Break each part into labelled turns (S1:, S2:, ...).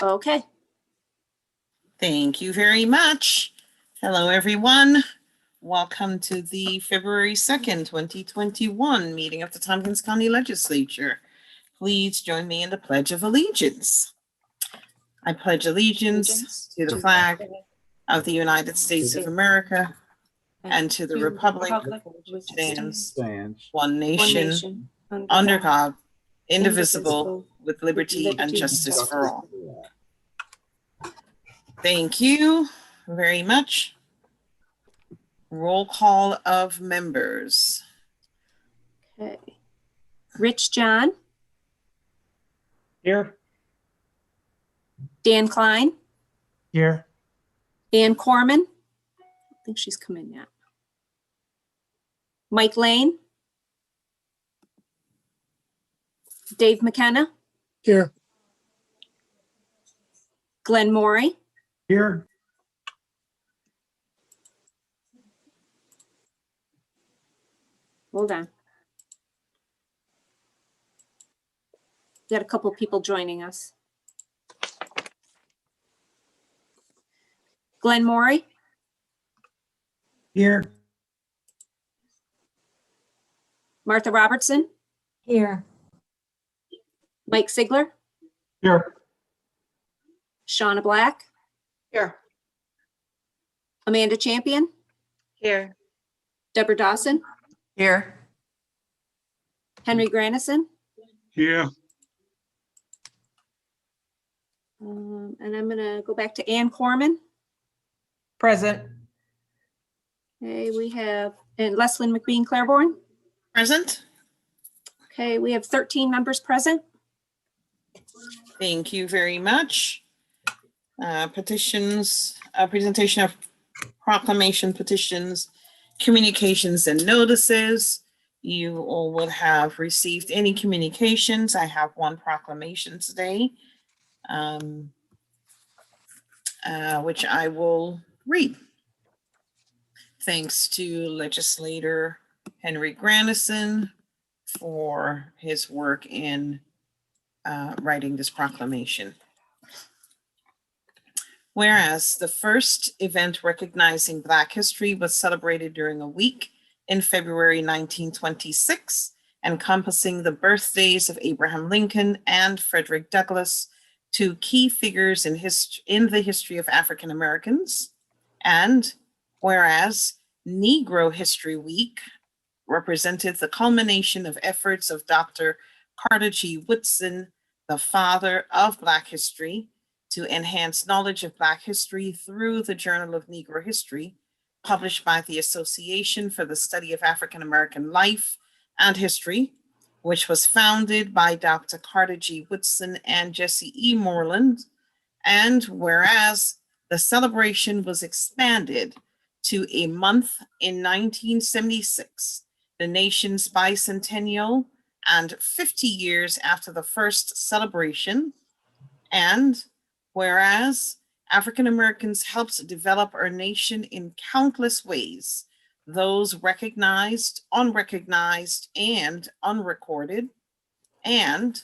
S1: Okay.
S2: Thank you very much. Hello, everyone. Welcome to the February 2nd, 2021 meeting of the Tompkins County Legislature. Please join me in the Pledge of Allegiance. I pledge allegiance to the flag of the United States of America and to the republic which stands one nation under God, indivisible, with liberty and justice for all. Thank you very much. Roll call of members.
S1: Okay. Rich John.
S3: Here.
S1: Dan Klein.
S3: Here.
S1: Ann Corman. I don't think she's come in yet. Mike Lane. Dave McKenna.
S3: Here.
S1: Glenn Morey.
S3: Here.
S1: Hold on. We got a couple people joining us. Glenn Morey.
S3: Here.
S1: Martha Robertson.
S4: Here.
S1: Mike Sigler.
S3: Here.
S1: Shauna Black.
S4: Here.
S1: Amanda Champion.
S4: Here.
S1: Deborah Dawson.
S4: Here.
S1: Henry Granison.
S3: Here.
S1: And I'm going to go back to Ann Corman.
S4: Present.
S1: Okay, we have, and Leslyn McBean Claiborne.
S2: Present.
S1: Okay, we have 13 members present.
S2: Thank you very much. Petitions, presentation of proclamation, petitions, communications, and notices. You all would have received any communications. I have one proclamation today, which I will read. Thanks to Legislator Henry Granison for his work in writing this proclamation. Whereas the first event recognizing Black history was celebrated during a week in February 1926, encompassing the birthdays of Abraham Lincoln and Frederick Douglass, two key figures in the history of African Americans. And whereas Negro History Week represented the culmination of efforts of Dr. Carter G. Woodson, the father of Black history, to enhance knowledge of Black history through the Journal of Negro History, published by the Association for the Study of African American Life and History, which was founded by Dr. Carter G. Woodson and Jesse E. Moreland. And whereas the celebration was expanded to a month in 1976, the nation's bicentennial and 50 years after the first celebration. And whereas African Americans helped develop our nation in countless ways, those recognized, unrecognized, and unrecorded. And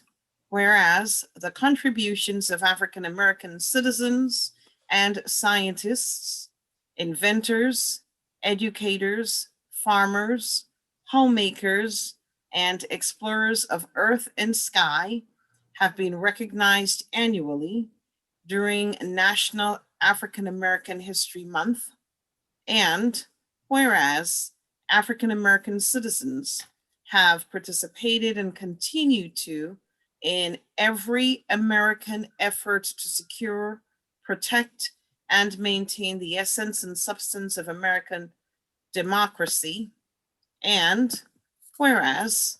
S2: whereas the contributions of African American citizens and scientists, inventors, educators, farmers, homemakers, and explorers of earth and sky have been recognized annually during National African American History Month. And whereas African American citizens have participated and continue to in every American effort to secure, protect, and maintain the essence and substance of American democracy. And whereas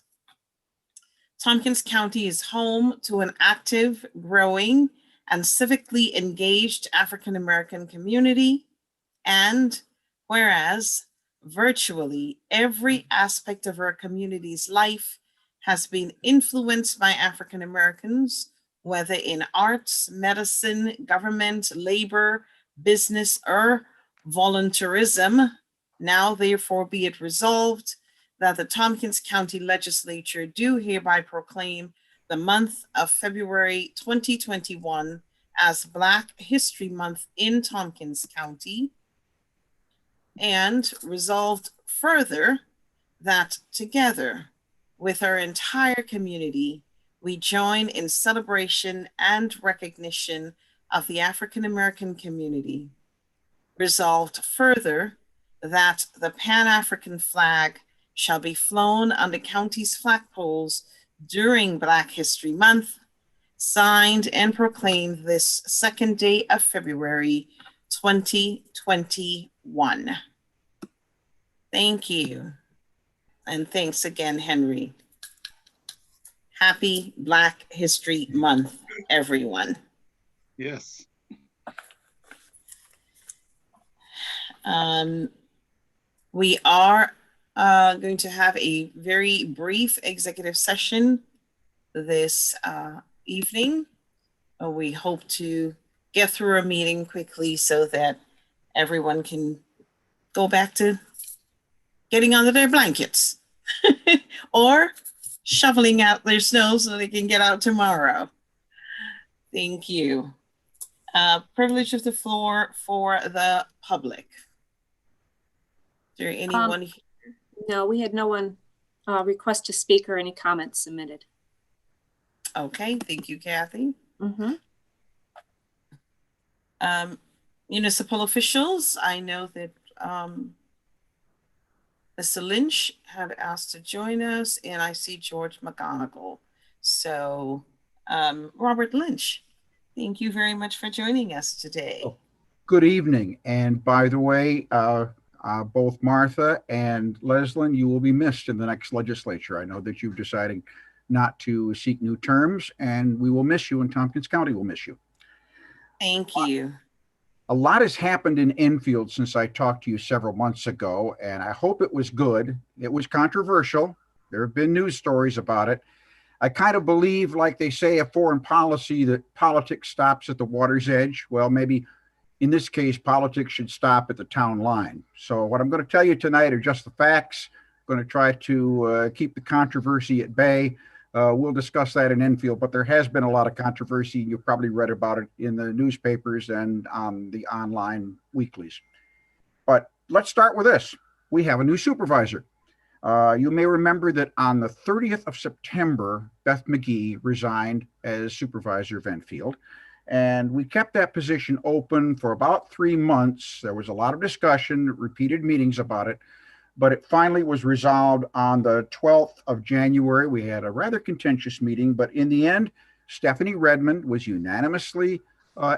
S2: Tompkins County is home to an active, growing, and civically engaged African American community. And whereas virtually every aspect of our community's life has been influenced by African Americans, whether in arts, medicine, government, labor, business, or volunteerism, now therefore be it resolved that the Tompkins County Legislature do hereby proclaim the month of February 2021 as Black History Month in Tompkins County. And resolved further that together with our entire community, we join in celebration and recognition of the African American community. Resolved further that the Pan-African flag shall be flown on the county's flagpoles during Black History Month, signed and proclaimed this second day of February, 2021. Thank you. And thanks again, Henry. Happy Black History Month, everyone.
S3: Yes.
S2: We are going to have a very brief executive session this evening. We hope to get through our meeting quickly so that everyone can go back to getting under their blankets or shoveling out their snow so they can get out tomorrow. Thank you. Privilege of the floor for the public. Is there anyone here?
S1: No, we had no one request to speak or any comments submitted.
S2: Okay, thank you, Kathy.
S1: Mm-hmm.
S2: Municipal officials, I know that Mr. Lynch had asked to join us, and I see George McGonigal. So, Robert Lynch, thank you very much for joining us today.
S5: Oh, good evening. And by the way, both Martha and Leslyn, you will be missed in the next legislature. I know that you've decided not to seek new terms, and we will miss you, and Tompkins County will miss you.
S2: Thank you.
S5: A lot has happened in Enfield since I talked to you several months ago, and I hope it was good. It was controversial. There have been news stories about it. I kind of believe, like they say, a foreign policy, that politics stops at the water's edge. Well, maybe in this case, politics should stop at the town line. So what I'm going to tell you tonight are just the facts. I'm going to try to keep the controversy at bay. We'll discuss that in Enfield, but there has been a lot of controversy. You've probably read about it in the newspapers and on the online weeklies. But let's start with this. We have a new supervisor. You may remember that on the 30th of September, Beth McGee resigned as supervisor of Enfield, and we kept that position open for about 3 months. There was a lot of discussion, repeated meetings about it, but it finally was resolved on the 12th of January. We had a rather contentious meeting, but in the end, Stephanie Redmond was unanimously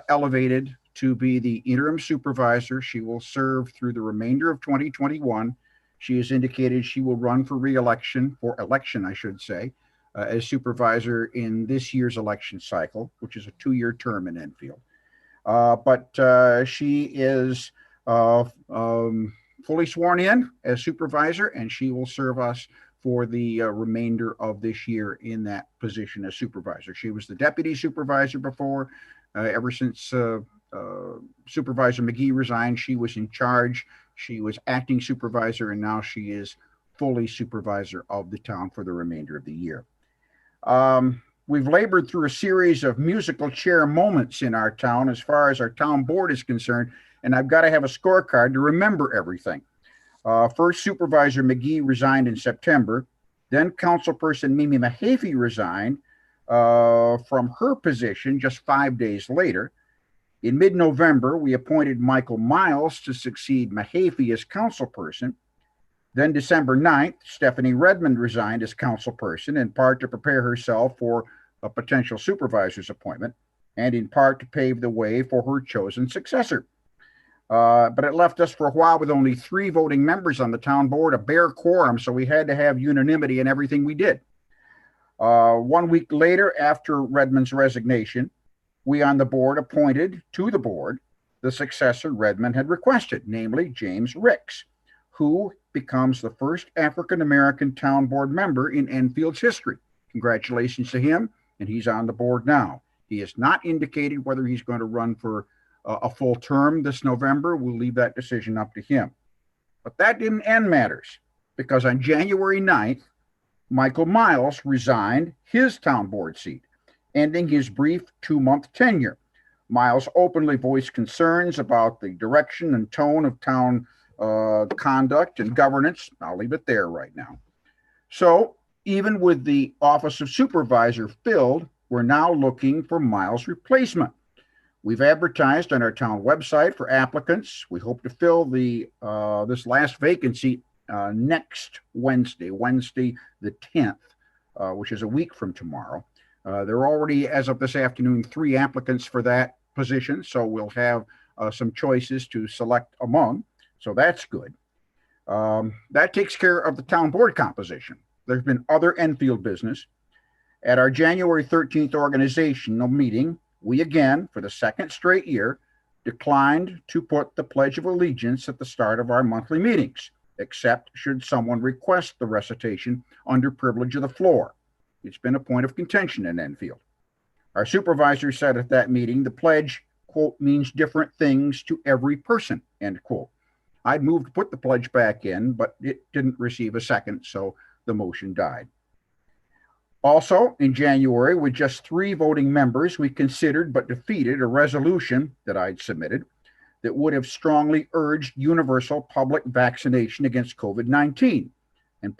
S5: elevated to be the interim supervisor. She will serve through the remainder of 2021. She has indicated she will run for re-election, as supervisor in this year's election cycle, which is a 2-year term in Enfield. But she is fully sworn in as supervisor, and she will serve us for the remainder of this year in that position as supervisor. She was the deputy supervisor before. Ever since Supervisor McGee resigned, she was in charge. She was acting supervisor, and now she is fully supervisor of the town for the remainder of the year. We've labored through a series of musical chair moments in our town as far as our town board is concerned, and I've got to have a scorecard to remember everything. First, Supervisor McGee resigned in September. Then Councilperson Mimi Mahaffey resigned from her position just 5 days later. In mid-November, we appointed Michael Miles to succeed Mahaffey as councilperson. Then December 9th, Stephanie Redmond resigned as councilperson, in part to prepare herself for a potential supervisor's appointment, and in part to pave the way for her chosen successor. But it left us for a while with only 3 voting members on the town board, a bare quorum, so we had to have unanimity in everything we did. 1 week later, after Redmond's resignation, we on the board appointed to the board the successor Redmond had requested, namely James Ricks, who becomes the first African-American town board member in Enfield's history. Congratulations to him, and he's on the board now. He has not indicated whether he's going to run for a full term this November. We'll leave that decision up to him. But that didn't end matters, because on January 9th, Michael Miles resigned his town board seat, ending his brief 2-month tenure. Miles openly voiced concerns about the direction and tone of town conduct and governance. I'll leave it there right now. So even with the office of supervisor filled, we're now looking for Miles' replacement. We've advertised on our town website for applicants. We hope to fill this last vacancy next Wednesday, the 10th, which is a week from tomorrow. There are already, as of this afternoon, 3 applicants for that position, so we'll have some choices to select among. So that's good. That takes care of the town board composition. There's been other Enfield business. At our January 13th organizational meeting, we again, for the second straight year, declined to put the Pledge of Allegiance at the start of our monthly meetings, except should someone request the recitation under privilege of the floor. It's been a point of contention in Enfield. Our supervisor said at that meeting, the pledge, quote, means different things to every person, end quote. I'd moved to put the pledge back in, but it didn't receive a second, so the motion died. Also, in January, with just 3 voting members, we considered but defeated a resolution that I'd submitted that would have strongly urged universal public vaccination against COVID-19 and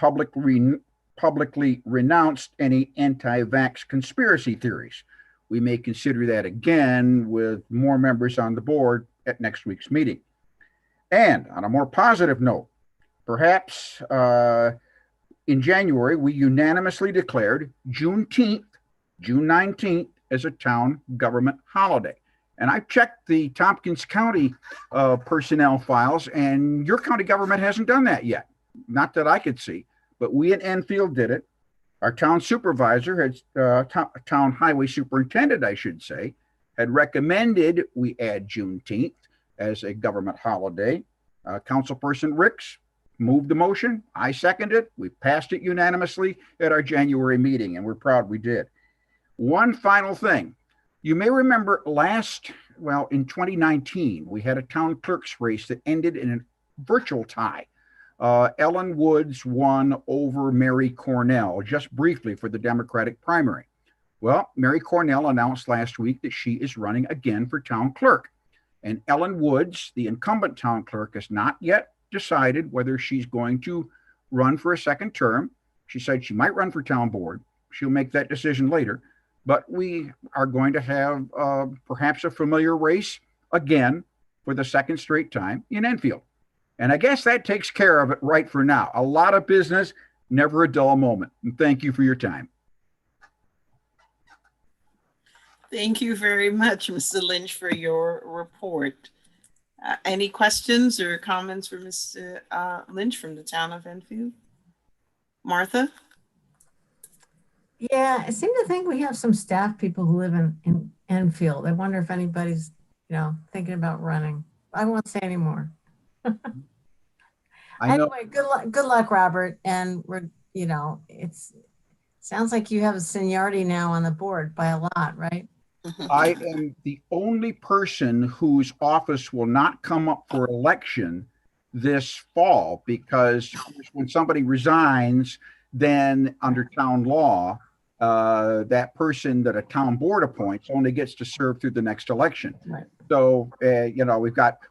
S5: publicly renounced any anti-vax conspiracy theories. We may consider that again with more members on the board at next week's meeting. And on a more positive note, perhaps in January, we unanimously declared Juneteenth, June 19th, as a town government holiday. And I checked the Tompkins County personnel files, and your county government hasn't done that yet. Not that I could see, but we in Enfield did it. Our town supervisor, town highway superintendent, I should say, had recommended we add Juneteenth as a government holiday. Councilperson Ricks moved the motion. I seconded it. We passed it unanimously at our January meeting, and we're proud we did. One final thing. You may remember in 2019, we had a town clerk's race that ended in a virtual tie. Ellen Woods won over Mary Cornell just briefly for the Democratic primary. Well, Mary Cornell announced last week that she is running again for town clerk. And Ellen Woods, the incumbent town clerk, has not yet decided whether she's going to run for a second term. She said she might run for town board. She'll make that decision later. But we are going to have perhaps a familiar race again for the second straight time in Enfield. And I guess that takes care of it right for now. A lot of business, never a dull moment. And thank you for your time.
S2: Thank you very much, Mr. Lynch, for your report. Any questions or comments for Mr. Lynch from the town of Enfield? Martha?
S6: Yeah, I seem to think we have some staff people who live in Enfield. I wonder if anybody's, thinking about running. I won't say anymore.
S5: I know.
S6: Anyway, good luck, Robert. And it's sounds like you have a seniority now on the board by a lot, right?
S5: I am the only person whose office will not come up for election this fall, because when somebody resigns, then under town law, that person that a town board appoints only gets to serve through the next election.
S6: Right.
S5: So,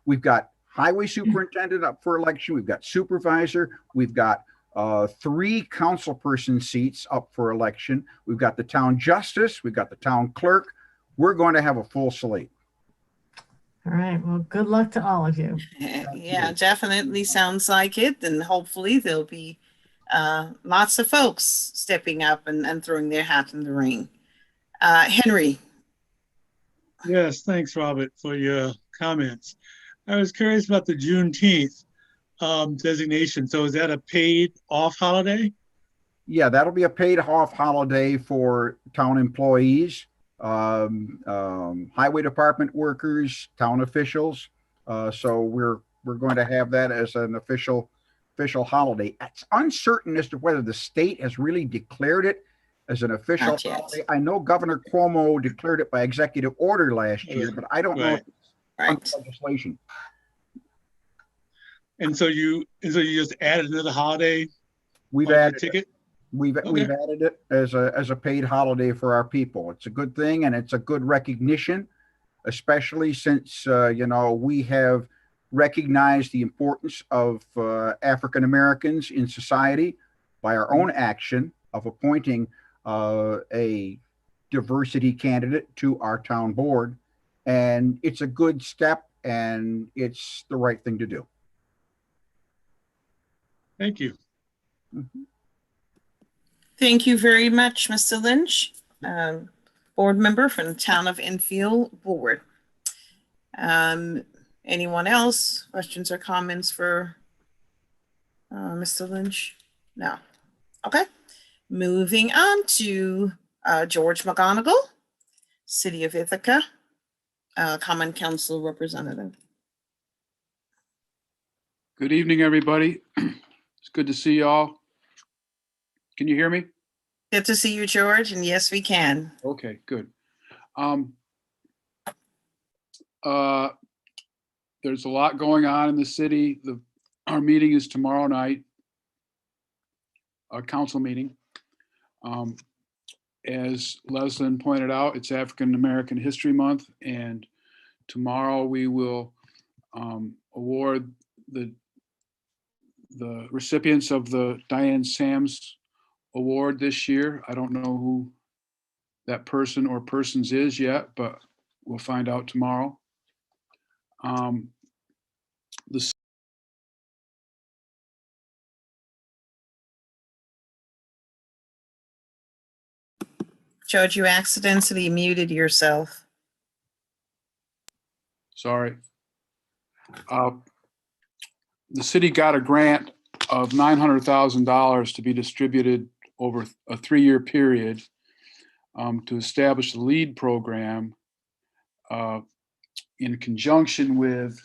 S5: we've got highway superintendent up for election. We've got supervisor. We've got 3 council person seats up for election. We've got the town justice. We've got the town clerk. We're going to have a full slate.
S6: All right. Well, good luck to all of you.
S2: Yeah, definitely sounds like it. And hopefully there'll be lots of folks stepping up and throwing their hat in the ring. Henry.
S3: Yes, thanks, Robert, for your comments. I was curious about the Juneteenth designation. So is that a paid off holiday?
S5: Yeah, that'll be a paid off holiday for town employees, highway department workers, town officials. So we're going to have that as an official holiday. It's uncertain as to whether the state has really declared it as an official holiday. I know Governor Cuomo declared it by executive order last year, but I don't know if it's under legislation.
S3: And so you just added another holiday.
S5: We've
S3: on your
S5: added
S3: ticket.
S5: We've added it as a paid holiday for our people. It's a good thing, and it's a good recognition especially since, we have recognized the importance of African Americans in society by our own action of appointing a diversity candidate to our town board. And it's a good step, and it's the right thing to do.
S3: Thank you.
S2: Thank you very much, Mr. Lynch, board member from the Town of Enfield Board. Anyone else? Questions or comments for Mr. Lynch? No. Okay. Moving on to George McGonigal, City of Ithaca, Common Council Representative.
S7: Good evening, everybody. It's good to see y'all. Can you hear me?
S2: Good to see you, George, and yes, we can.
S7: Okay, good. There's a lot going on in the city. Our meeting is tomorrow night, our council meeting. As Leslyn pointed out, it's African American History Month, and tomorrow we will award the recipients of the Diane Sams Award this year. I don't know who that person or persons is yet, but we'll find out tomorrow.
S2: George, you accidentally muted yourself.
S7: Sorry. The city got a grant of $900,000 to be distributed over a 3-year period to establish the LEAD program in conjunction with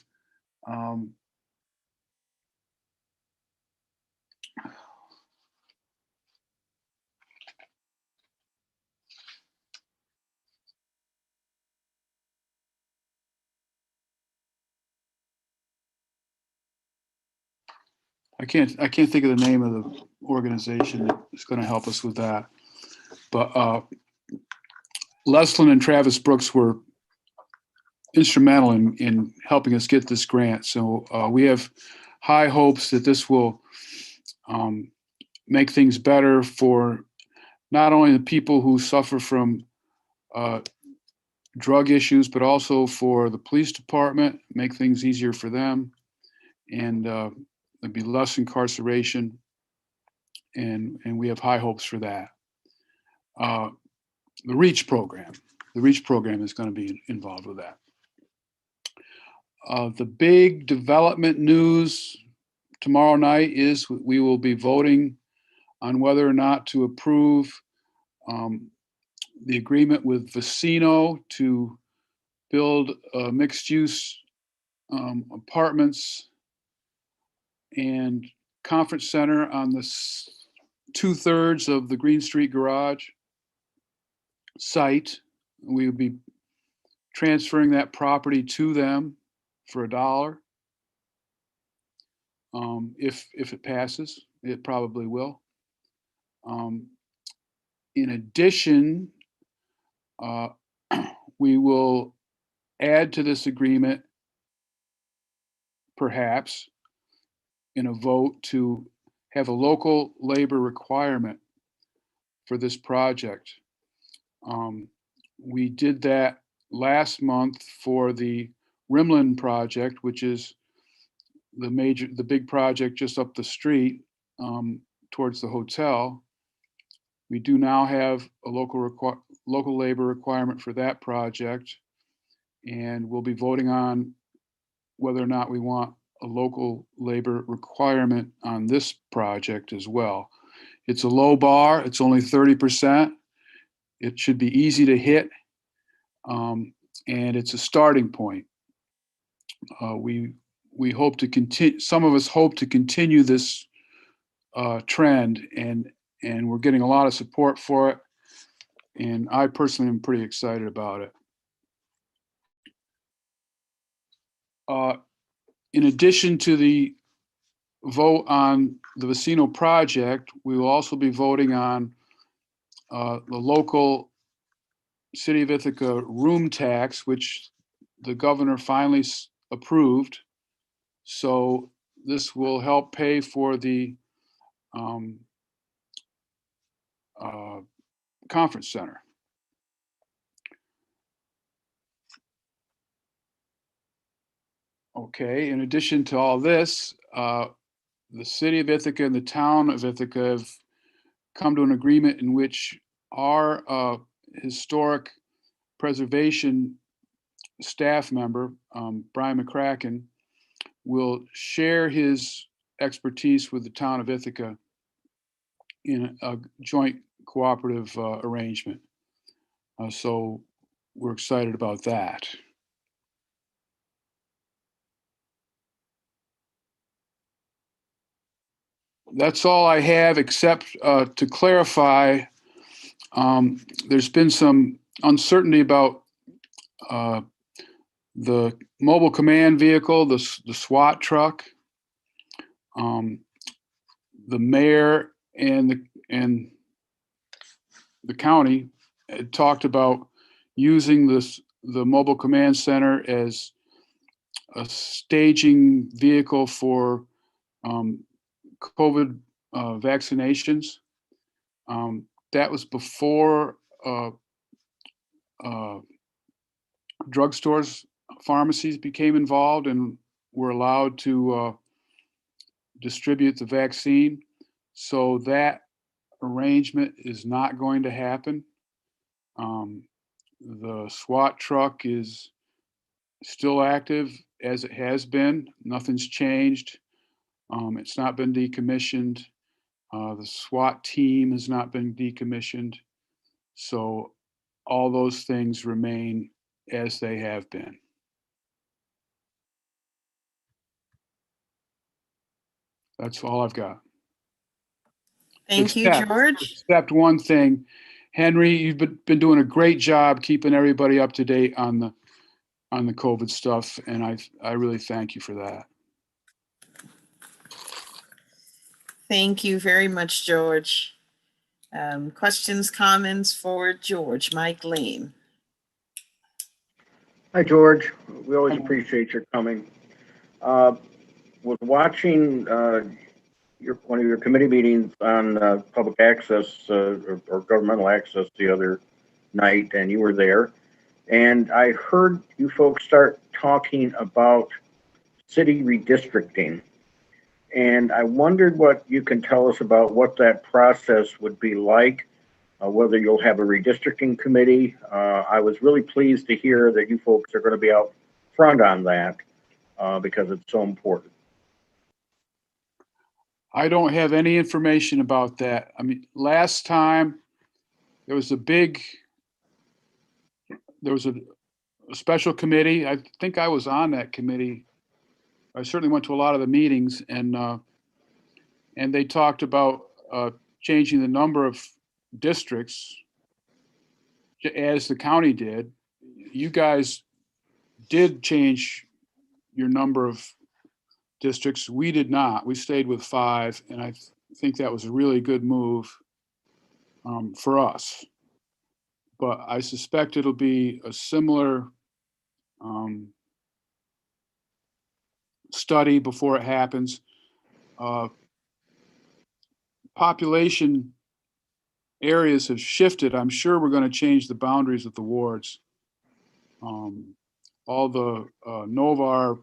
S7: I can't think of the name of the organization that's going to help us with that. But Leslyn and Travis Brooks were instrumental in helping us get this grant. So we have high hopes that this will make things better for not only the people who suffer from drug issues, but also for the police department, make things easier for them. And there'd be less incarceration, and we have high hopes for that. The REACH program is going to be involved with that. The big development news tomorrow night is we will be voting on whether or not to approve the agreement with Vecino to build mixed-use apartments and conference center on the 2/3 of the Green Street Garage site. We would be transferring that property to them for $1. If it passes, it probably will. In addition, we will add to this agreement, perhaps, in a vote to have a local labor requirement for this project. We did that last month for the Rimland project, which is the big project just up the street towards the hotel. We do now have a local labor requirement for that project, and we'll be voting on whether or not we want a local labor requirement on this project as well. It's a low bar, it's only 30%. It should be easy to hit, and it's a starting point. We hope to continue, some of us hope to continue this trend, and we're getting a lot of support for it. And I personally am pretty excited about it. In addition to the vote on the Vecino project, we will also be voting on the local City of Ithaca room tax, which the governor finally approved. So this will help pay for the conference center. Okay, in addition to all this, the city of Ithaca and the town of Ithaca have come to an agreement in which our historic preservation staff member, Brian McCracken, will share his expertise with the town of Ithaca in a joint cooperative arrangement. So we're excited about that. That's all I have, except to clarify, there's been some uncertainty about the mobile command vehicle, the SWAT truck. The mayor and the county had talked about using the mobile command center as a staging vehicle for COVID vaccinations. That was before drugstores, pharmacies became involved and were allowed to distribute the vaccine. So that arrangement is not going to happen. The SWAT truck is still active as it has been. Nothing's changed. It's not been decommissioned. The SWAT team has not been decommissioned. So all those things remain as they have been. That's all I've got.
S2: Thank you,
S7: Except-
S2: George.
S7: Except one thing, Henry, you've been doing a great job keeping everybody up to date on the COVID stuff, and I really thank you for that.
S2: Thank you very much, George. Questions, comments for George? Mike Lane.
S8: Hi, George. We always appreciate your coming. Was watching one of your committee meetings on public access or governmental access the other night, and you were there. And I heard you folks start talking about city redistricting. And I wondered what you can tell us about what that process would be like, whether you'll have a redistricting committee. I was really pleased to hear that you folks are going to be out front on that because it's so important.
S7: I don't have any information about that. I mean, last time there was a special committee. I think I was on that committee. I certainly went to a lot of the meetings, and they talked about changing the number of districts as the county did. You guys did change your number of districts. We did not. We stayed with 5, and I think that was a really good move for us. But I suspect it'll be a similar study before it happens. Population areas have shifted. I'm sure we're going to change the boundaries of the wards. All the Novar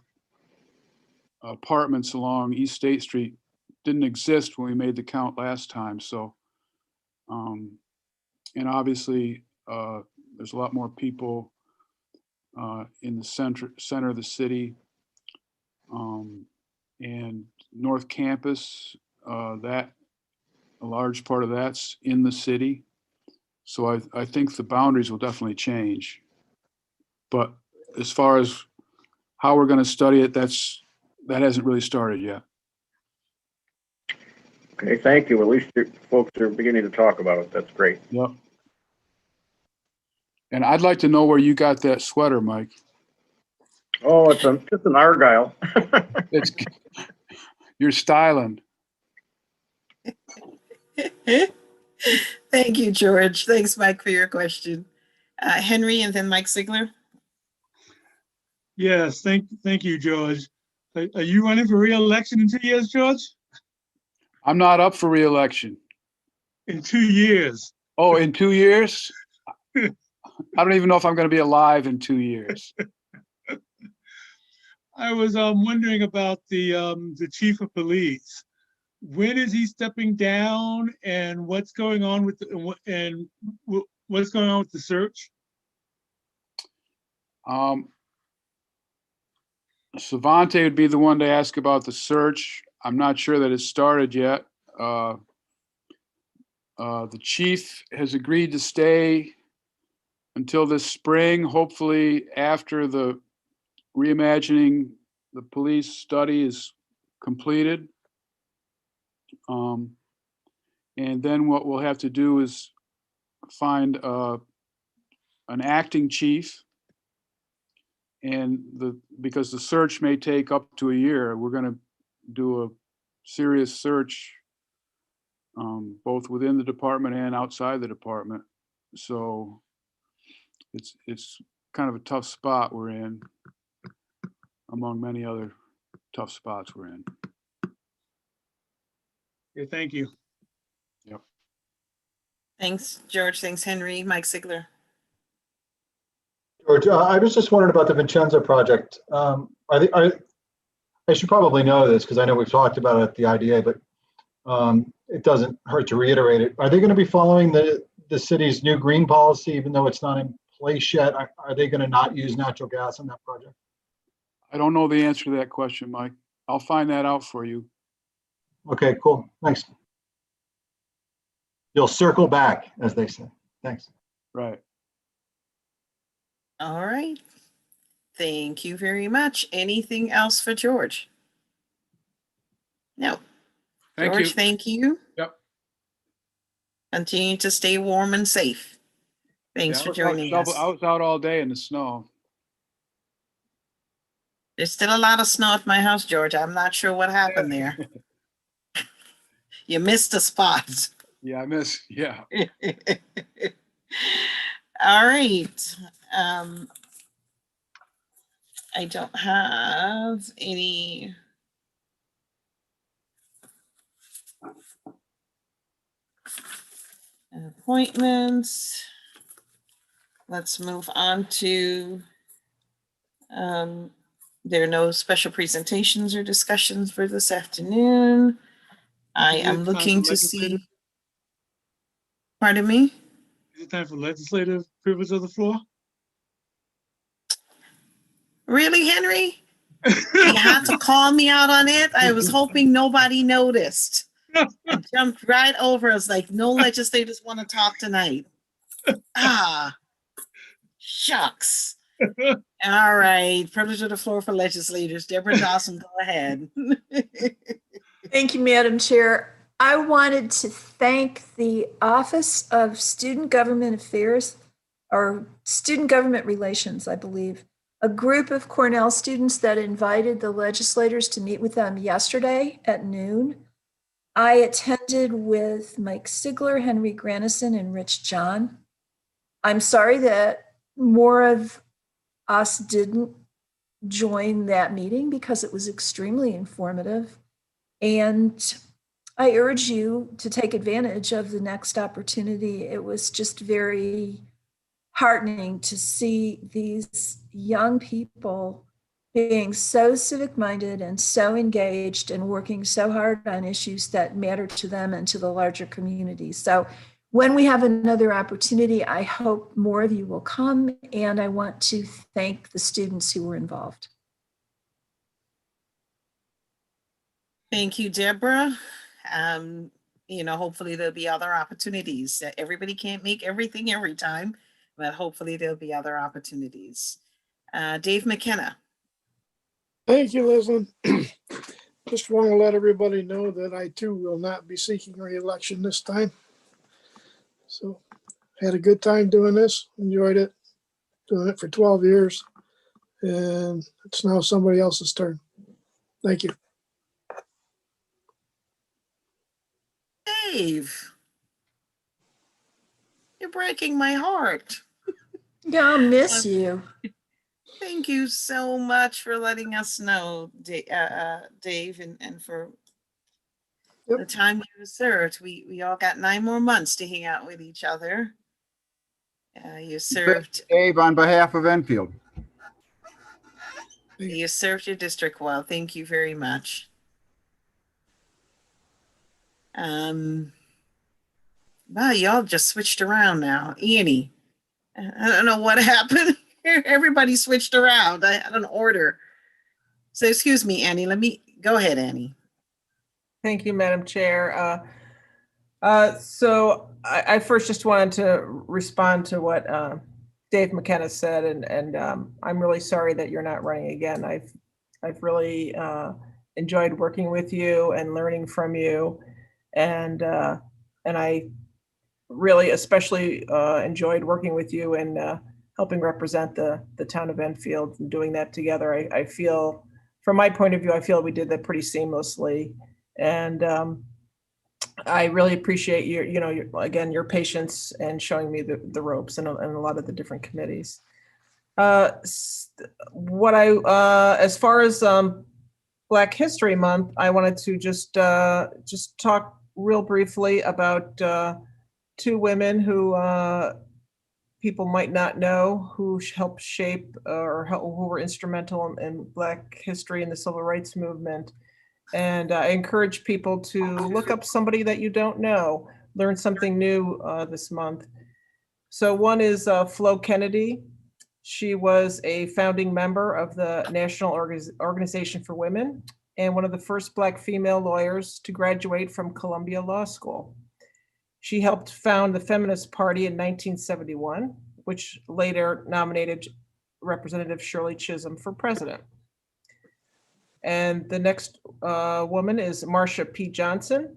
S7: apartments along East State Street didn't exist when we made the count last time. So, and obviously there's a lot more people in the center of the city, and North Campus, that a large part of that's in the city. So I think the boundaries will definitely change. But as far as how we're going to study it, that hasn't really started yet.
S8: Okay, thank you. At least you folks are beginning to talk about it. That's great.
S7: Yep. And I'd like to know where you got that sweater, Mike.
S8: Oh, it's just an Argyle.
S7: You're styling.
S2: Thank you, George. Thanks, Mike, for your question. Henry and then Mike Sigler.
S3: Yes, thank you, George. Are you running for re-election in 2 years, George?
S7: I'm not up for reelection.
S3: In 2 years.
S7: Oh, in 2 years? I don't even know if I'm going to be alive in 2 years.
S3: I was wondering about the chief of police. When is he stepping down, and what's going on with what's going on with the search?
S7: Savante would be the one to ask about the search. I'm not sure that it's started yet. The chief has agreed to stay until this spring, hopefully after the reimagining the police study is completed. And then what we'll have to do is find an acting chief. And because the search may take up to a year, we're going to do a serious search both within the department and outside the department. So it's kind of a tough spot we're in, among many other tough spots we're in.
S3: Okay, thank you.
S7: Yep.
S2: Thanks, George. Thanks, Henry. Mike Sigler.
S9: George, I was just wondering about the Vincenzo project. I should probably know this because I know we've talked about it at the IDA, but it doesn't hurt to reiterate it. Are they going to be following the city's new green policy, even though it's not in place yet? Are they going to not use natural gas in that project?
S7: I don't know the answer to that question, Mike. I'll find that out for you.
S9: Okay, cool. Thanks. You'll circle back, as they say. Thanks.
S7: Right.
S2: All right. Thank you very much. Anything else for George? No.
S7: Thank
S2: George,
S7: you.
S2: thank you.
S7: Yep.
S2: Continue to stay warm and safe. Thanks
S7: Yeah,
S2: for joining us.
S7: I was out all day in the snow.
S2: There's still a lot of snow at my house, George. I'm not sure what happened there. You missed a spot.
S7: Yeah, yeah.
S2: All right. I don't have any appointments. Let's move on to, there are no special presentations or discussions for this afternoon. I
S3: Is it
S2: am
S3: time
S2: looking
S3: for
S2: to
S3: legislative?
S2: see. Pardon me?
S3: Is it time for legislative privilege of the floor?
S2: Really, Henry? You had to call me out on it. I was hoping nobody noticed. I jumped right over. I was like, no legislators want to talk tonight. Ah, shucks. All right. Privilege of the floor for legislators. Deborah Dawson, go ahead.
S10: Thank you, Madam Chair. I wanted to thank the Office of Student Government Affairs, or Student Government Relations, I believe, a group of Cornell students that invited the legislators to meet with them yesterday at noon. I attended with Mike Sigler, Henry Granison, and Rich John. I'm sorry that more of us didn't join that meeting because it was extremely informative. And I urge you to take advantage of the next opportunity. It was just very heartening to see these young people being so civic-minded and so engaged and working so hard on issues that matter to them and to the larger community. So when we have another opportunity, I hope more of you will come, and I want to thank the students who were involved.
S2: Thank you, Deborah. Hopefully there'll be other opportunities. Everybody can't make everything every time, but hopefully there'll be other opportunities. Dave McKenna.
S11: Thank you, Leslie. Just want to let everybody know that I too will not be seeking re-election this time. So had a good time doing this, enjoyed it, doing it for 12 years, and it's now somebody else's turn. Thank you.
S2: Dave, you're breaking my heart.
S10: Yeah, I'll miss you.
S2: Thank you so much for letting us know, Dave, and for
S11: Yep.
S2: the time you served. We all got 9 more months to hang out with each other. You served
S5: Dave, on behalf of Enfield.
S2: you served your district well. Thank you very much. Wow, y'all just switched around now. Annie, I don't know what happened. Everybody switched around. I don't order. So excuse me, Annie. Go ahead, Annie.
S4: Thank you, Madam Chair. So I first just wanted to respond to what Dave McKenna said, and I'm really sorry that you're not running again. I've really enjoyed working with you and learning from you, and I really especially enjoyed working with you and helping represent the town of Enfield and doing that together. I feel, from my point of view, I feel we did that pretty seamlessly, and I really appreciate your patience and showing me the ropes and a lot of the different committees. As far as Black History Month, I wanted to just talk real briefly about 2 women who people might not know, who helped shape who were instrumental in Black history and the Civil Rights Movement. And I encourage people to look up somebody that you don't know, learn something new this month. So one is Flo Kennedy. She was a founding member of the National Organization for Women and one of the first Black female lawyers to graduate from Columbia Law School. She helped found the Feminist Party in 1971, which later nominated Representative Shirley Chisholm for president. And the next woman is Marsha P. Johnson.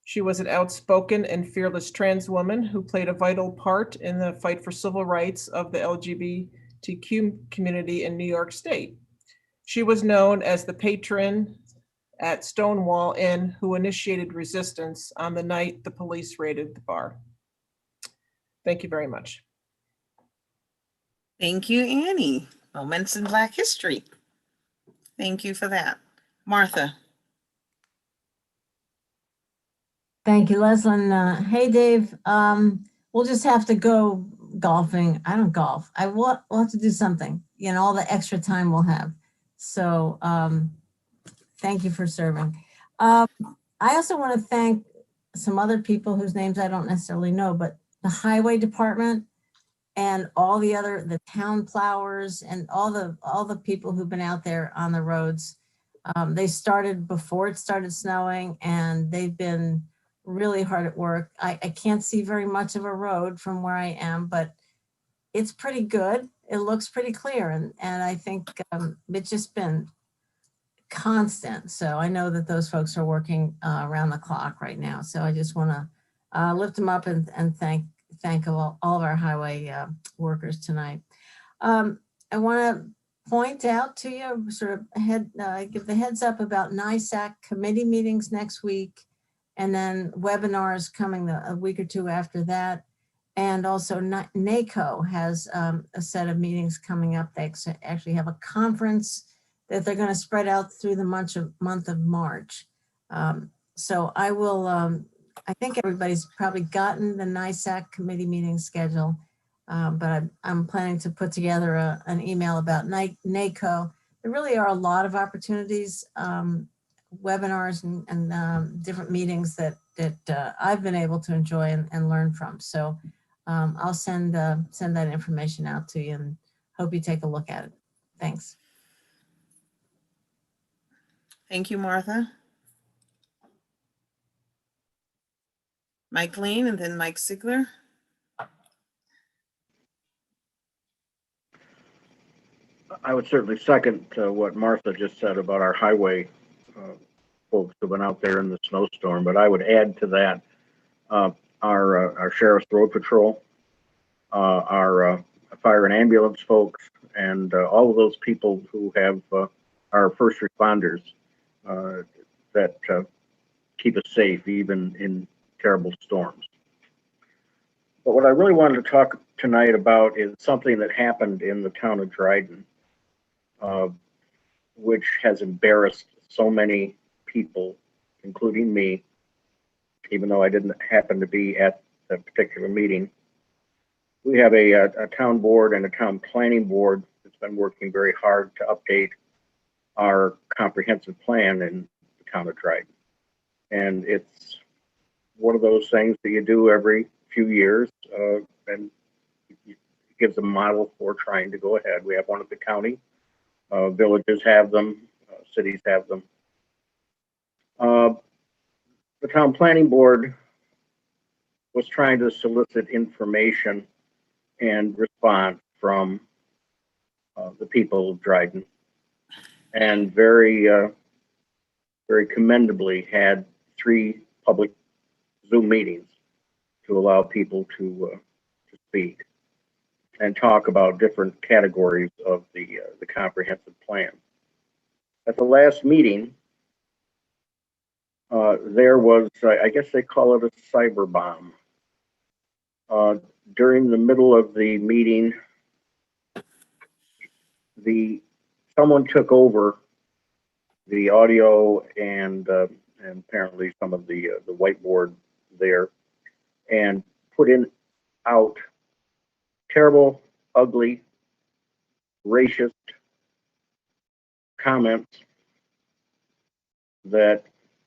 S4: She was an outspoken and fearless trans woman who played a vital part in the fight for civil rights of the LGBTQ community in New York State. She was known as the patron at Stonewall Inn who initiated resistance on the night the police raided the bar. Thank you very much.
S2: Thank you, Annie. Moments in Black history. Thank you for that. Martha.
S6: Thank you, Leslyn. Hey, Dave. We'll just have to go golfing. I don't golf. We'll have to do something, all the extra time we'll have. So thank you for serving. I also want to thank some other people whose names I don't necessarily know, but the Highway Department and all the town plowers and all the people who've been out there on the roads. They started before it started snowing, and they've been really hard at work. I can't see very much of a road from where I am, but it's pretty good. It looks pretty clear, and I think it's just been constant. So I know that those folks are working around the clock right now. So I just want to lift them up and thank all of our highway workers tonight. I want to point out to you, sort of give the heads up about NISAC committee meetings next week, and then webinars coming a week or 2 after that. And also NACO has a set of meetings coming up. They actually have a conference that they're going to spread out through the month of March. So I will, I think everybody's probably gotten the NISAC committee meeting schedule, but I'm planning to put together an email about NACO. There really are a lot of opportunities, webinars and different meetings that I've been able to enjoy and learn from. So I'll send that information out to you and hope you take a look at it. Thanks.
S2: Thank you, Martha. Mike Lane and then Mike Sigler.
S8: I would certainly second what Martha just said about our highway folks who went out there in the snowstorm, but I would add to that our Sheriff's Road Patrol, our fire and ambulance folks, and all of those people who have our first responders that keep us safe even in terrible storms. But what I really wanted to talk tonight about is something that happened in the town of Dryden. which has embarrassed so many people, including me, even though I didn't happen to be at the particular meeting. We have a town board and a town planning board that's been working very hard to update our comprehensive plan in the town of Dryden. And it's one of those things that you do every few years, and it gives a model for trying to go ahead. We have one at the county, villages have them, cities have them. The town planning board was trying to solicit information and response from the people of Dryden, and very commendably had 3 public Zoom meetings to allow people to speak and talk about different categories of the comprehensive plan. At the last meeting, there was, I guess they call it a cyber bomb. During the middle of the meeting, someone took over the audio and apparently some of the whiteboard there, and put out terrible, ugly, racist comments that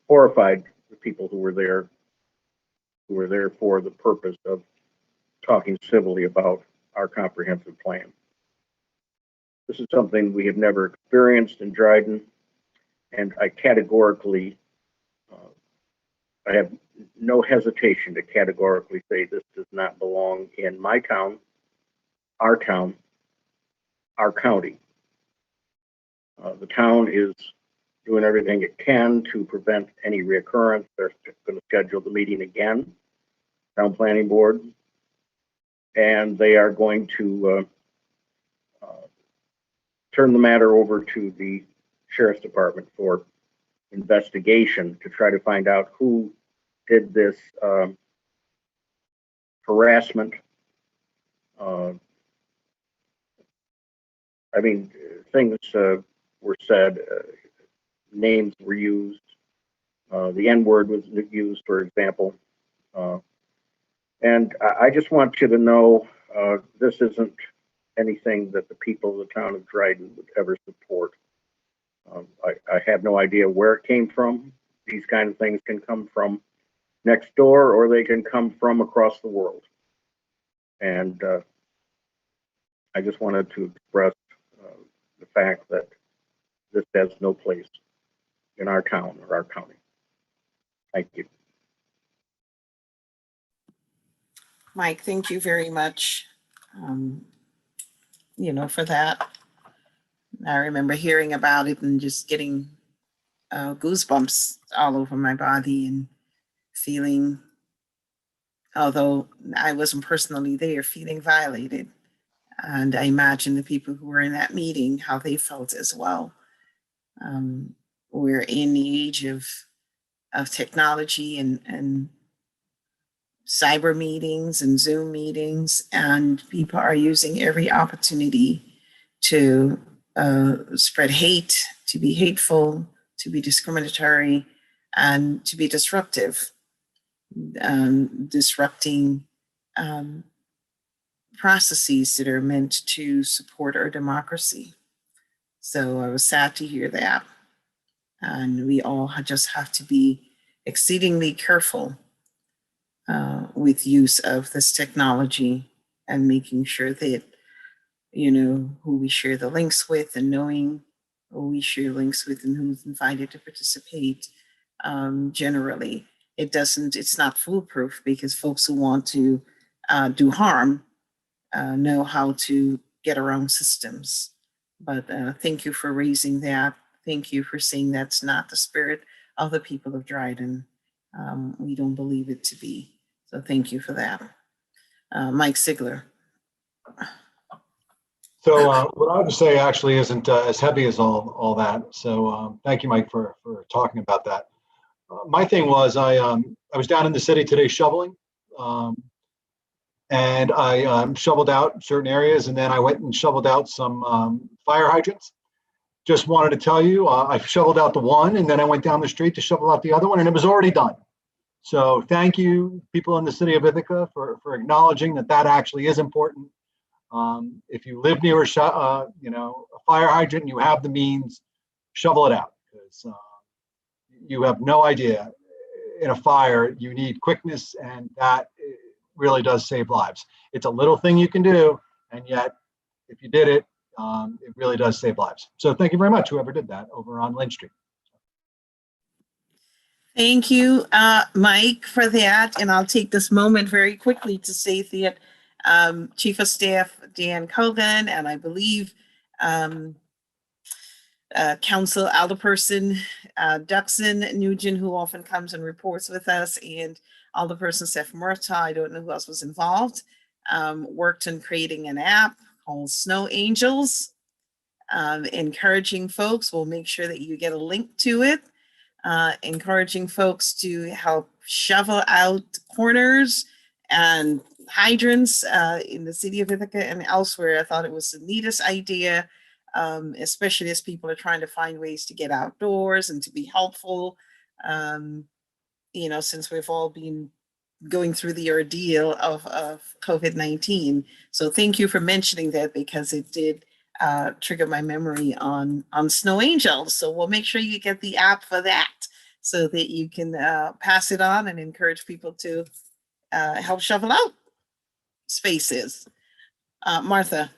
S8: horrified the people who were there for the purpose of talking civilly about our comprehensive plan. This is something we have never experienced in Dryden, and I categorically, I have no hesitation to categorically say this does not belong in my town, our county. The town is doing everything it can to prevent any reoccurrence. They're going to schedule the meeting again, town planning board, and they are going to turn the matter over to the sheriff's department for investigation to try to find out who did this harassment. I mean, things were said, names were used, the N-word was used, for example. And I just want you to know this isn't anything that the people of the town of Dryden would ever support. I have no idea where it came from. These kind of things can come from next door, or they can come from across the world. And I just wanted to express the fact that this has no place in our town or our county. Thank you.
S2: Mike, thank you very much, for that. I remember hearing about it and just getting goosebumps all over my body and feeling, although I wasn't personally there, feeling violated. And I imagine the people who were in that meeting, how they felt as well. We're in the age of technology and cyber meetings and Zoom meetings, and people are using every opportunity to spread hate, to be hateful, to be discriminatory, and to be disruptive, disrupting processes that are meant to support our democracy. So I was sad to hear that. And we all just have to be exceedingly careful with use of this technology and making sure that, who we share the links with and knowing who we share links with and who's invited to participate. Generally, it's not foolproof, because folks who want to do harm know how to get around systems. But thank you for raising that. Thank you for saying that's not the spirit of the people of Dryden. We don't believe it to be. So thank you for that. Mike Sigler.
S9: So what I would say actually isn't as heavy as all that. So thank you, Mike, for talking about that. My thing was I was down in the city today shoveling, and I shoveled out certain areas, and then I went and shoveled out some fire hydrants. just wanted to tell you, I shoveled out the one and then I went down the street to shovel out the other one and it was already done. So thank you, people in the city of Ithaca, for acknowledging that that actually is important. If you live near a fire hydrant and you have the means, shovel it out, because you have no idea. In a fire, you need quickness, and that really does save lives. It's a little thing you can do, and yet if you did it, it really does save lives. So thank you very much, whoever did that over on Lynn Street.
S2: Thank you, Mike, for that. And I'll take this moment very quickly to say that Chief of Staff Dan Cogan, and I believe Council Alderperson Duxon Nugent, who often comes and reports with us, and Alderperson Seth Murtaugh, I don't know who else was involved, worked on creating an app called Snow Angels, encouraging folks. We'll make sure that you get a link to it, encouraging folks to help shovel out corners and hydrants in the city of Ithaca and elsewhere. I thought it was the neatest idea, especially as people are trying to find ways to get outdoors and to be helpful, since we've all been going through the ordeal of COVID-19. So thank you for mentioning that, because it did trigger my memory on Snow Angels. So we'll make sure you get the app for that so that you can pass it on and encourage people to help shovel out spaces. Martha.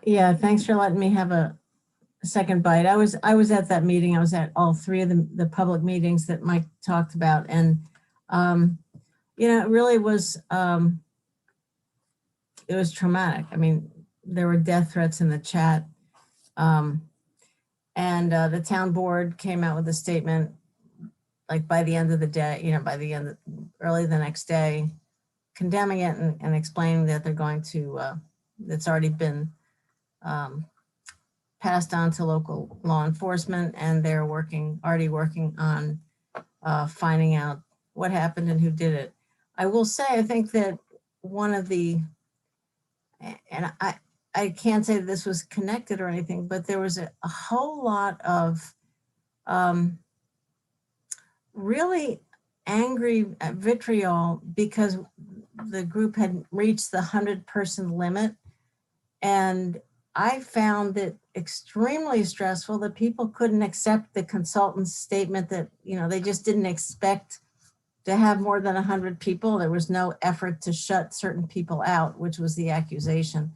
S6: Yeah, thanks for letting me have a second bite. I was at that meeting. I was at all three of the public meetings that Mike talked about, and it really was it was traumatic. I mean, there were death threats in the chat, and the town board came out with a statement like by the end of the day, early the next day, condemning it and explaining that they're going to it's already been passed on to local law enforcement, and they're already working on finding out what happened and who did it. I will say, I think that one of the, and I can't say this was connected or anything, but there was a whole lot of really angry vitriol because the group had reached the 100-person limit. And I found it extremely stressful that people couldn't accept the consultant's statement that, they just didn't expect to have more than 100 people. There was no effort to shut certain people out, which was the accusation.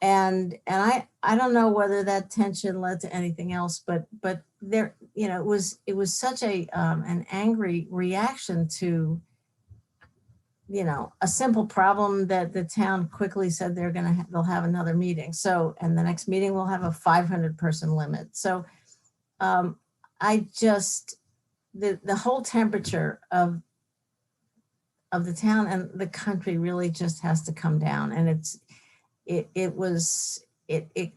S6: And I don't know whether that tension led to anything else, but there, it was such an angry reaction to, a simple problem that the town quickly said they'll have another meeting. So, and the next meeting will have a 500-person limit. So I just, the whole temperature of the town and the country really just has to come down. And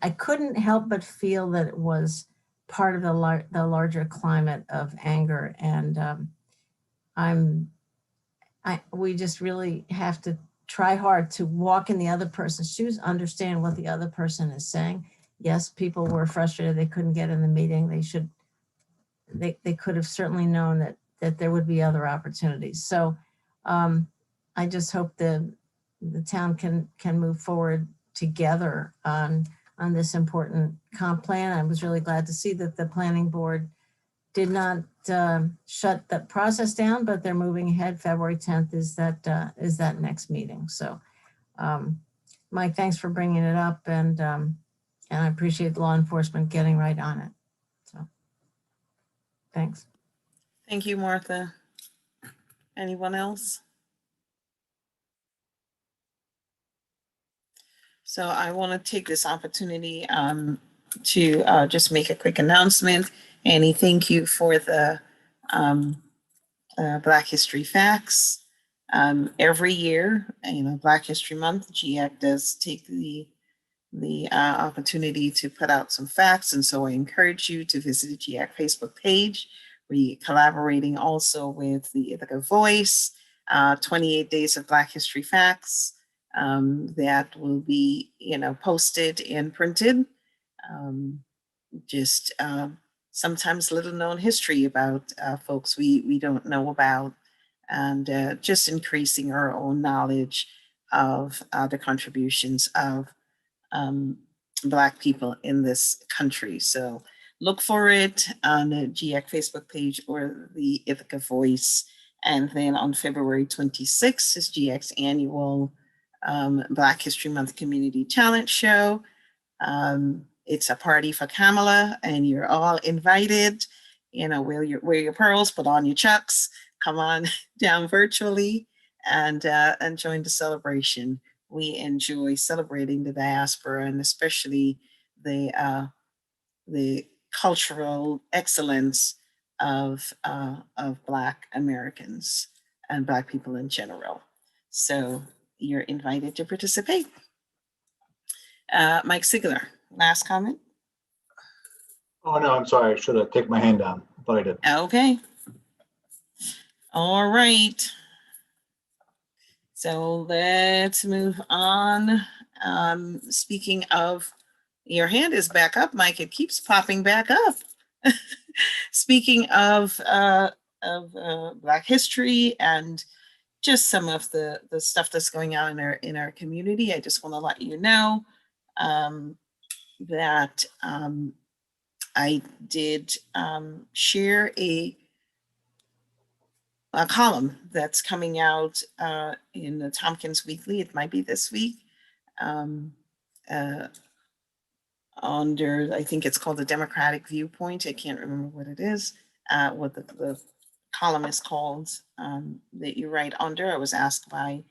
S6: I couldn't help but feel that it was part of the larger climate of anger. And we just really have to try hard to walk in the other person's shoes, understand what the other person is saying. Yes, people were frustrated they couldn't get in the meeting. They could have certainly known that there would be other opportunities. So I just hope the town can move forward together on this important comp plan. I was really glad to see that the planning board did not shut the process down, but they're moving ahead. February 10th is that next meeting. So, Mike, thanks for bringing it up, and I appreciate law enforcement getting right on it. So, thanks.
S2: Thank you, Martha. Anyone else? So I want to take this opportunity to just make a quick announcement. Annie, thank you for the Black History Facts. Every year, Black History Month, GIAC does take the opportunity to put out some facts. And so I encourage you to visit the GIAC Facebook page. We're collaborating also with the Ithaca Voice, 28 Days of Black History Facts. that will be, posted and printed. Just sometimes little known history about folks we don't know about, and just increasing our own knowledge of the contributions of Black people in this country. So look for it on the GIAC Facebook page or the Ithaca Voice. And then on February 26th is GIAC's annual Black History Month Community Talent Show. It's a party for Kamala, and you're all invited. Wear your pearls, put on your chucks, come on down virtually, and join the celebration. We enjoy celebrating the diaspora, and especially the cultural excellence of Black Americans and Black people in general. So you're invited to participate. Mike Sigler, last comment?
S9: Oh, no, I'm sorry. I should have taken my hand down. I thought I did.
S2: Okay. All right. So let's move on. Speaking of, your hand is back up, Mike. It keeps popping back up. Speaking of Black history and just some of the stuff that's going on in our community, I just want to let you know that I did share a column that's coming out in the Tompkins Weekly. It might be this week. Under, I think it's called the Democratic Viewpoint. I can't remember what it is, what the column is called that you write under. I was asked by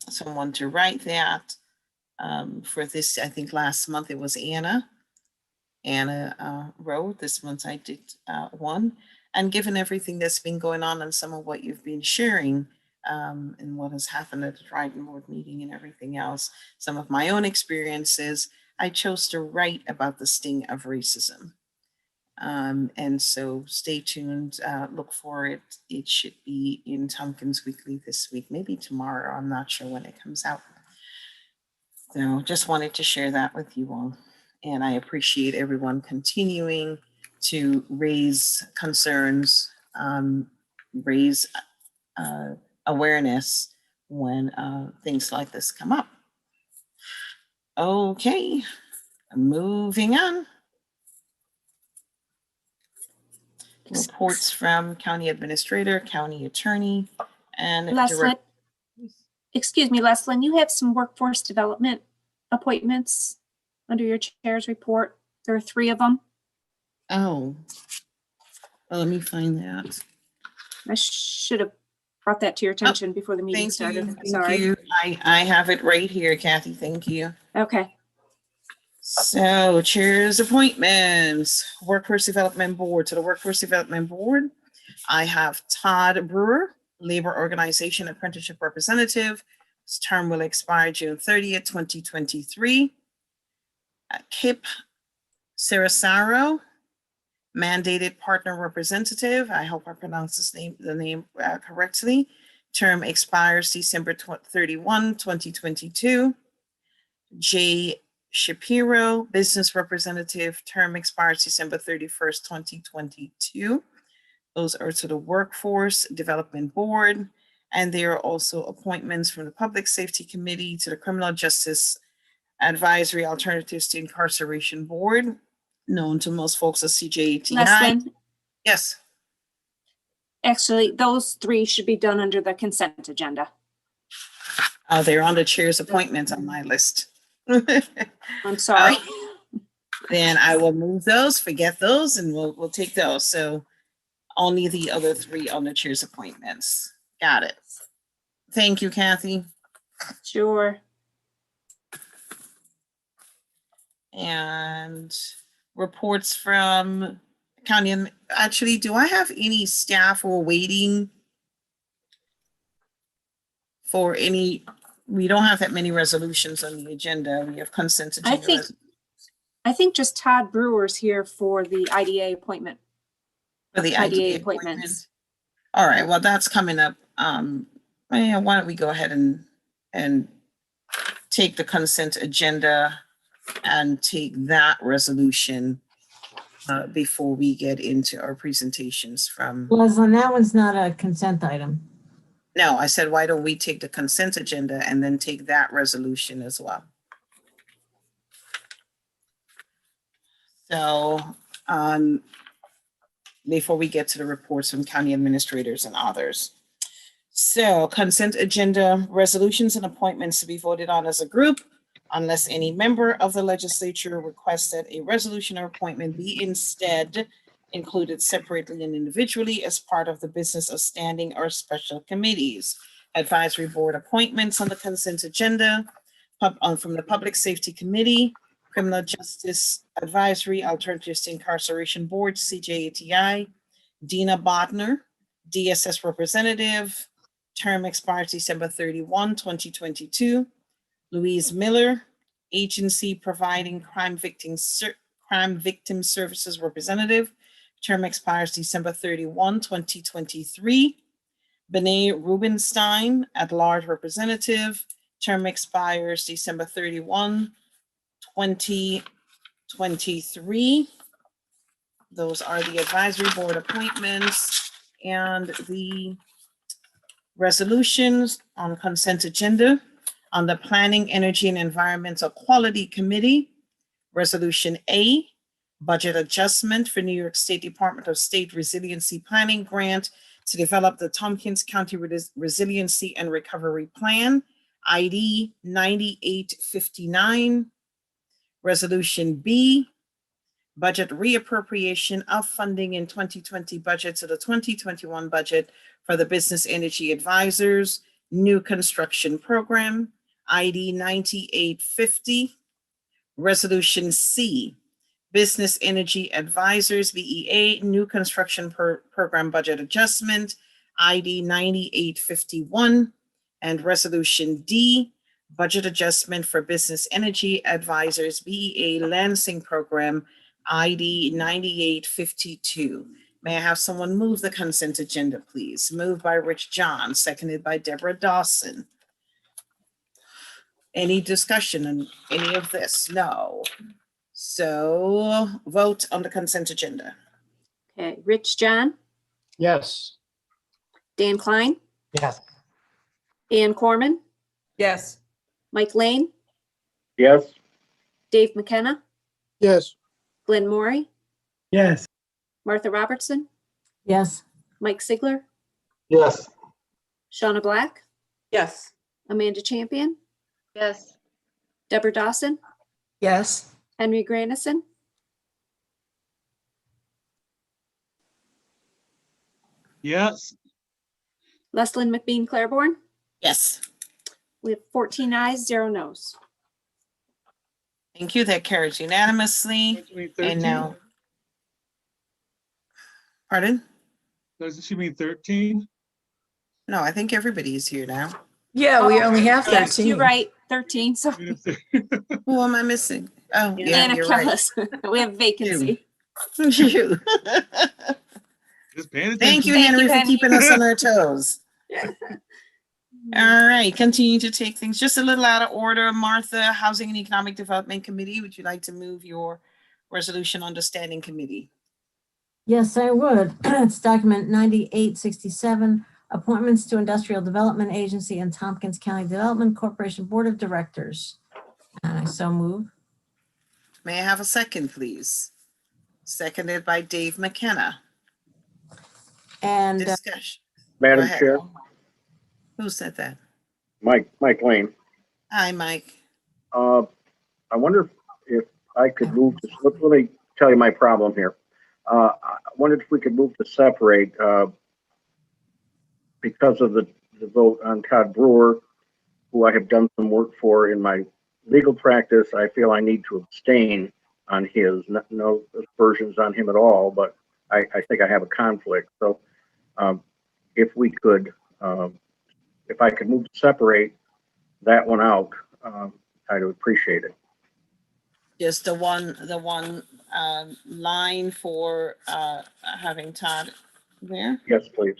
S2: someone to write that for this. I think last month it was Anna wrote. This month I did one. And given everything that's been going on and some of what you've been sharing and what has happened at the Dryden Board meeting and everything else, some of my own experiences, I chose to write about the sting of racism. And so stay tuned, look for it. It should be in Tompkins Weekly this week, maybe tomorrow. I'm not sure when it comes out. So just wanted to share that with you all. And I appreciate everyone continuing to raise concerns, raise awareness when things like this come up. Okay, moving on. Reports from County Administrator, County Attorney, and
S1: Leslyn, excuse me, Leslyn, you have some workforce development appointments under your chair's report. There are 3 of them.
S2: Oh, well, let me find that.
S1: I should have brought that to your attention before the meeting started.
S2: Thank
S1: Sorry.
S2: you. I have it right here, Kathy. Thank you.
S1: Okay.
S2: So chair's appointments, Workforce Development Board. To the Workforce Development Board, I have Todd Brewer, Labor Organization Apprenticeship Representative. His term will expire June 30th, 2023. Kip Sarasaro, Mandated Partner Representative. I hope I pronounced the name correctly. Term expires December 31, 2022. Jay Shapiro, Business Representative. Term expires December 31st, 2022. Those are to the Workforce Development Board. And there are also appointments from the Public Safety Committee to the Criminal Justice Advisory Alternatives to Incarceration Board, known to most folks as CJATI.
S1: Leslyn,
S2: Yes.
S1: actually, those 3 should be done under the consent agenda.
S2: They're on the chair's appointments on my list.
S1: I'm sorry.
S2: Then I will move those, forget those, and we'll take those. So only the other 3 on the chair's appointments. Got it. Thank you, Kathy.
S1: Sure.
S2: And reports from county. Actually, do I have any staff who are waiting for any? We don't have that many resolutions on the agenda. We have consent agenda.
S1: I think just Todd Brewer's here for the IDA appointment.
S2: For the
S1: IDA
S2: IDA
S1: appointments.
S2: All right, well, that's coming up. Why don't we go ahead and and take the consent agenda and take that resolution before we get into our presentations from,
S6: Leslie, that one's not a consent item.
S2: no, I said, why don't we take the consent agenda and then take that resolution as well? So, before we get to the reports from county administrators and others. So consent agenda resolutions and appointments to be voted on as a group unless any member of the legislature requests that a resolution or appointment be instead included separately and individually as part of the business of standing or special committees. Advisory board appointments on the consent agenda from the Public Safety Committee, Criminal Justice Advisory, Alternatives to Incarceration Board, CJATI, Dina Bodner, DSS Representative, term expires December 31, 2022. Louise Miller, Agency Providing Crime Victim Services Representative, term expires December 31, 2023. Benet Rubenstein, At-Large Representative, term expires December 31, 2023. Those are the advisory board appointments and the resolutions on consent agenda. On the Planning, Energy, and Environmental Quality Committee, Resolution A, budget adjustment for New York State Department of State Resiliency Planning Grant to develop the Tompkins County Resiliency and Recovery Plan, ID 9859. Resolution B, budget reappropriation of funding in 2020 budget to the 2021 budget for the Business Energy Advisors New Construction Program, ID 9850. Resolution C, Business Energy Advisors, BEA, New Construction Program Budget Adjustment, ID 9851. And Resolution D, Budget Adjustment for Business Energy Advisors, BEA Lansing Program, ID 9852. May I have someone move the consent agenda, please? Moved by Rich John, seconded by Deborah Dawson. Any discussion on any of this? No. So vote on the consent agenda.
S1: Okay, Rich John,
S12: Yes.
S1: Dan Klein,
S12: Yes.
S1: Ann Corman,
S4: Yes.
S1: Mike Lane,
S8: Yes.
S1: Dave McKenna,
S11: Yes.
S1: Glenn Morey,
S12: Yes.
S1: Martha Robertson,
S6: Yes,
S1: Mike Sigler,
S9: Yes.
S1: Shauna Black,
S10: Yes.
S1: Amanda Champion,
S13: Yes.
S1: Deborah Dawson,
S10: Yes.
S1: Henry Grandison,
S3: Yes.
S1: Leslyn McBean Claiborne.
S2: Yes,
S1: We have 14 ayes, 0 noes.
S2: thank you. That carries unanimously.
S3: Does she mean
S2: And
S3: 13?
S2: now, pardon?
S3: Doesn't she mean 13?
S2: No, I think everybody is here now.
S10: Yeah, we only have
S1: Yes,
S10: 13.
S1: you're right, 13, so
S2: Who am I missing? Oh, yeah,
S1: Anna
S2: you're right.
S1: Kellis, we have vacancy.
S2: You.
S3: Just paying attention.
S2: Thank you,
S1: Thank
S2: Henry,
S1: you,
S2: for
S1: Henry.
S2: keeping us on our toes. All right, continue to take things just a little out of order. Martha, Housing and Economic Development Committee, would you like to move your resolution on the standing committee?
S6: yes, I would. It's document 9867, appointments to Industrial Development Agency and Tompkins County Development Corporation Board of Directors. And I so move.
S2: May I have a second, please? Seconded by Dave McKenna.
S6: And
S2: Discussion. Go
S8: Madam
S2: ahead.
S8: Chair,
S2: Who said that?
S8: Mike Lane.
S2: Hi, Mike.
S8: I wonder if I could move to, let me tell you my problem here. I wondered if we could move to separate because of the vote on Todd Brewer, who I have done some work for in my legal practice. I feel I need to abstain on his, no aspersions on him at all, but I think I have a conflict. So if we could, if I could move to separate that one out, I'd appreciate it.
S2: Just the one line for having Todd there?
S8: Yes, please.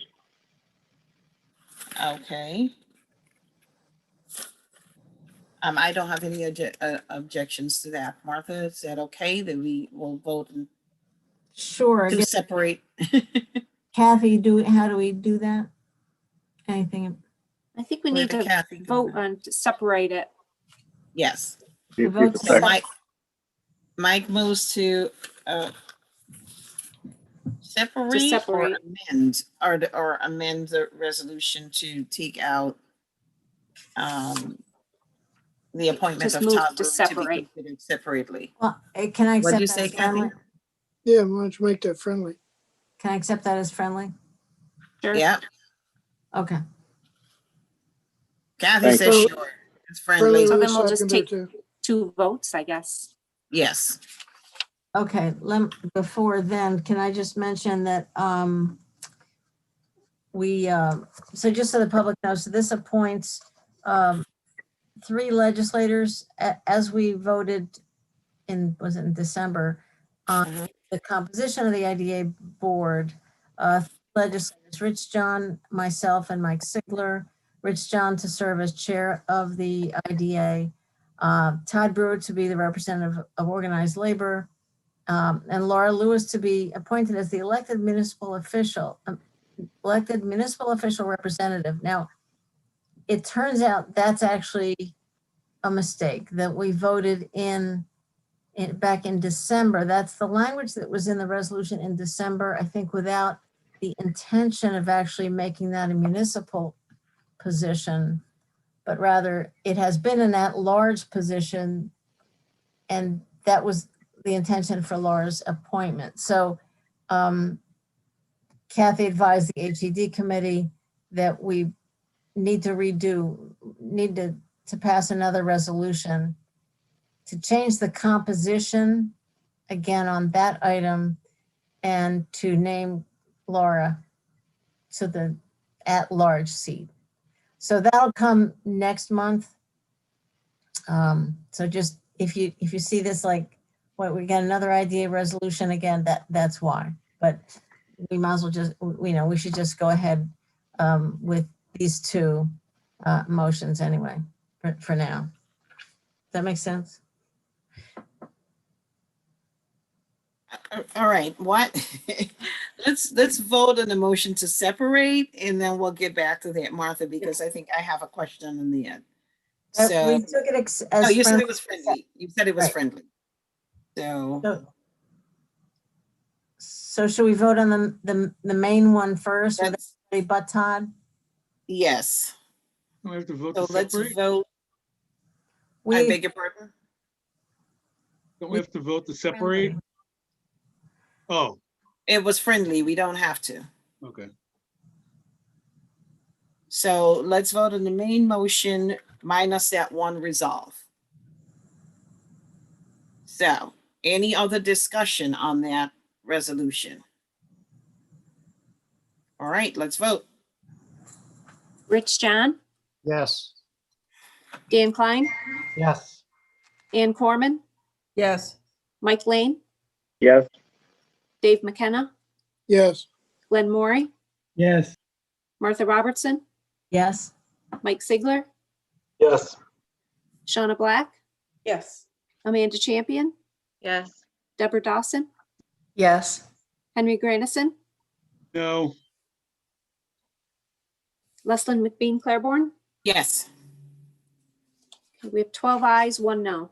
S2: Okay. I don't have any objections to that. Martha, is that okay? That we will vote
S6: Sure.
S2: to
S6: Again,
S2: separate?
S6: Kathy, how do we do that? Anything?
S1: I think we
S2: Where
S1: need
S2: did
S1: to
S2: Kathy go?
S1: vote on to separate it.
S2: Yes.
S9: See if
S6: vote
S9: it's
S6: to
S2: So
S9: second.
S2: Mike moves to separate or
S1: separate.
S2: amend, or amend the resolution to take out the appointment
S1: Just
S2: of
S1: move
S2: Todd
S1: to
S2: Brewer to be
S1: separate.
S2: considered separately.
S6: Well, can I
S2: What'd
S6: accept
S2: you
S6: that
S2: say,
S6: as friendly?
S2: Kathy?
S11: Yeah, why don't you make that friendly?
S6: Can I accept that as friendly?
S1: Sure.
S2: Yeah,
S6: Okay.
S2: Kathy
S8: Thank
S2: says
S11: you.
S2: sure. It's
S11: Friendly
S2: friendly.
S1: So
S11: with a
S1: then we'll just
S11: seconder
S1: take
S11: too.
S1: 2 votes, I guess.
S2: Yes.
S6: Okay, before then, can I just mention that so just so the public knows, so this appoints 3 legislators as we voted was it in December on
S2: Mhm.
S6: the composition of the IDA board. Legislators, Rich John, myself, and Mike Sigler. Rich John to serve as chair of the IDA. Todd Brewer to be the representative of organized labor. And Laura Lewis to be appointed as the elected municipal official representative. Now, it turns out that's actually a mistake that we voted back in December. That's the language that was in the resolution in December, I think, without the intention of actually making that a municipal position, but rather it has been an at-large position, and that was the intention for Laura's appointment. So Kathy advised the HED committee that we need to pass another resolution to change the composition again on that item and to name Laura to the at-large seat. So that'll come next month. So just if you see this, like, what, we got another IDA resolution again, that's why. But we might as well just, we should just go ahead with these 2 motions anyway, for now. Does that make sense?
S2: All right, what? Let's vote on the motion to separate, and then we'll get back to that, Martha, because I think I have a question in the end. So,
S6: We took it as
S2: no, you said
S6: friendly.
S2: it was friendly. You said it was
S6: Right.
S2: friendly. So
S6: So should we vote on the main one first, with
S2: that's,
S6: everybody but Todd?
S2: yes.
S3: We have to vote
S2: So
S3: to
S2: let's
S3: separate?
S2: vote. I
S6: We,
S2: beg your pardon?
S3: Don't we have to vote to separate? Oh,
S2: It was friendly. We don't have to.
S3: okay.
S2: So let's vote on the main motion minus that one resolve. So any other discussion on that resolution? All right, let's vote.
S1: Rich John,
S12: Yes.
S1: Dan Klein,
S12: Yes.
S1: Ann Corman,
S4: Yes.
S1: Mike Lane,
S8: Yes,
S1: Dave McKenna,
S11: Yes,
S1: Glenn Maury,
S12: Yes.
S1: Martha Robertson,
S6: yes,
S1: Mike Sigler,
S9: Yes.
S1: Shauna Black,
S4: Yes.
S1: Amanda Champion,
S13: Yes.
S1: Deborah Dawson,
S10: Yes.
S1: Henry Grandison,
S3: No,
S1: Leslyn McBean Claiborne.
S2: Yes.
S1: Okay, we have 12 ayes, 1 no.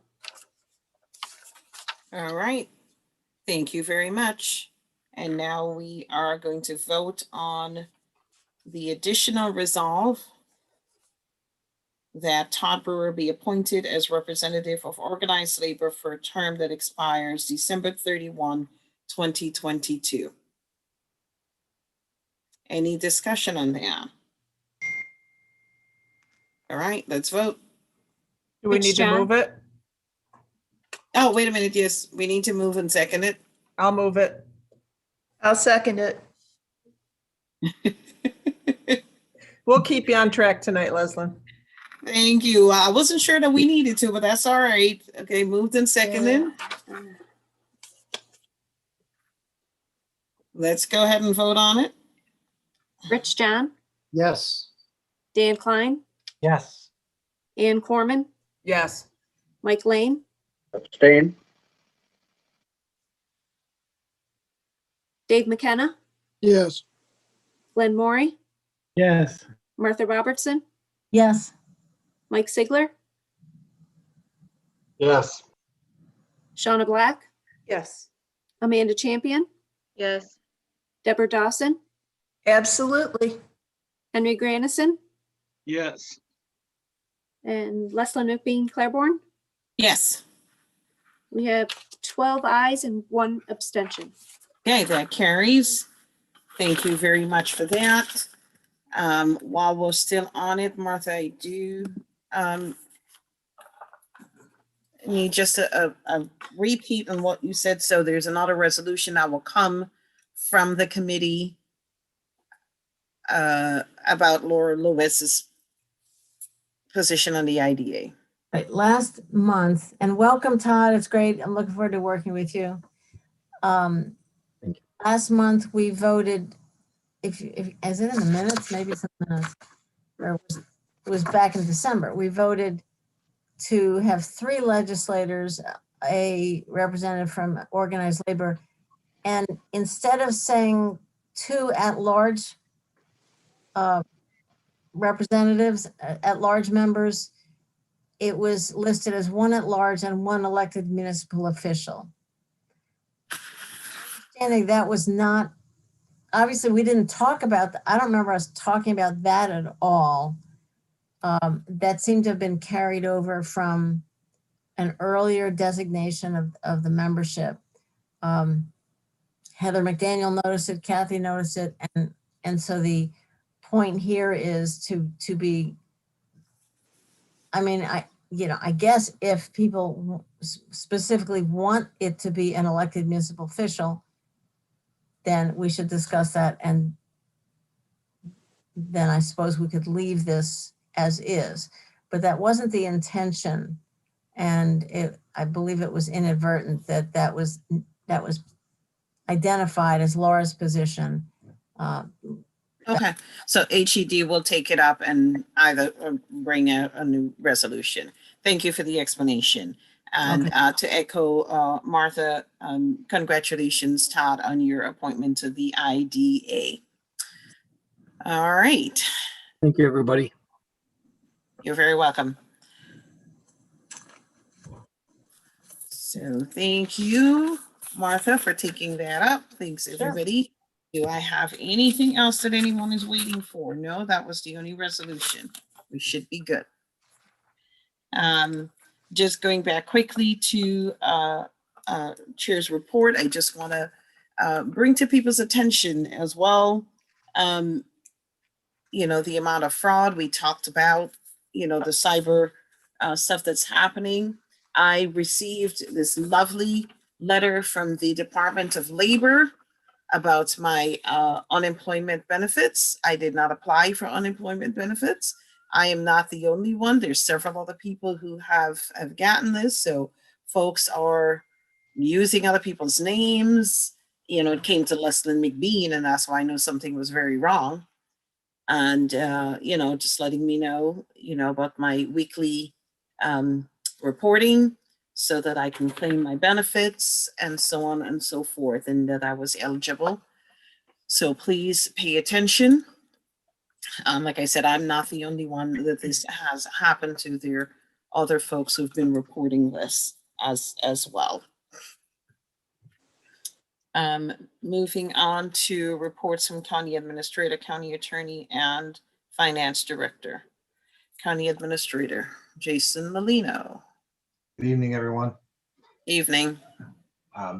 S2: All right. Thank you very much. And now we are going to vote on the additional resolve that Todd Brewer be appointed as representative of organized labor for a term that expires December 31, 2022. Any discussion on that? All right, let's vote.
S4: Do we
S1: Rich
S4: need to
S1: John?
S4: move it?
S2: Oh, wait a minute. Yes, we need to move and second it.
S4: I'll move it.
S10: I'll second it.
S4: We'll keep you on track tonight, Leslyn.
S2: Thank you. I wasn't sure that we needed to, but that's all right. Okay, moved and seconded. Let's go ahead and vote on it.
S1: Rich John,
S12: Yes.
S1: Dan Klein,
S12: Yes.
S1: Ann Corman,
S4: Yes.
S1: Mike Lane,
S8: Abstain?
S1: Dave McKenna,
S11: Yes.
S1: Glenn Maury,
S12: Yes.
S1: Martha Robertson,
S6: Yes.
S1: Mike Sigler,
S9: Yes.
S1: Shauna Black,
S10: Yes.
S1: Amanda Champion,
S13: Yes.
S1: Deborah Dawson,
S10: Absolutely.
S1: Henry Grandison,
S3: Yes.
S1: and Leslyn McBean Claiborne.
S2: Yes.
S1: We have 12 ayes and 1 abstention.
S2: Okay, that carries. Thank you very much for that. While we're still on it, Martha, I do need just a repeat on what you said. So there's another resolution that will come from the committee about Laura Lewis's position on the IDA.
S6: Right, last month, and welcome, Todd. It's great. I'm looking forward to working with you.
S9: Thank you.
S6: Last month, we voted, if is it in the minutes? Maybe it's in the minutes. Or it was back in December. We voted to have 3 legislators, a representative from organized labor, and instead of saying 2 at-large representatives, at-large members, it was listed as 1 at-large and 1 elected municipal official. Understanding that was not, obviously, we didn't talk about, I don't remember us talking about that at all. That seemed to have been carried over from an earlier designation of the membership. Heather McDaniel noticed it, Kathy noticed it, and so the point here is to be, I mean, I guess if people specifically want it to be an elected municipal official, then we should discuss that, and then I suppose we could leave this as is. But that wasn't the intention, and I believe it was inadvertent that was identified as Laura's position.
S2: Okay, so HED will take it up and either bring out a new resolution. Thank you for the explanation. And
S6: Okay.
S2: to echo Martha, congratulations, Todd, on your appointment to the IDA. All right,
S12: Thank you, everybody.
S2: you're very welcome. So thank you, Martha, for taking that up. Thanks, everybody. Do I have anything else that anyone is waiting for? No, that was the only resolution. We should be good. Just going back quickly to Chair's report, I just want to bring to people's attention as well, the amount of fraud we talked about, the cyber stuff that's happening. I received this lovely letter from the Department of Labor about my unemployment benefits. I did not apply for unemployment benefits. I am not the only one. There's several other people who have gotten this. So folks are using other people's names. It came to Leslyn McBean, and that's why I know something was very wrong. And, just letting me know, about my weekly reporting so that I can claim my benefits and so on and so forth, and that I was eligible. So please pay attention. Like I said, I'm not the only one that this has happened to. There are other folks who've been reporting this as well. Moving on to reports from County Administrator, County Attorney, and Finance Director. County Administrator, Jason Molino.
S14: Good evening, everyone.
S2: Evening.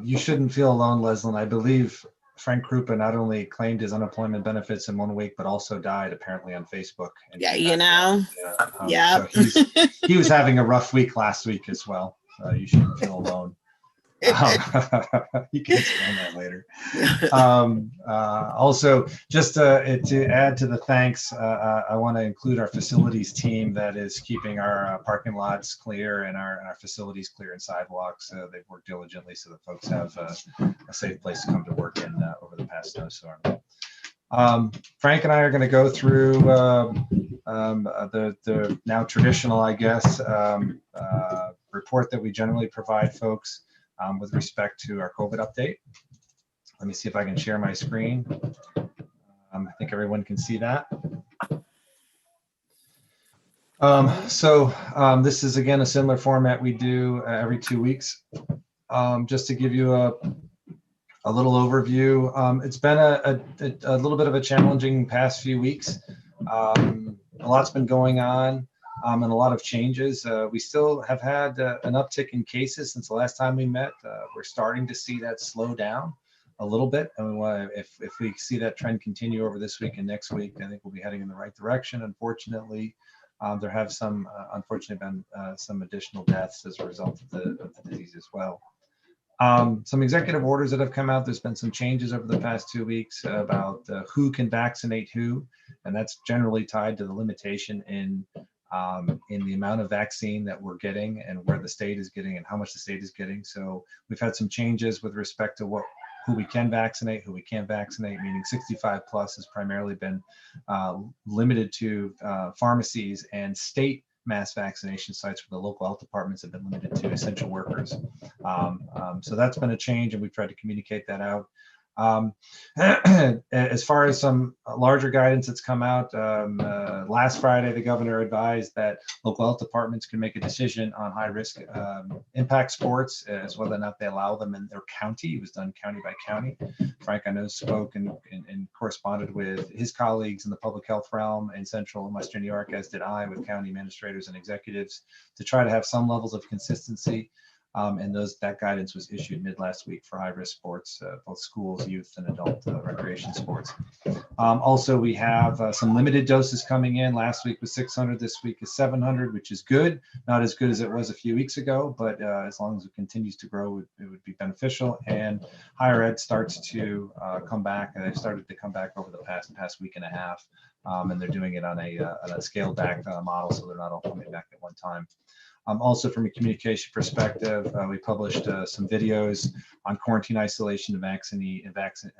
S14: You shouldn't feel alone, Leslyn. I believe Frank Krupa not only claimed his unemployment benefits in 1 week, but also died apparently on Facebook. And
S2: Yeah,
S14: yeah. So he was having a rough week last week as well. You shouldn't feel alone. You can explain that later. Also, just to add to the thanks, I want to include our facilities team that is keeping our parking lots clear and our facilities clear and sidewalks. They've worked diligently so that folks have a safe place to come to work in over the past snowstorm. Frank and I are going to go through the now traditional, I guess, report that we generally provide folks with respect to our COVID update. Let me see if I can share my screen. I think everyone can see that. This is, again, a similar format we do every 2 weeks. Just to give you a little overview, it's been a little bit of a challenging past few weeks. A lot's been going on and a lot of changes. We still have had an uptick in cases since the last time we met. We're starting to see that slow down a little bit. And if we see that trend continue over this week and next week, I think we'll be heading in the right direction. Unfortunately, there have unfortunately been some additional deaths as a result of the disease as well. Some executive orders that have come out. There's been some changes over the past 2 weeks about who can vaccinate who, and that's generally tied to the limitation in the amount of vaccine that we're getting and where the state is getting and how much the state is getting. So we've had some changes with respect to who we can vaccinate, who we can't vaccinate, meaning 65 plus has primarily been limited to pharmacies, and state mass vaccination sites for the local health departments have been limited to essential workers. So that's been a change, and we've tried to communicate that out. As far as some larger guidance that's come out, last Friday, the governor advised that local health departments can make a decision on high-risk impact sports as whether or not they allow them in their county. It was done county by county. Frank, I know, spoke and corresponded with his colleagues in the public health realm in Central and Western New York, as did I, with county administrators and executives, to try to have some levels of consistency. And that guidance was issued mid last week for high-risk sports, both schools, youth, and adult recreation sports. Also, we have some limited doses coming in. Last week was 600. This week is 700, which is good. Not as good as it was a few weeks ago, but as long as it continues to grow, it would be beneficial. And higher ed starts to come back, and they've started to come back over the past week and a half. And they're doing it on a scaled back model, so they're not all coming back at one time. Also, from a communication perspective, we published some videos on quarantine isolation and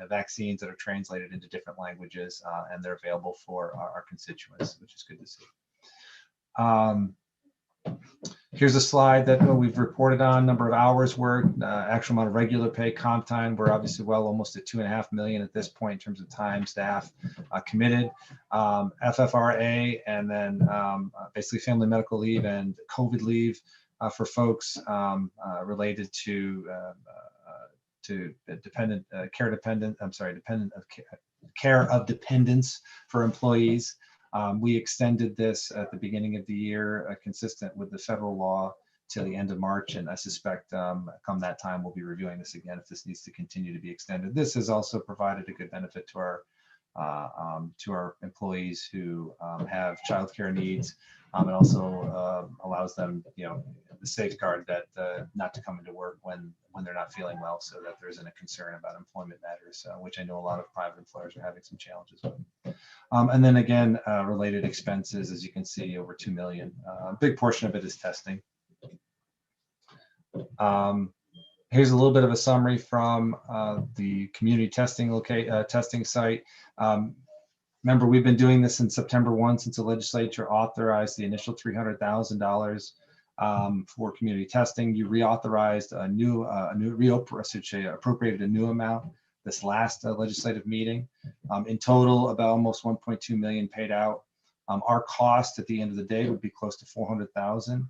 S14: vaccines that are translated into different languages, and they're available for our constituents, which is good to see. Here's a slide that we've reported on: number of hours worked, actual amount of regular pay, comp time. We're obviously almost at 2.5 million at this point in terms of time, staff committed, FFRA, and then basically family medical leave and COVID leave for folks related to care of dependents for employees. We extended this at the beginning of the year, consistent with the federal law, till the end of March, and I suspect come that time we'll be reviewing this again if this needs to continue to be extended. This has also provided a good benefit to our employees who have childcare needs. It also allows them, the safeguard that not to come into work when they're not feeling well, so that there isn't a concern about employment matters, which I know a lot of private employers are having some challenges with. And then again, related expenses, as you can see, over 2 million. A big portion of it is testing. Here's a little bit of a summary from the community testing site. Remember, we've been doing this since September 1, since the legislature authorized the initial $300,000 for community testing. You reauthorized appropriated a new amount this last legislative meeting. In total, about almost 1.2 million paid out. Our cost at the end of the day would be close to 400,000.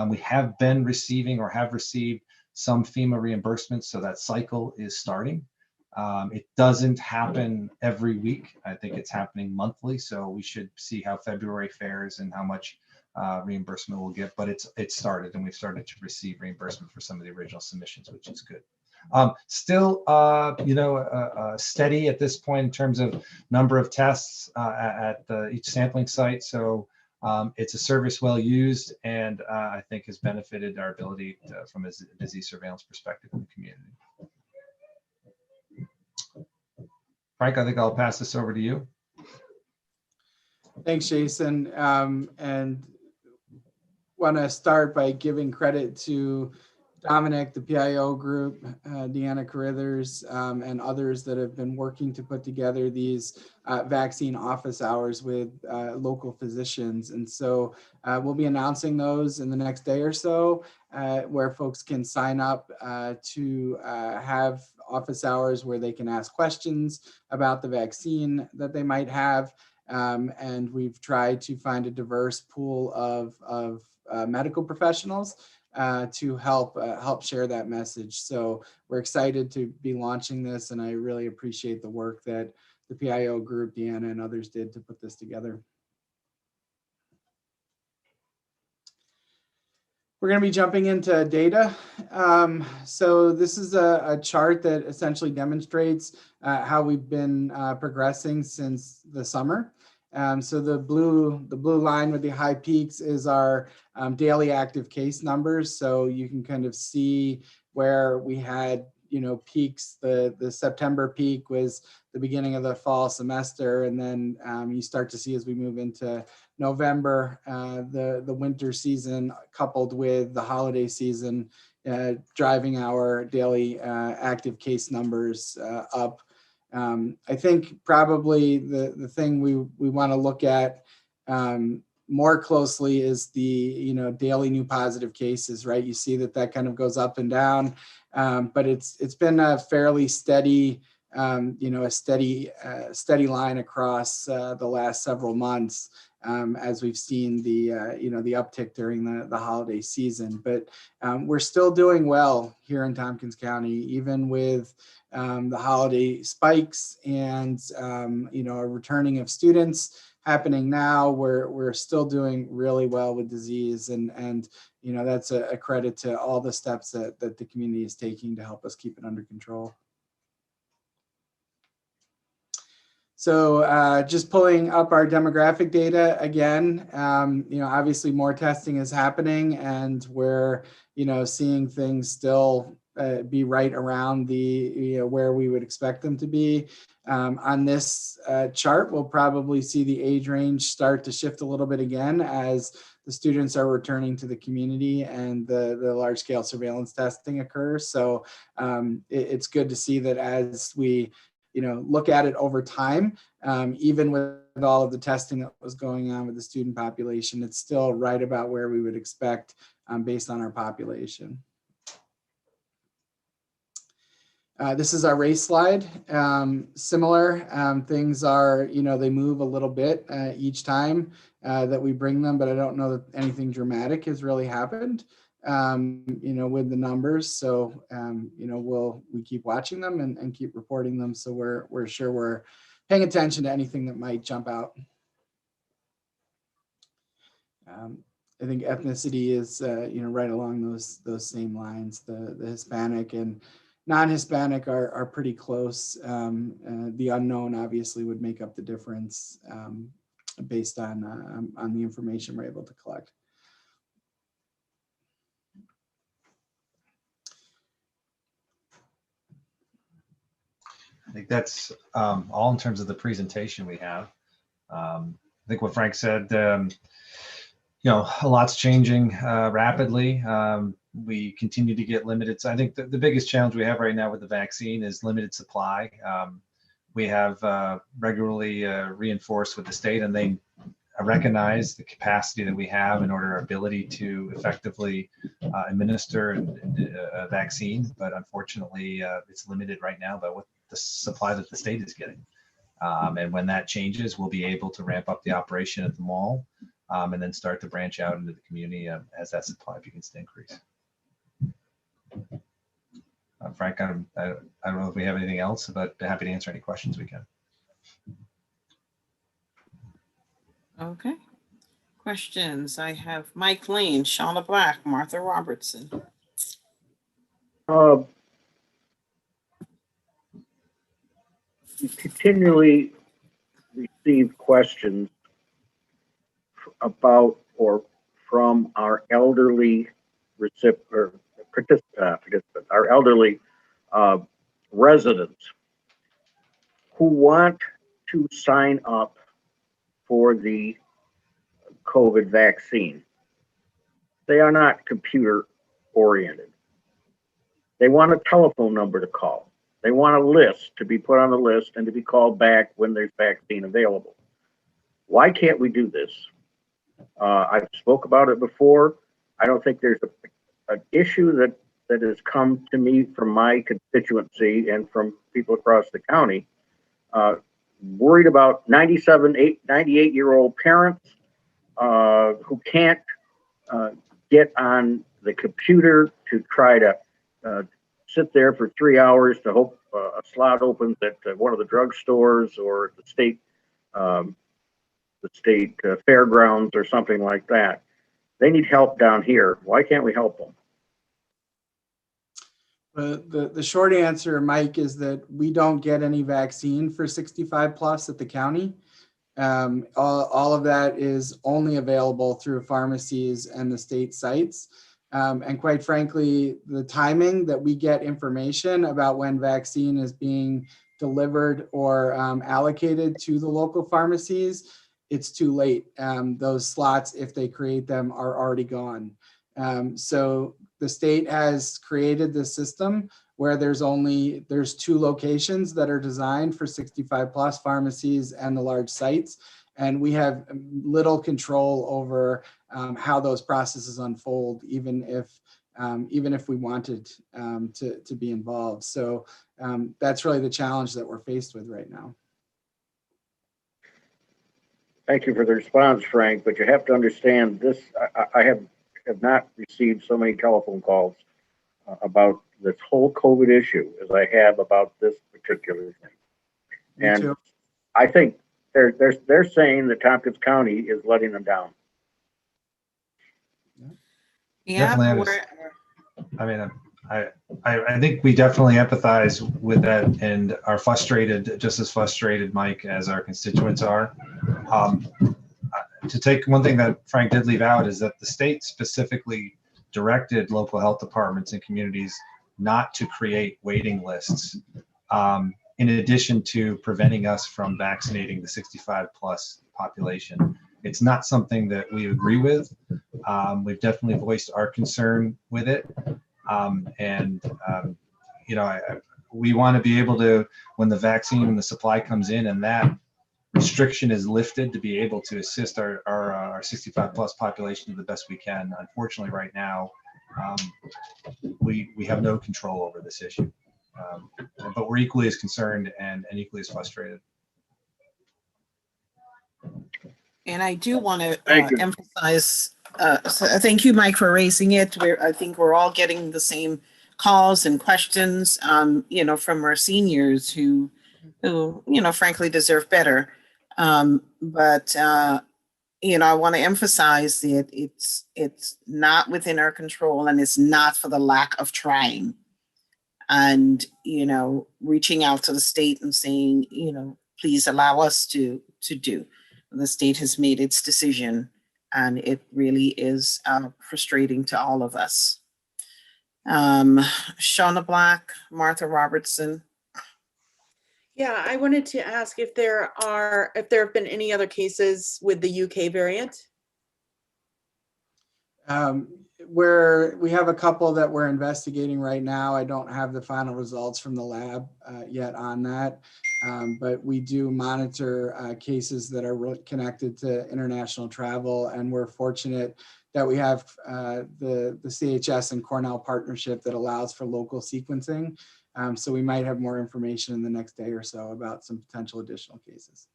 S14: We have been receiving or have received some FEMA reimbursements, so that cycle is starting. It doesn't happen every week. I think it's happening monthly, so we should see how February fares and how much reimbursement we'll get, but it's started, and we've started to receive reimbursement for some of the original submissions, which is good. Still, steady at this point in terms of number of tests at each sampling site. So it's a service well used, and I think has benefited our ability from a disease surveillance perspective in the community. Frank, I think I'll pass this over to you.
S13: Thanks, Jason. And want to start by giving credit to Dominic, the PIO group, Deanna Carithers, and others that have been working to put together these vaccine office hours with local physicians. And so we'll be announcing those in the next day or so, where folks can sign up to have office hours where they can ask questions about the vaccine that they might have. And we've tried to find a diverse pool of medical professionals to help share that message. So we're excited to be launching this, and I really appreciate the work that the PIO group, Deanna, and others did to put this together. We're going to be jumping into data. So this is a chart that essentially demonstrates how we've been progressing since the summer. So the blue line with the high peaks is our daily active case numbers. So you can kind of see where we had, peaks. The September peak was the beginning of the fall semester, and then you start to see as we move into November, the winter season coupled with the holiday season, driving our daily active case numbers up. I think probably the thing we want to look at more closely is the daily new positive cases, right? You see that kind of goes up and down, but it's been a fairly steady, a steady line across the last several months, as we've seen the uptick during the holiday season. But we're still doing well here in Tompkins County, even with the holiday spikes and a returning of students happening now. We're still doing really well with disease, and that's a credit to all the steps that the community is taking to help us keep it under control. So just pulling up our demographic data again, obviously more testing is happening, and we're seeing things still be right around the where we would expect them to be. On this chart, we'll probably see the age range start to shift a little bit again as the students are returning to the community and the large scale surveillance testing occurs. So it's good to see that as we look at it over time, even with all of the testing that was going on with the student population, it's still right about where we would expect based on our population. This is our race slide. Similar, things are, they move a little bit each time that we bring them, but I don't know that anything dramatic has really happened, with the numbers. So, we keep watching them and keep reporting them. So we're sure we're paying attention to anything that might jump out. I think ethnicity is, right along those same lines. The Hispanic and non-Hispanic are pretty close. The unknown obviously would make up the difference based on the information we're able to collect.
S14: I think that's all in terms of the presentation we have. I think what Frank said, a lot's changing rapidly. We continue to get limited. So I think the biggest challenge we have right now with the vaccine is limited supply. We have regularly reinforced with the state, and they recognize the capacity that we have in order our ability to effectively administer a vaccine. But unfortunately, it's limited right now by what the supply that the state is getting. And when that changes, we'll be able to ramp up the operation at the mall and then start to branch out into the community as that supply begins to increase. Frank, I don't know if we have anything else, but happy to answer any questions we can.
S2: Okay. Questions? I have Mike Lane, Shauna Black, Martha Robertson.
S8: We continually receive questions about or from our elderly our elderly residents who want to sign up for the COVID vaccine. They are not computer oriented. They want a telephone number to call. They want a list to be put on the list and to be called back when there's vaccine available. Why can't we do this? I've spoke about it before. I don't think there's an issue that has come to me from my constituency and from people across the county, worried about 98-year-old parents who can't get on the computer to try to sit there for 3 hours to hope a slot opens at one of the drugstores or the state fairgrounds or something like that. They need help down here. Why can't we help them?
S13: The short answer, Mike, is that we don't get any vaccine for 65 plus at the county. All of that is only available through pharmacies and the state sites. And quite frankly, the timing that we get information about when vaccine is being delivered or allocated to the local pharmacies, it's too late. Those slots, if they create them, are already gone. So the state has created this system where there's 2 locations that are designed for 65 plus pharmacies and the large sites. And we have little control over how those processes unfold, even if we wanted to be involved. So that's really the challenge that we're faced with right now.
S8: Thank you for the response, Frank, but you have to understand this. I have not received so many telephone calls about this whole COVID issue as I have about this particular thing.
S13: Me
S8: And
S13: too.
S8: I think they're saying that Tompkins County is letting them down.
S2: Yeah,
S14: Definitely I mean, I think we definitely empathize with that and are frustrated, just as frustrated, Mike, as our constituents are. To take one thing that Frank did leave out is that the state specifically directed local health departments and communities not to create waiting lists, in addition to preventing us from vaccinating the 65 plus population. It's not something that we agree with. We've definitely voiced our concern with it. We want to be able to, when the vaccine and the supply comes in and that restriction is lifted, to be able to assist our 65 plus population the best we can. Unfortunately, right now, we have no control over this issue, but we're equally as concerned and equally as frustrated.
S2: And I do want to
S8: Thank you.
S2: emphasize, thank you, Mike, for raising it. I think we're all getting the same calls and questions, from our seniors who, frankly deserve better. But I want to emphasize that it's not within our control, and it's not for the lack of trying. And, reaching out to the state and saying, please allow us to do. The state has made its decision, and it really is frustrating to all of us. Shauna Black, Martha Robertson.
S15: Yeah, I wanted to ask if there have been any other cases with the UK variant.
S13: Where we have a couple that we're investigating right now. I don't have the final results from the lab yet on that, but we do monitor cases that are connected to international travel, and we're fortunate that we have the CHS and Cornell partnership that allows for local sequencing. So we might have more information in the next day or so about some potential additional cases.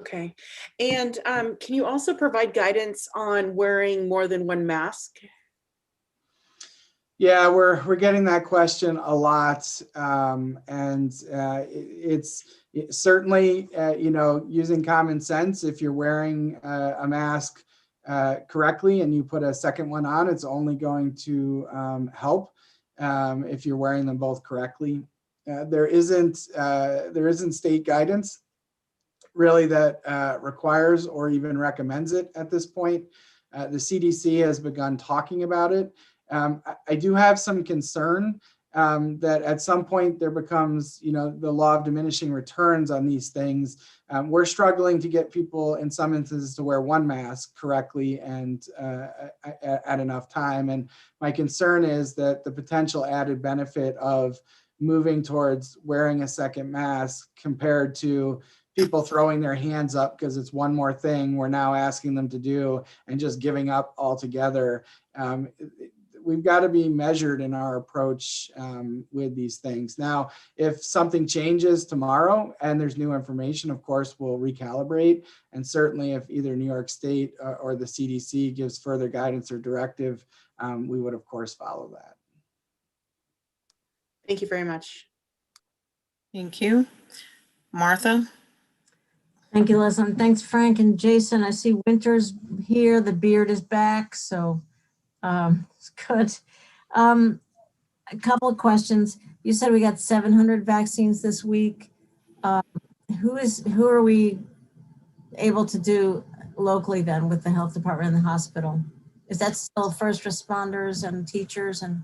S15: Okay. And can you also provide guidance on wearing more than one mask?
S13: Yeah, we're getting that question a lot, and it's certainly using common sense. If you're wearing a mask correctly and you put a second one on, it's only going to help if you're wearing them both correctly. There isn't state guidance really that requires or even recommends it at this point. The CDC has begun talking about it. I do have some concern that at some point there becomes, the law of diminishing returns on these things. We're struggling to get people in some instances to wear one mask correctly and at enough time. And my concern is that the potential added benefit of moving towards wearing a second mask compared to people throwing their hands up because it's one more thing we're now asking them to do and just giving up altogether. We've got to be measured in our approach with these things. Now, if something changes tomorrow and there's new information, of course, we'll recalibrate. And certainly if either New York State or the CDC gives further guidance or directive, we would, of course, follow that.
S15: Thank you very much.
S2: Thank you. Martha?
S6: Thank you, Leslie. Thanks, Frank and Jason. I see Winter's here. The beard is back, so it's good. A couple of questions. You said we got 700 vaccines this week. Who are we able to do locally then with the health department and the hospital? Is that still first responders and teachers? And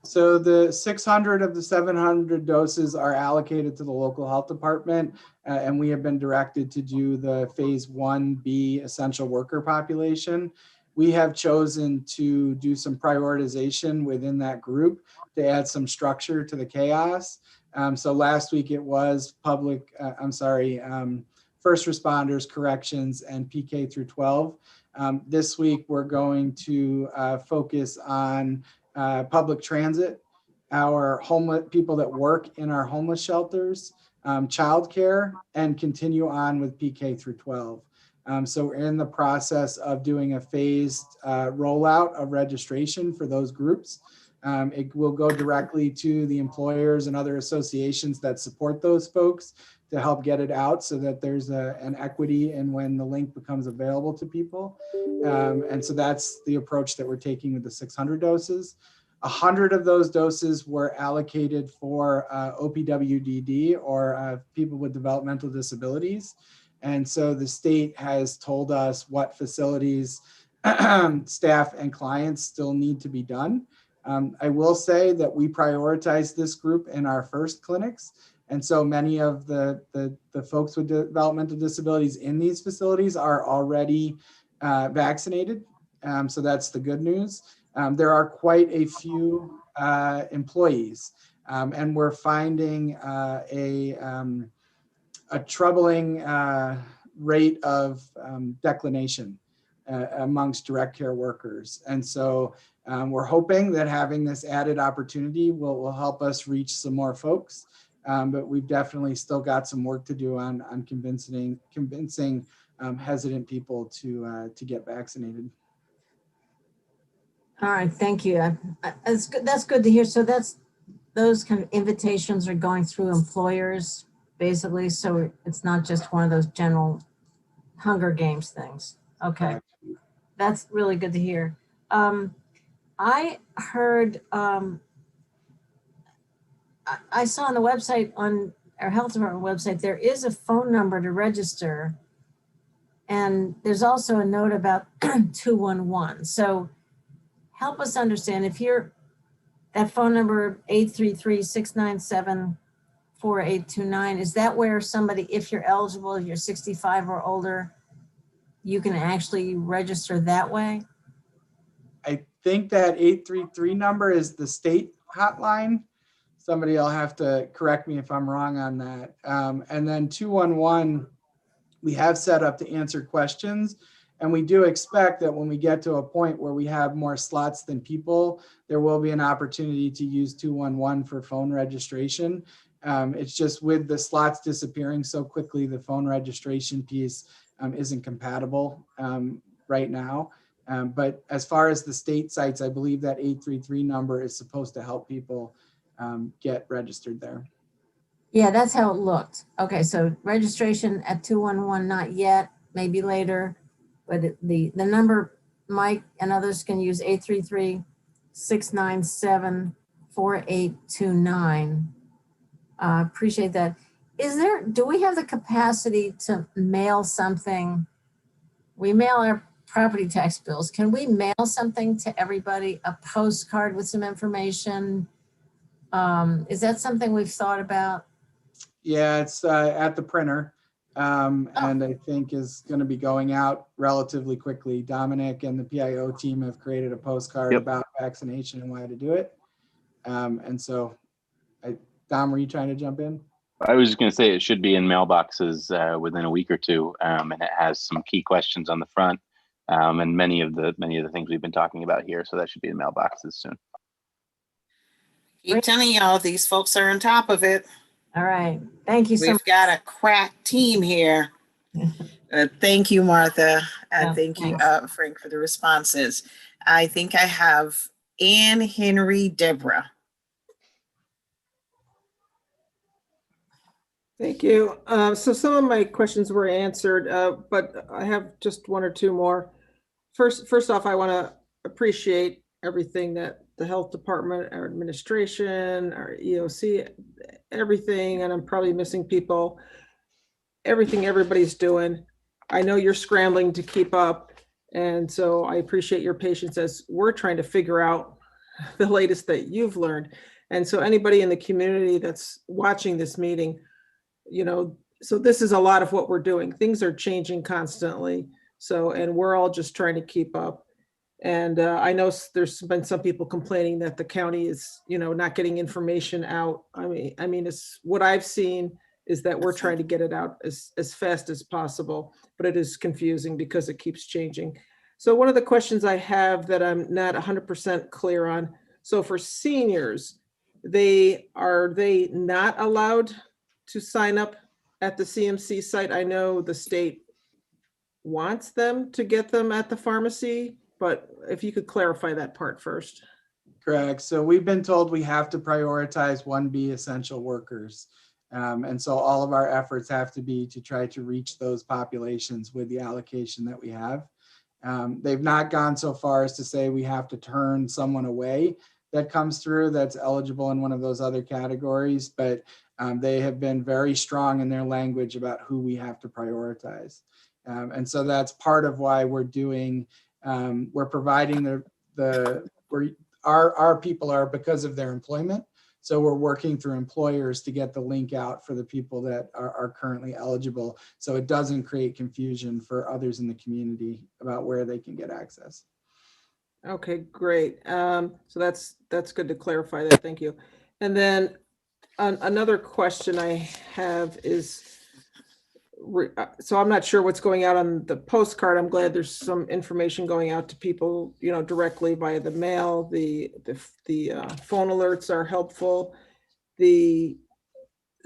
S13: so the 600 of the 700 doses are allocated to the local health department, and we have been directed to do the phase 1B essential worker population. We have chosen to do some prioritization within that group to add some structure to the chaos. So last week it was first responders, corrections, and PK through 12. This week we're going to focus on public transit, our homeless people that work in our homeless shelters, childcare, and continue on with PK through 12. So we're in the process of doing a phased rollout of registration for those groups. It will go directly to the employers and other associations that support those folks to help get it out so that there's an equity in when the link becomes available to people. And so that's the approach that we're taking with the 600 doses. 100 of those doses were allocated for OPWDD or people with developmental disabilities. And so the state has told us what facilities, staff, and clients still need to be done. I will say that we prioritize this group in our first clinics. And so many of the folks with developmental disabilities in these facilities are already vaccinated. So that's the good news. There are quite a few employees, and we're finding a troubling rate of declination amongst direct care workers. And so we're hoping that having this added opportunity will help us reach some more folks. But we've definitely still got some work to do on convincing hesitant people to get vaccinated.
S6: all right, thank you. That's good. That's good to hear. So those kind of invitations are going through employers, basically. So it's not just one of those general Hunger Games things. Okay, that's really good to hear. I heard. I saw on the website, on our health department website, there is a phone number to register. And there's also a note about 211. So help us understand, if you're, that phone number 833-697-4829, is that where somebody, if you're eligible, if you're 65 or older, you can actually register that way?
S13: I think that 833 number is the state hotline. Somebody will have to correct me if I'm wrong on that. And then 211, we have set up to answer questions. And we do expect that when we get to a point where we have more slots than people, there will be an opportunity to use 211 for phone registration. It's just with the slots disappearing so quickly, the phone registration piece isn't compatible right now. But as far as the state sites, I believe that 833 number is supposed to help people get registered there.
S6: Yeah, that's how it looked. Okay, so registration at 211, not yet, maybe later. But the number Mike and others can use, 833-697-4829. Appreciate that. Do we have the capacity to mail something? We mail our property tax bills. Can we mail something to everybody, a postcard with some information? Is that something we've thought about?
S13: Yeah, it's at the printer, and I think is going to be going out relatively quickly. Dominic and the PIO team have created a postcard about vaccination and why to do it. And so, Dom, were you trying to jump in?
S16: I was just going to say it should be in mailboxes within a week or two, and it has some key questions on the front, and many of the things we've been talking about here. So that should be in mailboxes soon.
S2: Keep telling y'all, these folks are on top of it.
S6: All right. Thank you so much.
S2: We've got a crack team here. Thank you, Martha. And thank you, Frank, for the responses. I think I have Anne, Henry, Deborah.
S4: Thank you. So some of my questions were answered, but I have just one or two more. First off, I want to appreciate everything that the health department, our administration, our EOC, everything, and I'm probably missing people, everything everybody's doing. I know you're scrambling to keep up, and so I appreciate your patience as we're trying to figure out the latest that you've learned. And so anybody in the community that's watching this meeting, you know, so this is a lot of what we're doing. Things are changing constantly. So, and we're all just trying to keep up. And I know there's been some people complaining that the county is, you know, not getting information out. I mean, it's what I've seen is that we're trying to get it out as fast as possible, but it is confusing because it keeps changing. So one of the questions I have that I'm not 100% clear on. So for seniors, are they not allowed to sign up at the CMC site? I know the state wants them to get them at the pharmacy, but if you could clarify that part first.
S13: Correct. So we've been told we have to prioritize 1B essential workers. And so all of our efforts have to be to try to reach those populations with the allocation that we have. They've not gone so far as to say we have to turn someone away that comes through that's eligible in one of those other categories, but they have been very strong in their language about who we have to prioritize. And so that's part of why we're doing, we're providing our people are because of their employment. So we're working through employers to get the link out for the people that are currently eligible. So it doesn't create confusion for others in the community about where they can get access.
S4: Okay, great. So that's good to clarify that. Thank you. And then another question I have is, so I'm not sure what's going out on the postcard. I'm glad there's some information going out to people, you know, directly via the mail. The phone alerts are helpful.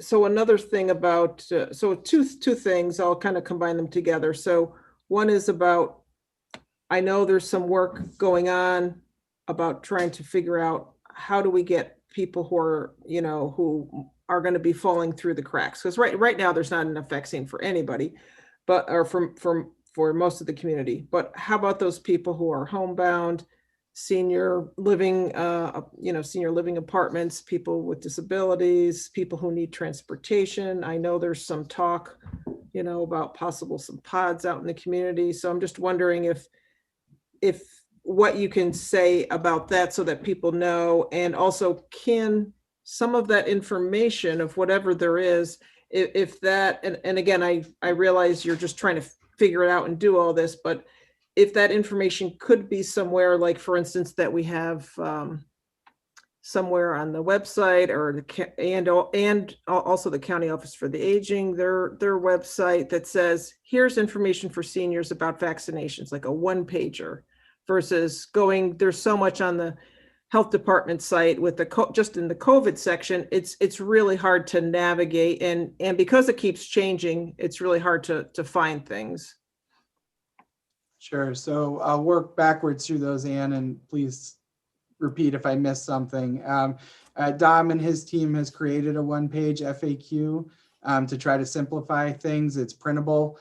S4: So another thing about, so two things, I'll kind of combine them together. So one is about, I know there's some work going on about trying to figure out how do we get people who are, you know, who are going to be falling through the cracks, because right now there's not enough vaccine for anybody, but or for most of the community. But how about those people who are homebound, senior living, senior living apartments, people with disabilities, people who need transportation? I know there's some talk, you know, about possible some pods out in the community. So I'm just wondering if what you can say about that so that people know, and also can some of that information of whatever there is, if that, and again, I realize you're just trying to figure it out and do all this, but if that information could be somewhere, like for instance, that we have somewhere on the website, or and also the County Office for the Aging, their website that says, here's information for seniors about vaccinations, like a one-pager, versus going, there's so much on the health department site with just in the COVID section, it's really hard to navigate, and because it keeps changing, it's really hard to find things.
S13: Sure. So I'll work backwards through those, Ann, and please repeat if I missed something. Dom and his team has created a one-page FAQ to try to simplify things. It's printable.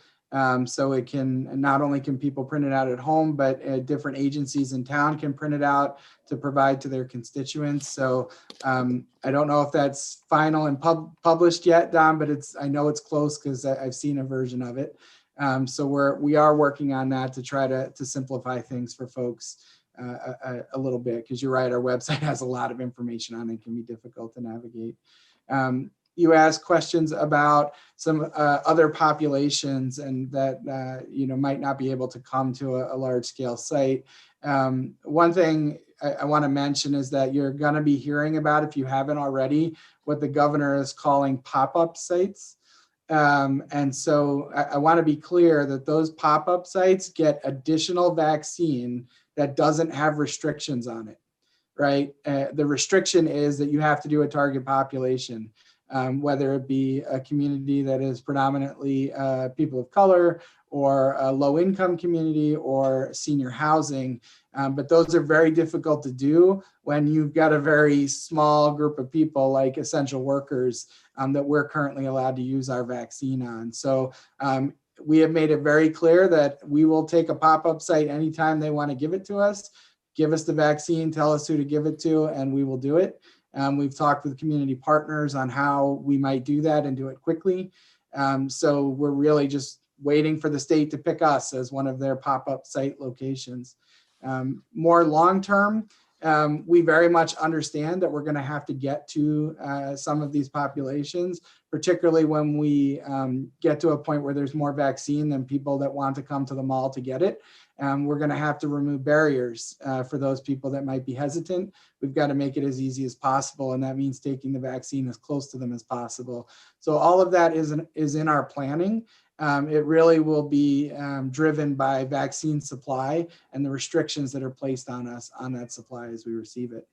S13: So it can, not only can people print it out at home, but different agencies in town can print it out to provide to their constituents. So I don't know if that's final and published yet, Dom, but I know it's close because I've seen a version of it. So we are working on that to try to simplify things for folks a little bit, because you're right, our website has a lot of information on it, and can be difficult to navigate. You asked questions about some other populations and that might not be able to come to a large scale site. One thing I want to mention is that you're going to be hearing about, if you haven't already, what the governor is calling pop-up sites. And so I want to be clear that those pop-up sites get additional vaccine that doesn't have restrictions on it, right? The restriction is that you have to do a target population, whether it be a community that is predominantly people of color, or a low income community, or senior housing. But those are very difficult to do when you've got a very small group of people like essential workers that we're currently allowed to use our vaccine on. So we have made it very clear that we will take a pop-up site anytime they want to give it to us. Give us the vaccine, tell us who to give it to, and we will do it. We've talked with community partners on how we might do that and do it quickly. So we're really just waiting for the state to pick us as one of their pop-up site locations. More long-term, we very much understand that we're going to have to get to some of these populations, particularly when we get to a point where there's more vaccine than people that want to come to the mall to get it. We're going to have to remove barriers for those people that might be hesitant. We've got to make it as easy as possible, and that means taking the vaccine as close to them as possible. So all of that is in our planning. It really will be driven by vaccine supply and the restrictions that are placed on us on that supply as we receive it.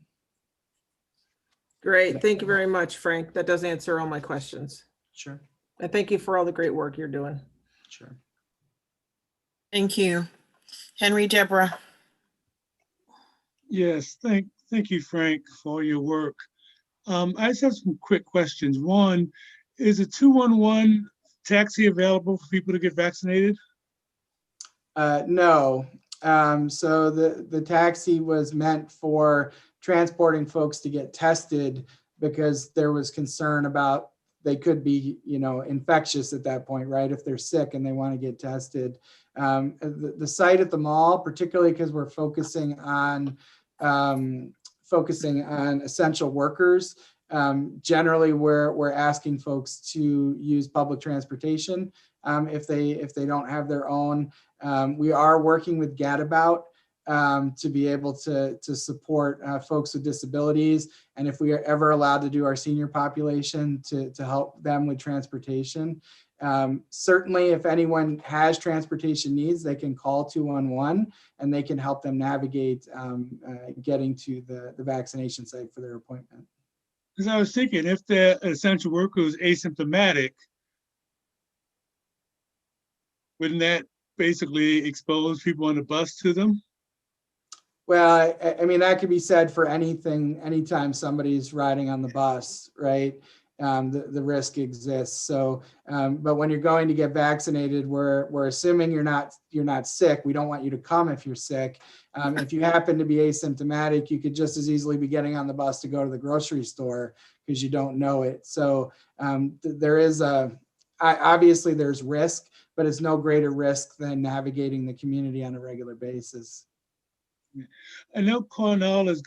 S4: Great. Thank you very much, Frank. That does answer all my questions.
S13: Sure.
S4: And thank you for all the great work you're doing.
S13: Sure.
S2: Thank you. Henry, Deborah.
S3: Yes, thank you, Frank, for all your work. I just have some quick questions. One, is a 211 taxi available for people to get vaccinated?
S13: No. So the taxi was meant for transporting folks to get tested, because there was concern about they could be, infectious at that point, right? If they're sick and they want to get tested. The site at the mall, particularly because we're focusing on essential workers, generally we're asking folks to use public transportation if they don't have their own. We are working with Gadabout to be able to support folks with disabilities, and if we are ever allowed to do our senior population to help them with transportation. Certainly, if anyone has transportation needs, they can call 211 and they can help them navigate getting to the vaccination site for their appointment.
S3: Because I was thinking, if the essential worker is asymptomatic, wouldn't that basically expose people on the bus to them?
S13: Well, I mean, that could be said for anything, anytime somebody's riding on the bus, right? The risk exists. So, but when you're going to get vaccinated, we're assuming you're not sick. We don't want you to come if you're sick. If you happen to be asymptomatic, you could just as easily be getting on the bus to go to the grocery store because you don't know it. So there is obviously there's risk, but it's no greater risk than navigating the community on a regular basis.
S3: I know Cornell is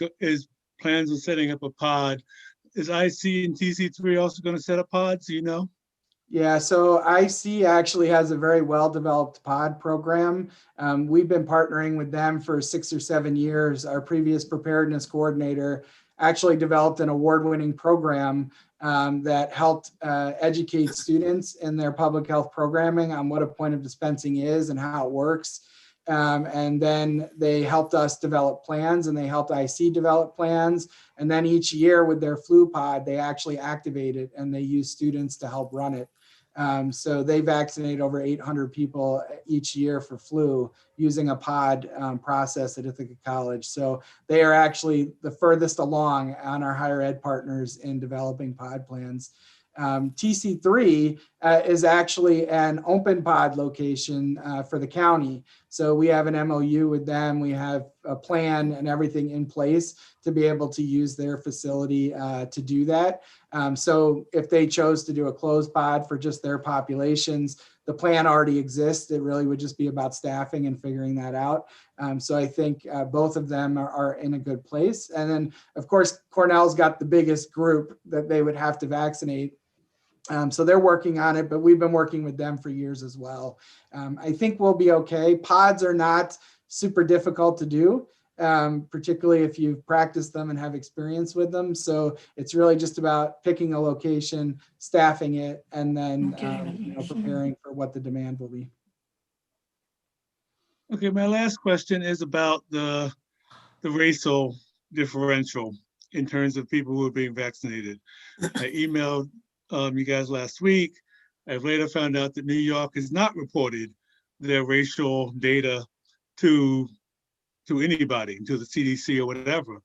S3: plans on setting up a pod. Is IC and TC3 also going to set up pods? Do you know?
S13: Yeah, so IC actually has a very well-developed pod program. We've been partnering with them for 6 or 7 years. Our previous preparedness coordinator actually developed an award-winning program that helped educate students in their public health programming on what a point of dispensing is and how it works. And then they helped us develop plans, and they helped IC develop plans. And then each year with their flu pod, they actually activate it and they use students to help run it. So they vaccinate over 800 people each year for flu using a pod process at Ithaca College. So they are actually the furthest along on our higher ed partners in developing pod plans. TC3 is actually an open pod location for the county. So we have an MOU with them. We have a plan and everything in place to be able to use their facility to do that. So if they chose to do a closed pod for just their populations, the plan already exists. It really would just be about staffing and figuring that out. So I think both of them are in a good place. And then, of course, Cornell's got the biggest group that they would have to vaccinate. So they're working on it, but we've been working with them for years as well. I think we'll be okay. Pods are not super difficult to do, particularly if you've practiced them and have experience with them. So it's really just about picking a location, staffing it, and then preparing for what the demand will be.
S3: Okay, my last question is about the racial differential in terms of people who are being vaccinated. I emailed you guys last week. I've later found out that New York has not reported their racial data to anybody, to the CDC or whatever.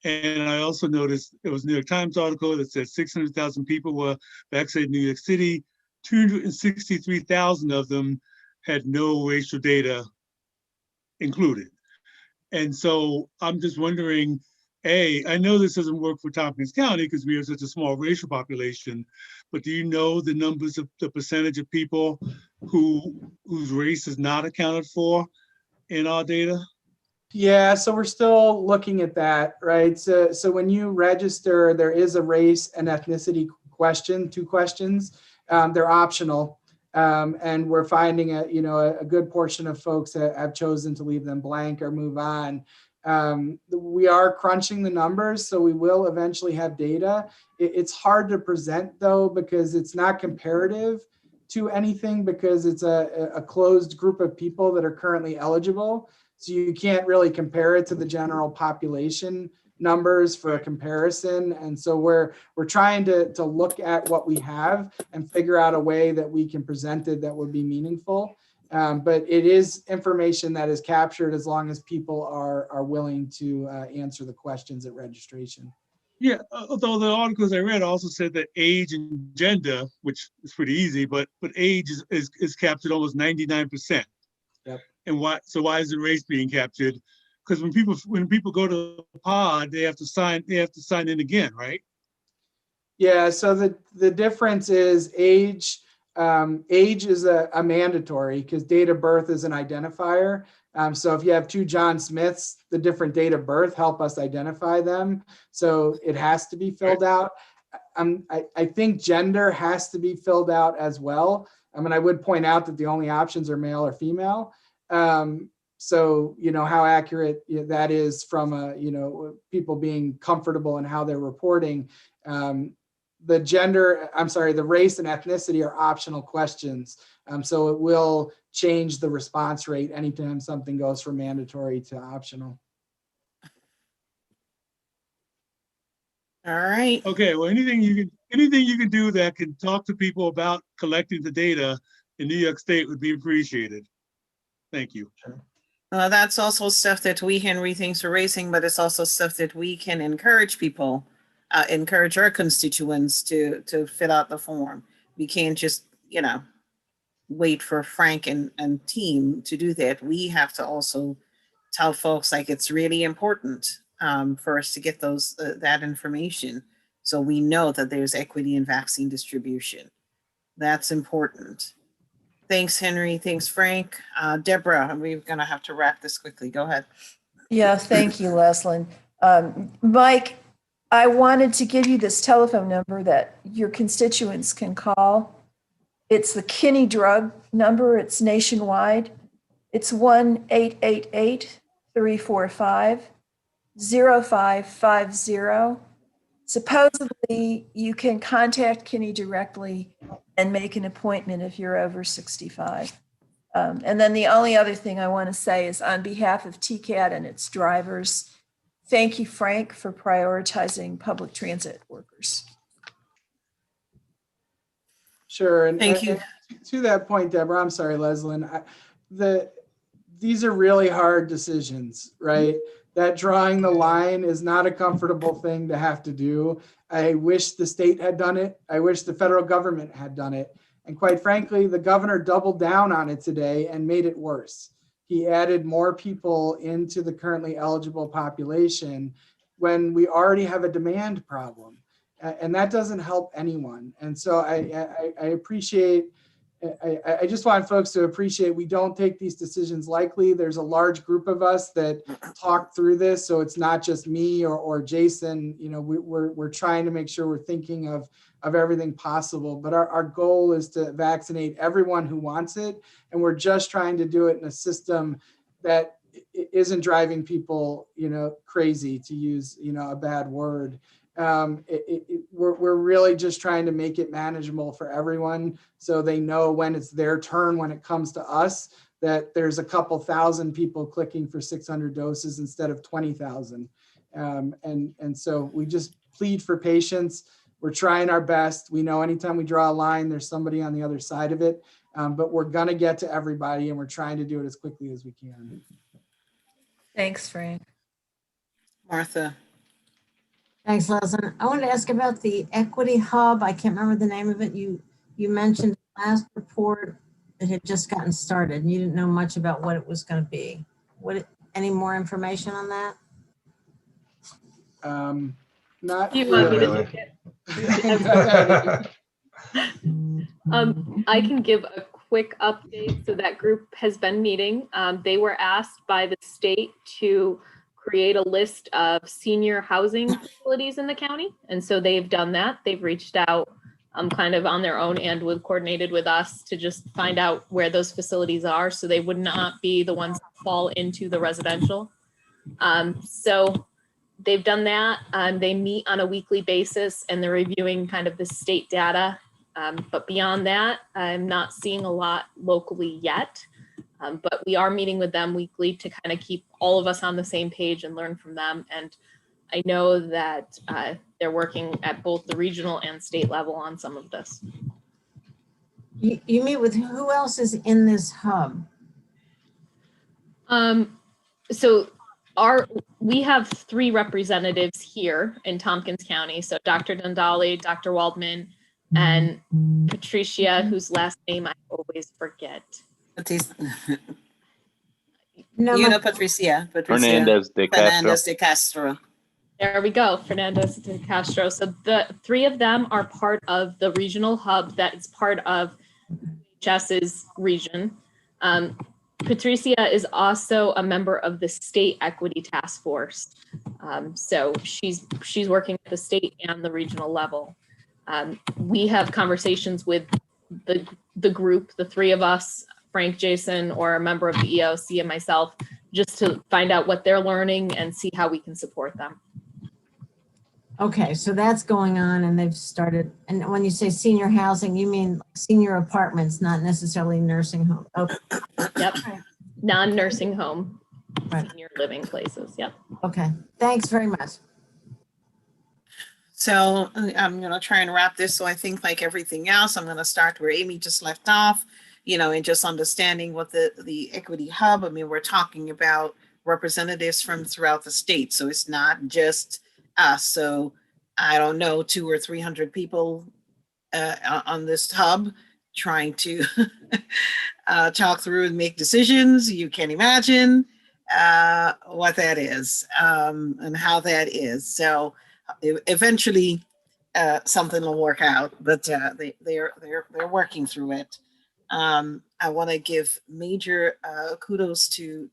S3: And I also noticed there was a New York Times article that said 600,000 people were vaccinated in New York City. 263,000 of them had no racial data included. And so I'm just wondering, I know this doesn't work for Tompkins County because we have such a small racial population, but do you know the numbers of the percentage of people whose race is not accounted for in our data?
S13: Yeah, so we're still looking at that, right? So when you register, there is a race and ethnicity question, 2 questions. They're optional. And we're finding a good portion of folks that have chosen to leave them blank or move on. We are crunching the numbers, so we will eventually have data. It's hard to present though, because it's not comparative to anything, because it's a closed group of people that are currently eligible. So you can't really compare it to the general population numbers for a comparison. And so we're trying to look at what we have and figure out a way that we can present it that would be meaningful. But it is information that is captured as long as people are willing to answer the questions at registration.
S3: Yeah, although the articles I read also said that age and gender, which is pretty easy, but age is captured almost 99%.
S13: Yep.
S3: And why is the race being captured? Because when people go to the pod, they have to sign in again, right?
S13: Yeah, so the difference is age. Age is a mandatory because date of birth is an identifier. So if you have 2 John Smiths, the different date of birth help us identify them. So it has to be filled out. I think gender has to be filled out as well. I mean, I would point out that the only options are male or female. So, how accurate that is from people being comfortable in how they're reporting. The race and ethnicity are optional questions. So it will change the response rate anytime something goes from mandatory to optional.
S2: All right.
S3: Okay, well, anything you can do that can talk to people about collecting the data in New York State would be appreciated. Thank you.
S13: Sure.
S2: That's also stuff that we, Henry, thinks are raising, but it's also stuff that we can encourage people, encourage our constituents to fill out the form. We can't just, wait for Frank and team to do that. We have to also tell folks like it's really important for us to get that information so we know that there's equity in vaccine distribution. That's important. Thanks, Henry. Thanks, Frank. Deborah, we're going to have to wrap this quickly. Go ahead.
S10: Yeah, thank you, Leslyn. Mike, I wanted to give you this telephone number that your constituents can call. It's the Kinney drug number. It's nationwide. It's 1-888-345-0550. Supposedly, you can contact Kinney directly and make an appointment if you're over 65. And then the only other thing I want to say is on behalf of TCAT and its drivers, thank you, Frank, for prioritizing public transit workers.
S13: Sure. And
S2: thank you.
S13: To that point, Deborah, I'm sorry, Leslyn, these are really hard decisions, right? That drawing the line is not a comfortable thing to have to do. I wish the state had done it. I wish the federal government had done it. And quite frankly, the governor doubled down on it today and made it worse. He added more people into the currently eligible population when we already have a demand problem. And that doesn't help anyone. And so I appreciate I just want folks to appreciate we don't take these decisions lightly. There's a large group of us that talk through this, so it's not just me or Jason. You know, we're trying to make sure we're thinking of everything possible. But our goal is to vaccinate everyone who wants it, and we're just trying to do it in a system that isn't driving people, you know, crazy, to use, you know, a bad word. We're really just trying to make it manageable for everyone, so they know when it's their turn, when it comes to us, that there's a couple thousand people clicking for 600 doses instead of 20,000. And so we just plead for patience. We're trying our best. We know anytime we draw a line, there's somebody on the other side of it, but we're gonna get to everybody, and we're trying to do it as quickly as we can.
S10: Thanks, Frank.
S2: Martha.
S6: Thanks, Leslie. I wanted to ask about the Equity Hub. I can't remember the name of it. You mentioned last report it had just gotten started and you didn't know much about what it was going to be. Any more information on that?
S13: Not
S17: You want me to
S13: really.
S17: take it? I can give a quick update. So that group has been meeting. They were asked by the state to create a list of senior housing facilities in the county. And so they've done that. They've reached out kind of on their own and coordinated with us to just find out where those facilities are, so they would not be the ones that fall into the residential. So they've done that. They meet on a weekly basis and they're reviewing kind of the state data. But beyond that, I'm not seeing a lot locally yet. But we are meeting with them weekly to kind of keep all of us on the same page and learn from them. And I know that they're working at both the regional and state level on some of this.
S6: You meet with who else is in this hub?
S17: So we have 3 representatives here in Tompkins County. So Dr. Dundali, Dr. Waldman, and Patricia, whose last name I always forget.
S2: Patricia
S16: Fernandez de
S2: Castro.
S17: There we go, Fernandez de Castro. So the 3 of them are part of the regional hub that is part of HS's region. Patricia is also a member of the state equity task force. So she's working at the state and the regional level. We have conversations with the group, the 3 of us, Frank, Jason, or a member of the EOC and myself, just to find out what they're learning and see how we can support them.
S6: Okay, so that's going on and they've started. And when you say senior housing, you mean senior apartments, not necessarily nursing home. Okay.
S17: Yep. Non-nursing home,
S6: right.
S17: Senior living places. Yep.
S6: Okay, thanks very much.
S2: So I'm going to try and wrap this. So I think like everything else, I'm going to start where Amy just left off, and just understanding what the Equity Hub, I mean, we're talking about representatives from throughout the state. So it's not just us. So I don't know, 200 or 300 people on this hub trying to talk through and make decisions. You can imagine what that is and how that is. So eventually something will work out, but they're working through it. I want to give major kudos to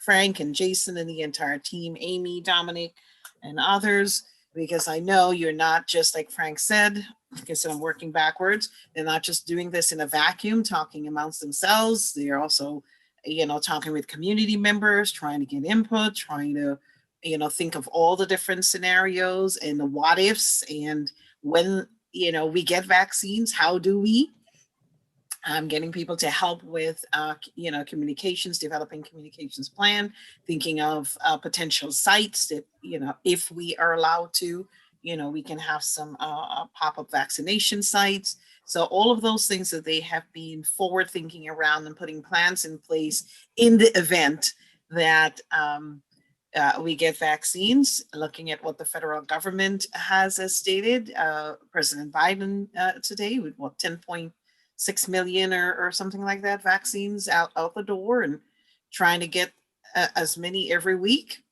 S2: Frank and Jason and the entire team, Amy, Dominic, and others, because I know you're not just, like Frank said, like I said, I'm working backwards. They're not just doing this in a vacuum, talking amongst themselves. They're also, talking with community members, trying to get input, trying to, think of all the different scenarios and the what ifs. And when, we get vaccines, how do we? Getting people to help with, communications, developing communications plan, thinking of potential sites that, if we are allowed to, we can have some pop-up vaccination sites. So all of those things that they have been forward thinking around and putting plans in place in the event that we get vaccines, looking at what the federal government has stated, President Biden today with 10.6 million or something like that vaccines out the door, and trying to get as many every week.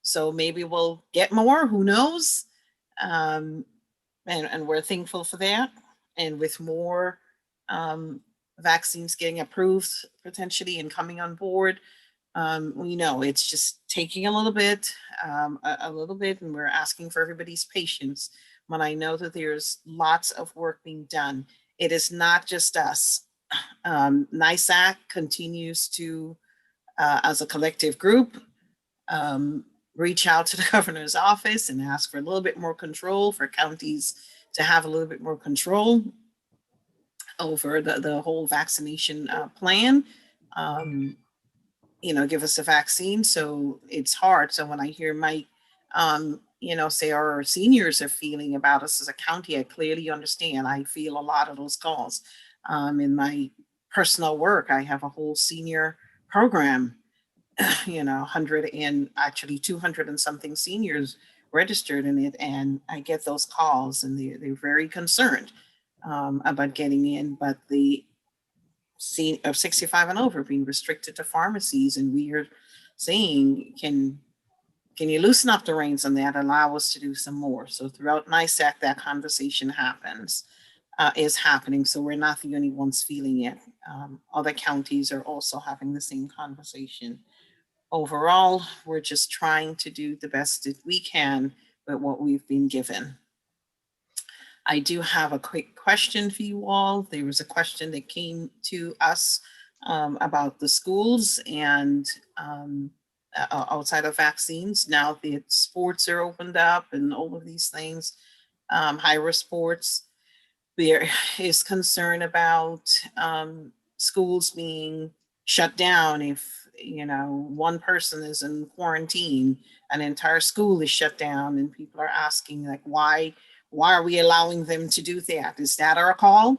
S2: So maybe we'll get more, who knows? And we're thankful for that. And with more vaccines getting approved potentially and coming on board. We know it's just taking a little bit, and we're asking for everybody's patience. When I know that there's lots of work being done, it is not just us. NISAC continues to, as a collective group, reach out to the governor's office and ask for a little bit more control, for counties to have a little bit more control over the whole vaccination plan. Give us a vaccine. So it's hard. So when I hear Mike, say our seniors are feeling about us as a county, I clearly understand. I feel a lot of those calls. In my personal work, I have a whole senior program, 100 and actually 200 and something seniors registered in it. And I get those calls and they're very concerned about getting in, but the of 65 and over being restricted to pharmacies. And we are saying, can you loosen up the reins on that, allow us to do some more? So throughout NISAC, that conversation is happening. So we're not the only ones feeling it. Other counties are also having the same conversation. Overall, we're just trying to do the best that we can with what we've been given. I do have a quick question for you all. There was a question that came to us about the schools and outside of vaccines. Now that sports are opened up and all of these things, high-risk sports, there is concern about schools being shut down if one person is in quarantine, an entire school is shut down, and people are asking, like, why are we allowing them to do that? Is that our call?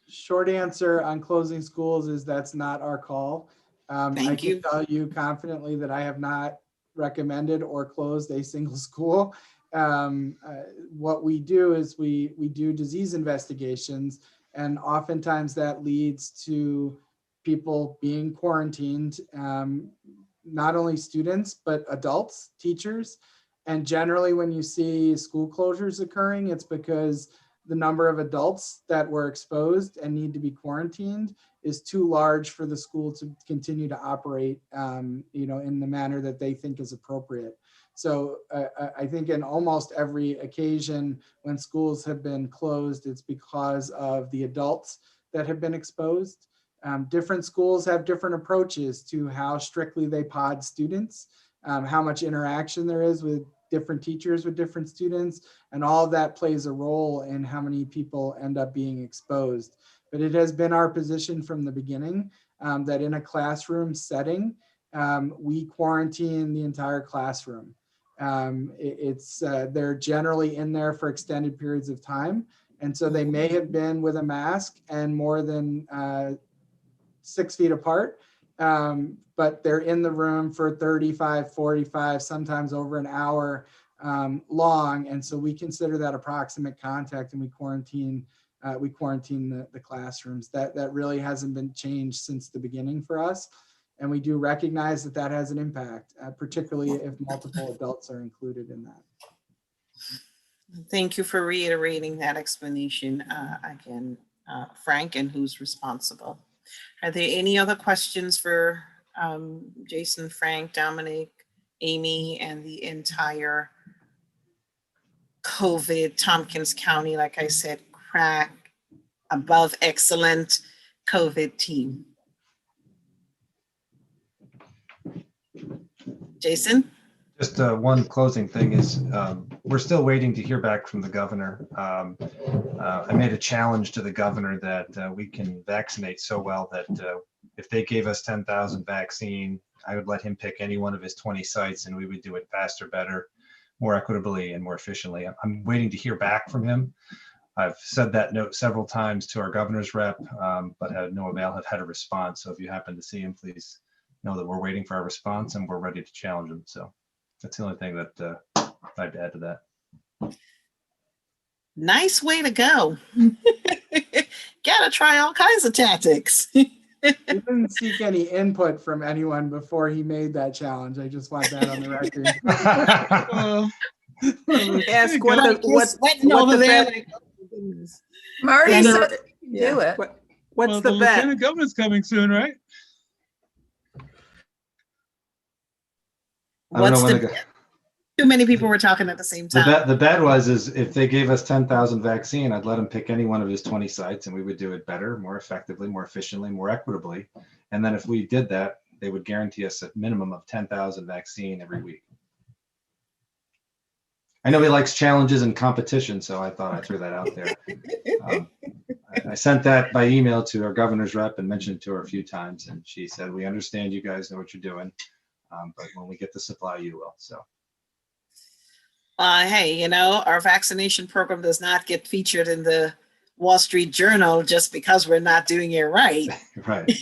S13: Short answer on closing schools is that's not our call. I can tell you confidently that I have not recommended or closed a single school. What we do is we do disease investigations, and oftentimes that leads to people being quarantined, not only students, but adults, teachers. And generally when you see school closures occurring, it's because the number of adults that were exposed and need to be quarantined is too large for the school to continue to operate, in the manner that they think is appropriate. So I think in almost every occasion when schools have been closed, it's because of the adults that have been exposed. Different schools have different approaches to how strictly they pod students, how much interaction there is with different teachers with different students, and all of that plays a role in how many people end up being exposed. But it has been our position from the beginning that in a classroom setting, we quarantine the entire classroom. They're generally in there for extended periods of time. And so they may have been with a mask and more than 6 feet apart, but they're in the room for 35, 45, sometimes over an hour long. And so we consider that approximate contact, and we quarantine the classrooms. That really hasn't been changed since the beginning for us. And we do recognize that that has an impact, particularly if multiple adults are included in that.
S2: Thank you for reiterating that explanation again, Frank, and who's responsible. Are there any other questions for Jason, Frank, Dominic, Amy, and the entire COVID Tompkins County, like I said, crack above excellent COVID team? Jason?
S14: Just one closing thing is we're still waiting to hear back from the governor. I made a challenge to the governor that we can vaccinate so well that if they gave us 10,000 vaccine, I would let him pick any one of his 20 sites and we would do it faster, better, more equitably, and more efficiently. I'm waiting to hear back from him. I've said that note several times to our governor's rep, but had no avail, have had a response. So if you happen to see him, please know that we're waiting for our response and we're ready to challenge him. So that's the only thing that I'd add to that.
S2: Nice way to go. Gotta try all kinds of tactics.
S13: He didn't seek any input from anyone before he made that challenge. I just want that on the record.
S15: Ask what the
S10: Marty
S4: And,
S10: said,
S15: Yeah.
S10: do it.
S15: What's
S3: Well,
S15: the bet?
S3: lieutenant governor's coming soon, right?
S14: I don't know
S2: What's
S14: when
S2: the,
S14: the,
S2: too many people were talking at the same time.
S14: the bet was is if they gave us 10,000 vaccine, I'd let him pick any one of his 20 sites and we would do it better, more effectively, more efficiently, more equitably. And then if we did that, they would guarantee us a minimum of 10,000 vaccine every week. I know he likes challenges and competition, so I thought I'd throw that out there. I sent that by email to our governor's rep and mentioned it to her a few times, and she said, "We understand you guys know what you're doing, but when we get the supply, you will." So,
S2: Hey, you know, our vaccination program does not get featured in the Wall Street Journal just because we're not doing it right.
S14: right.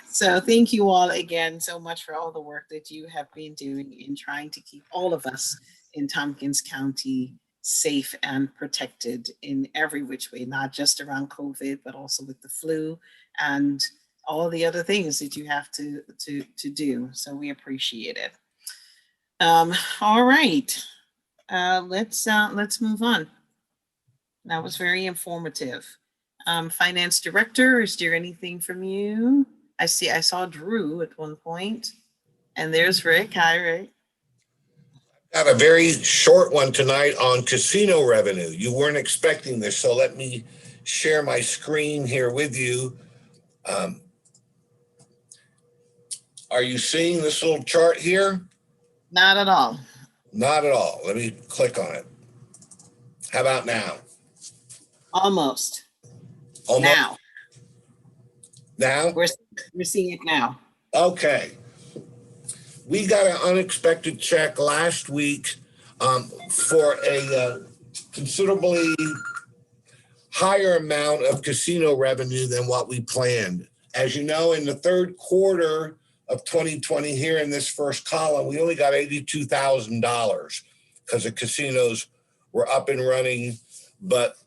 S2: So thank you all again so much for all the work that you have been doing in trying to keep all of us in Tompkins County safe and protected in every which way, not just around COVID, but also with the flu and all the other things that you have to do. So we appreciate it. All right, let's move on. That was very informative. Finance Director, is there anything from you? I saw Drew at one point, and there's Rick. Hi, Rick.
S18: Got a very short one tonight on casino revenue. You weren't expecting this, so let me share my screen here with you. Are you seeing this little chart here?
S2: Not at all.
S18: Not at all. Let me click on it. How about now?
S2: Almost.
S18: Almost.
S2: Now.
S18: Now?
S2: We're seeing it now.
S18: Okay. We got an unexpected check last week for a considerably higher amount of casino revenue than what we planned. As you know, in the third quarter of 2020, here in this first column, we only got $82,000 because the casinos were up and running, but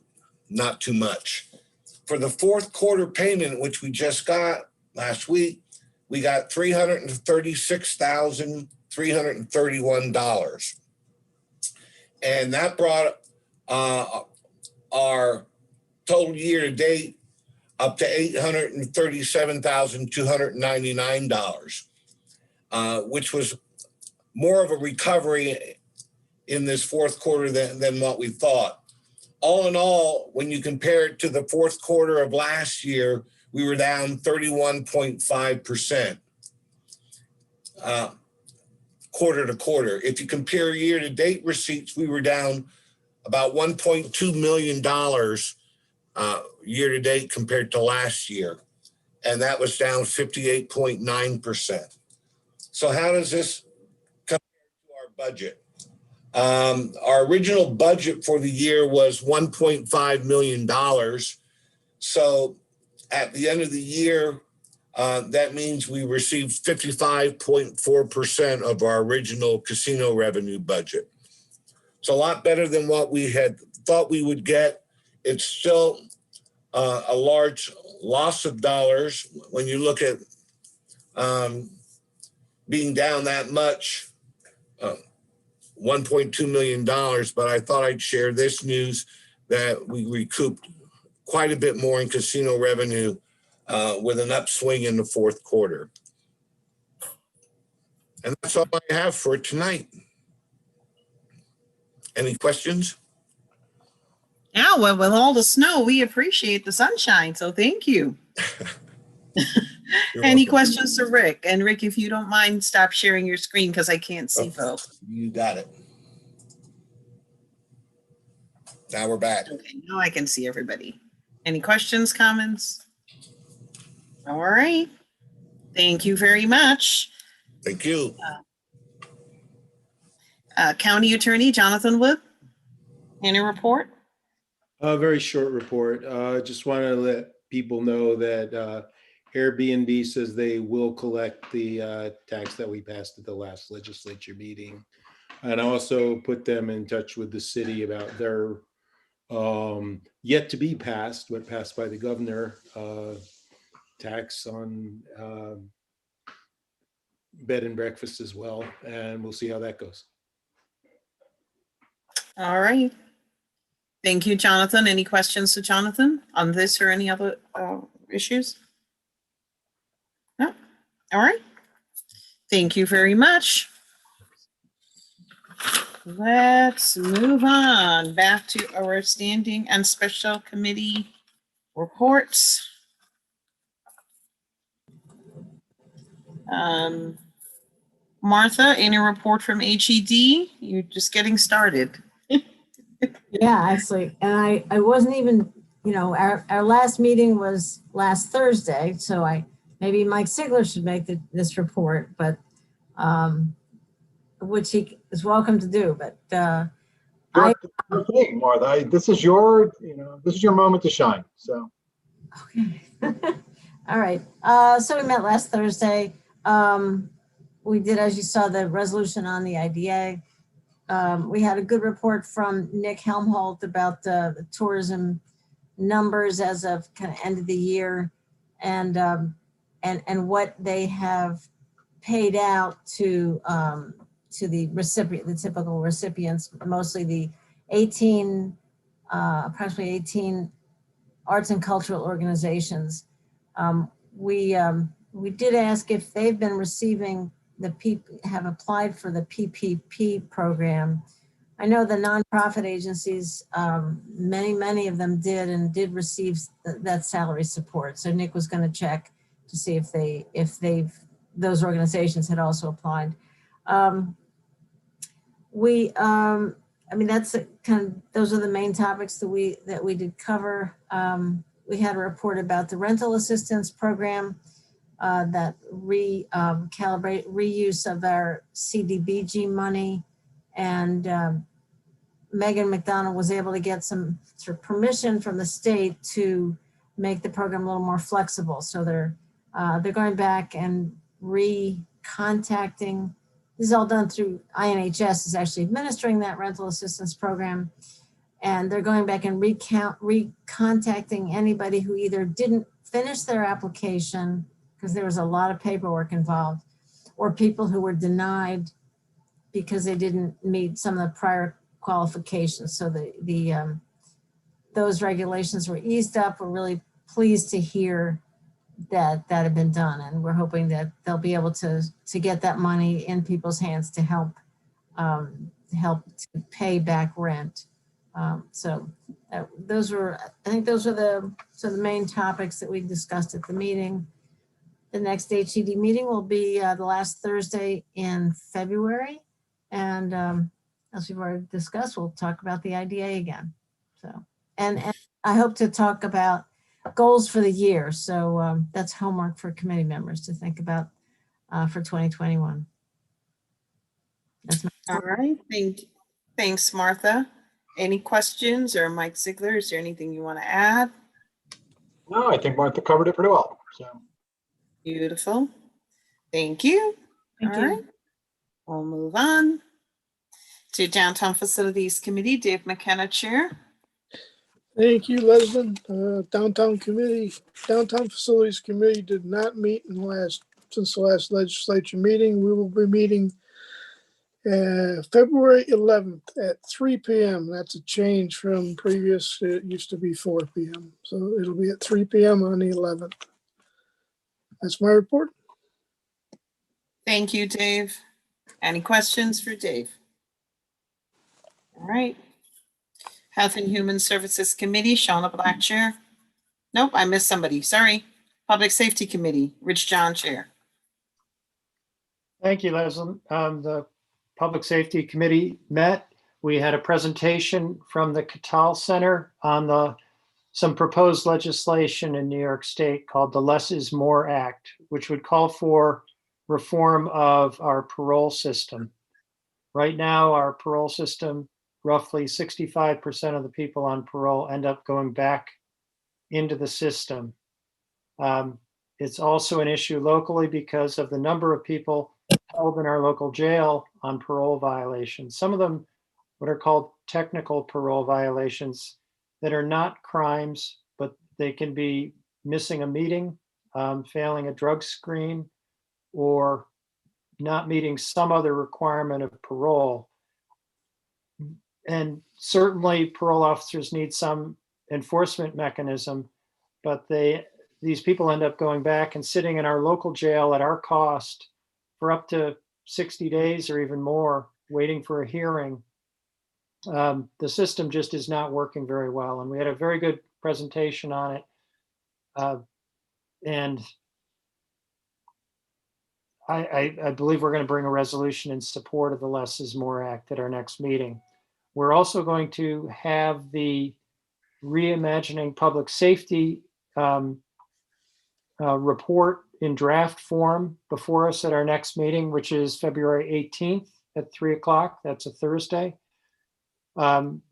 S18: not too much. For the fourth quarter payment, which we just got last week, we got $336,331. And that brought our total year to date up to $837,299, which was more of a recovery in this fourth quarter than what we thought. All in all, when you compare it to the fourth quarter of last year, we were down 31.5% quarter to quarter. If you compare year-to-date receipts, we were down about $1.2 million year-to-date compared to last year, and that was down 58.9%. So how does this compare to our budget? Our original budget for the year was $1.5 million. So at the end of the year, that means we received 55.4% of our original casino revenue budget. It's a lot better than what we had thought we would get. It's still a large loss of dollars when you look at being down that much, $1.2 million. But I thought I'd share this news that we recouped quite a bit more in casino revenue with an upswing in the fourth quarter. And that's all I have for tonight. Any questions?
S2: Yeah, well, with all the snow, we appreciate the sunshine, so thank you. Any questions to Rick? And Rick, if you don't mind, stop sharing your screen because I can't see folks.
S18: You got it. Now we're back.
S2: Okay, now I can see everybody. Any questions, comments? All right. Thank you very much.
S18: Thank you.
S2: County Attorney Jonathan Wood, any report?
S19: A very short report. Just want to let people know that Airbnb says they will collect the tax that we passed at the last legislature meeting. And I also put them in touch with the city about their yet to be passed, but passed by the governor, tax on bed and breakfast as well. And we'll see how that goes.
S2: All right. Thank you, Jonathan. Any questions to Jonathan on this or any other issues? No? All right. Thank you very much. Let's move on back to our standing and special committee reports. Martha, any report from HED? You're just getting started.
S6: Yeah, actually, and I wasn't even, our last meeting was last Thursday, so maybe Mike Sigler should make this report, but, which he is welcome to do, but,
S9: Your thing, Martha. This is your moment to shine. So.
S6: Okay. All right. So we met last Thursday. We did, as you saw, the resolution on the IDA. We had a good report from Nick Helmholt about the tourism numbers as of kind of end of the year, and what they have paid out to the recipient, the typical recipients, mostly the approximately 18 arts and cultural organizations. We did ask if they've been receiving have applied for the PPP program. I know the nonprofit agencies, many of them did receive that salary support. So Nick was going to check to see if those organizations had also applied. That's those are the main topics that we did cover. We had a report about the rental assistance program, that reuse of our CDBG money, and Megan McDonald was able to get some sort of permission from the state to make the program a little more flexible. So they're going back and recontacting. This is all done through INHS is actually administering that rental assistance program. And they're going back and recontacting anybody who either didn't finish their application because there was a lot of paperwork involved, or people who were denied because they didn't meet some of the prior qualifications. So those regulations were eased up. We're really pleased to hear that had been done, and we're hoping that they'll be able to get that money in people's hands to help to pay back rent. Those were the main topics that we discussed at the meeting. The next HED meeting will be the last Thursday in February, and as we've already discussed, we'll talk about the IDA again. So, and I hope to talk about goals for the year. So that's homework for committee members to think about for 2021. That's
S2: all right. Thanks, Martha. Any questions, or Mike Sigler, is there anything you want to add?
S9: No, I think Martha covered it pretty well. So.
S2: Beautiful. Thank you.
S10: Thank
S2: all
S10: you.
S2: Right. We'll move on to Downtown Facilities Committee. Dave McKenna, Chair.
S11: Thank you, Leslie. Downtown Facilities Committee did not meet since the last legislature meeting. We will be meeting February 11th at 3 p.m. That's a change from previous. It used to be 4 p.m. So it'll be at 3 p.m. on the 11th. That's my report.
S2: Thank you, Dave. Any questions for Dave? All right. Health and Human Services Committee, Shauna Black, Chair. Nope, I missed somebody. Sorry. Public Safety Committee, Rich John, Chair.
S12: Thank you, Leslie. The Public Safety Committee met. We had a presentation from the Cattell Center on some proposed legislation in New York State called the Less is More Act, which would call for reform of our parole system. Right now, our parole system, roughly 65% of the people on parole end up going back into the system. It's also an issue locally because of the number of people held in our local jail on parole violations. Some of them, what are called technical parole violations, that are not crimes, but they can be missing a meeting, failing a drug screen, or not meeting some other requirement of parole. And certainly parole officers need some enforcement mechanism, but these people end up going back and sitting in our local jail at our cost for up to 60 days or even more, waiting for a hearing. The system just is not working very well. And we had a very good presentation on it. And I believe we're going to bring a resolution in support of the Less is More Act at our next meeting. We're also going to have the Reimagining Public Safety report in draft form before us at our next meeting, which is February 18th at 3 o'clock. That's a Thursday.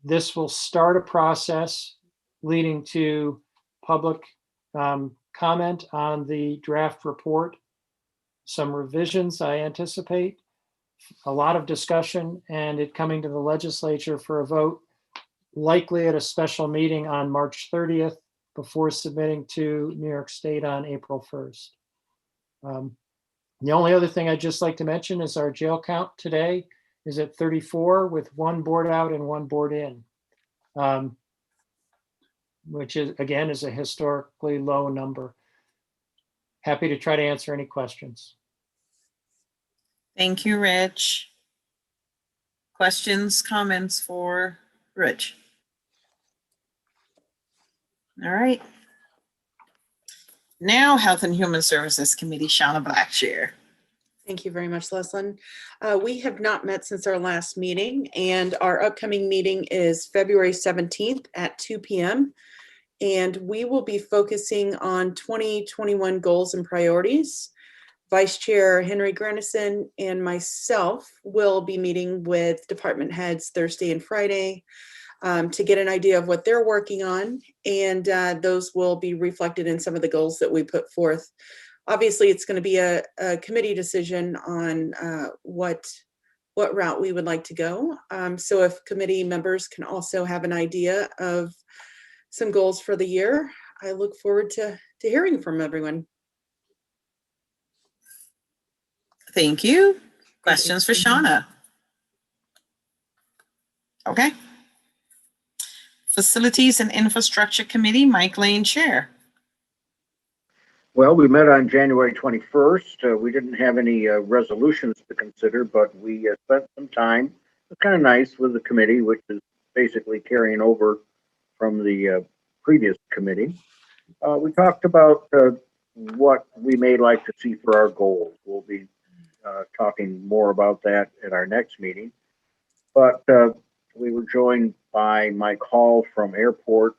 S12: This will start a process leading to public comment on the draft report, some revisions I anticipate, a lot of discussion, and it coming to the legislature for a vote, likely at a special meeting on March 30th before submitting to New York State on April 1st. The only other thing I'd just like to mention is our jail count today is at 34 with 1 board out and 1 board in, which is, again, is a historically low number. Happy to try to answer any questions.
S2: Thank you, Rich. Questions, comments for Rich? All right. Now, Health and Human Services Committee, Shauna Blackshear.
S15: Thank you very much, Leslyn. We have not met since our last meeting, and our upcoming meeting is February 17th at 2 p.m. And we will be focusing on 2021 goals and priorities. Vice Chair Henry Grannison and myself will be meeting with department heads Thursday and Friday to get an idea of what they're working on. And those will be reflected in some of the goals that we put forth. Obviously, it's going to be a committee decision on what route we would like to go. So if committee members can also have an idea of some goals for the year, I look forward to hearing from everyone.
S2: Thank you. Questions for Shauna? Okay. Facilities and Infrastructure Committee, Mike Lane, Chair.
S8: Well, we met on January 21st. We didn't have any resolutions to consider, but we spent some time. It was kind of nice with the committee, which is basically carrying over from the previous committee. We talked about what we may like to see for our goals. We'll be talking more about that at our next meeting. But we were joined by Mike Hall from Airport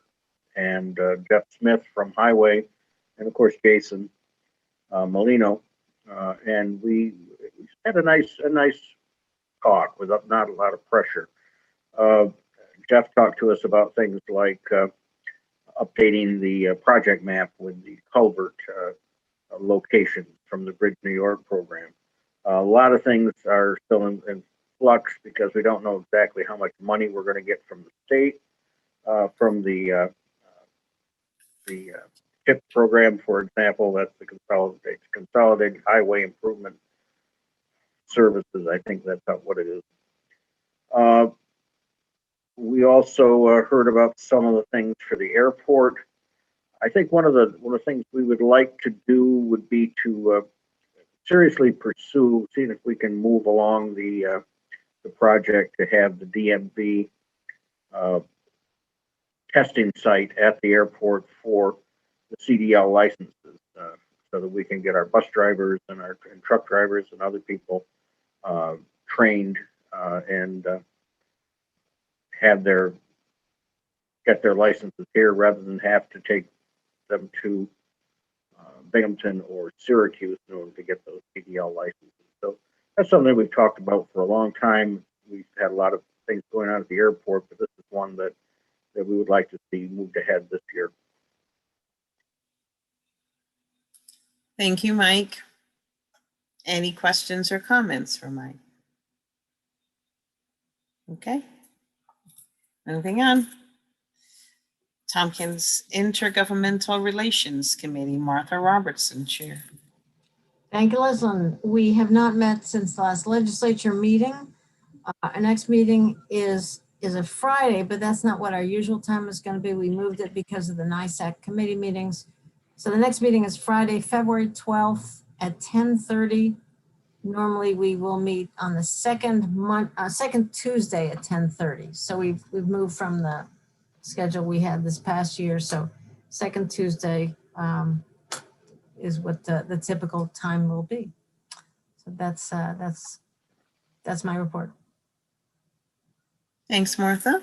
S8: and Jeff Smith from Highway, and of course Jason Molino, and we had a nice talk with not a lot of pressure. Jeff talked to us about things like updating the project map with the culvert location from the Bridge New York program. A lot of things are still in flux because we don't know exactly how much money we're going to get from the state, from the CHIP program, for example. That's the Consolidated Highway Improvement Services. I think that's what it is. We also heard about some of the things for the airport. I think one of the things we would like to do would be to seriously pursue, seeing if we can move along the project to have the DMV testing site at the airport for the CDL licenses, so that we can get our bus drivers and our truck drivers and other people trained and get their licenses here rather than have to take them to Binghamton or Syracuse in order to get those CDL licenses. So that's something we've talked about for a long time. We've had a lot of things going on at the airport, but this is one that we would like to see moved ahead this year.
S2: Thank you, Mike. Any questions or comments for Mike? Okay. Moving on. Tompkins Intergovernmental Relations Committee, Martha Robertson, Chair.
S6: Thank you, Leslyn. We have not met since the last legislature meeting. Our next meeting is is a Friday, but that's not what our usual time is going to be. We moved it because of the NISAC committee meetings. So the next meeting is Friday, February 12th at 10:30. Normally we will meet on the second Tuesday at 10:30. So we've moved from the schedule we had this past year. So second Tuesday is what the typical time will be. So that's my report.
S2: Thanks, Martha.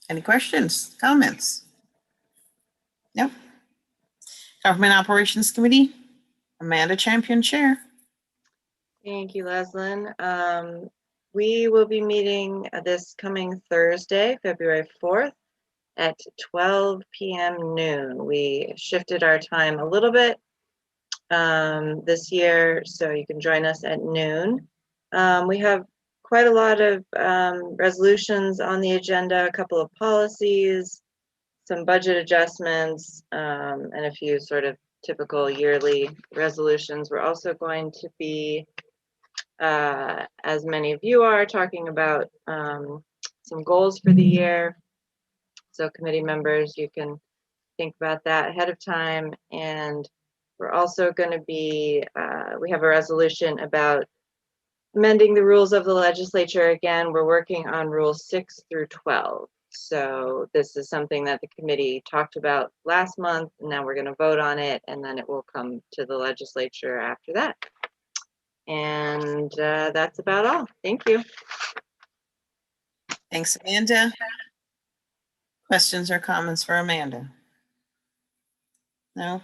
S2: Any questions, comments? No. Government Operations Committee, Amanda Champion, Chair.
S20: Thank you, Leslyn. We will be meeting this coming Thursday, February 4th at 12 p.m. noon. We shifted our time a little bit this year, so you can join us at noon. We have quite a lot of resolutions on the agenda, a couple of policies, some budget adjustments, and a few sort of typical yearly resolutions. We're also going to be, as many of you are, talking about some goals for the year. So committee members, you can think about that ahead of time. And we're also going to be, we have a resolution about amending the rules of the legislature. Again, we're working on rules 6 through 12. So this is something that the committee talked about last month, and now we're going to vote on it, and then it will come to the legislature after that. And that's about all. Thank you.
S2: Thanks, Amanda. Questions or comments for Amanda? No?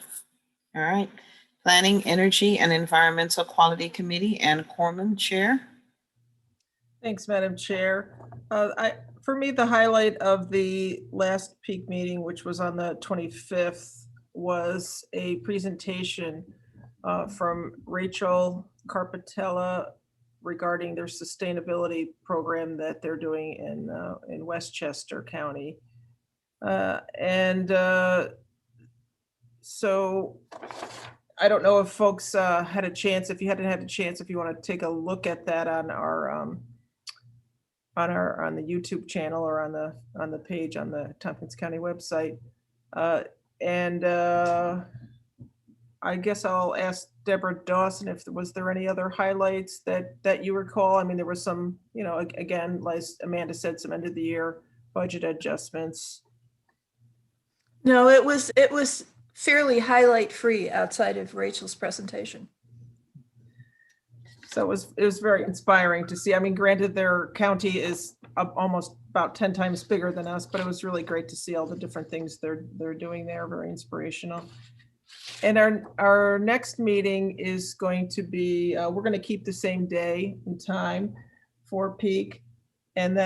S2: All right. Planning, Energy, and Environmental Quality Committee, Ann Corman, Chair.
S4: Thanks, Madam Chair. For me, the highlight of the last peak meeting, which was on the 25th, was a presentation from Rachel Carpatella regarding their sustainability program that they're doing in Westchester County. So I don't know if folks had a chance. If you hadn't had a chance, if you want to take a look at that on the YouTube channel or on the page on the Tompkins County website. I guess I'll ask Deborah Dawson if was there any other highlights that you recall. I mean, there was some, again, like Amanda said, some end of the year budget adjustments.
S10: No, it was fairly highlight free outside of Rachel's presentation.
S4: So it was very inspiring to see. I mean, granted, their county is almost about 10 times bigger than us, but it was really great to see all the different things they're doing there. Very inspirational. And our next meeting is going to be, we're going to keep the same day and time for peak. And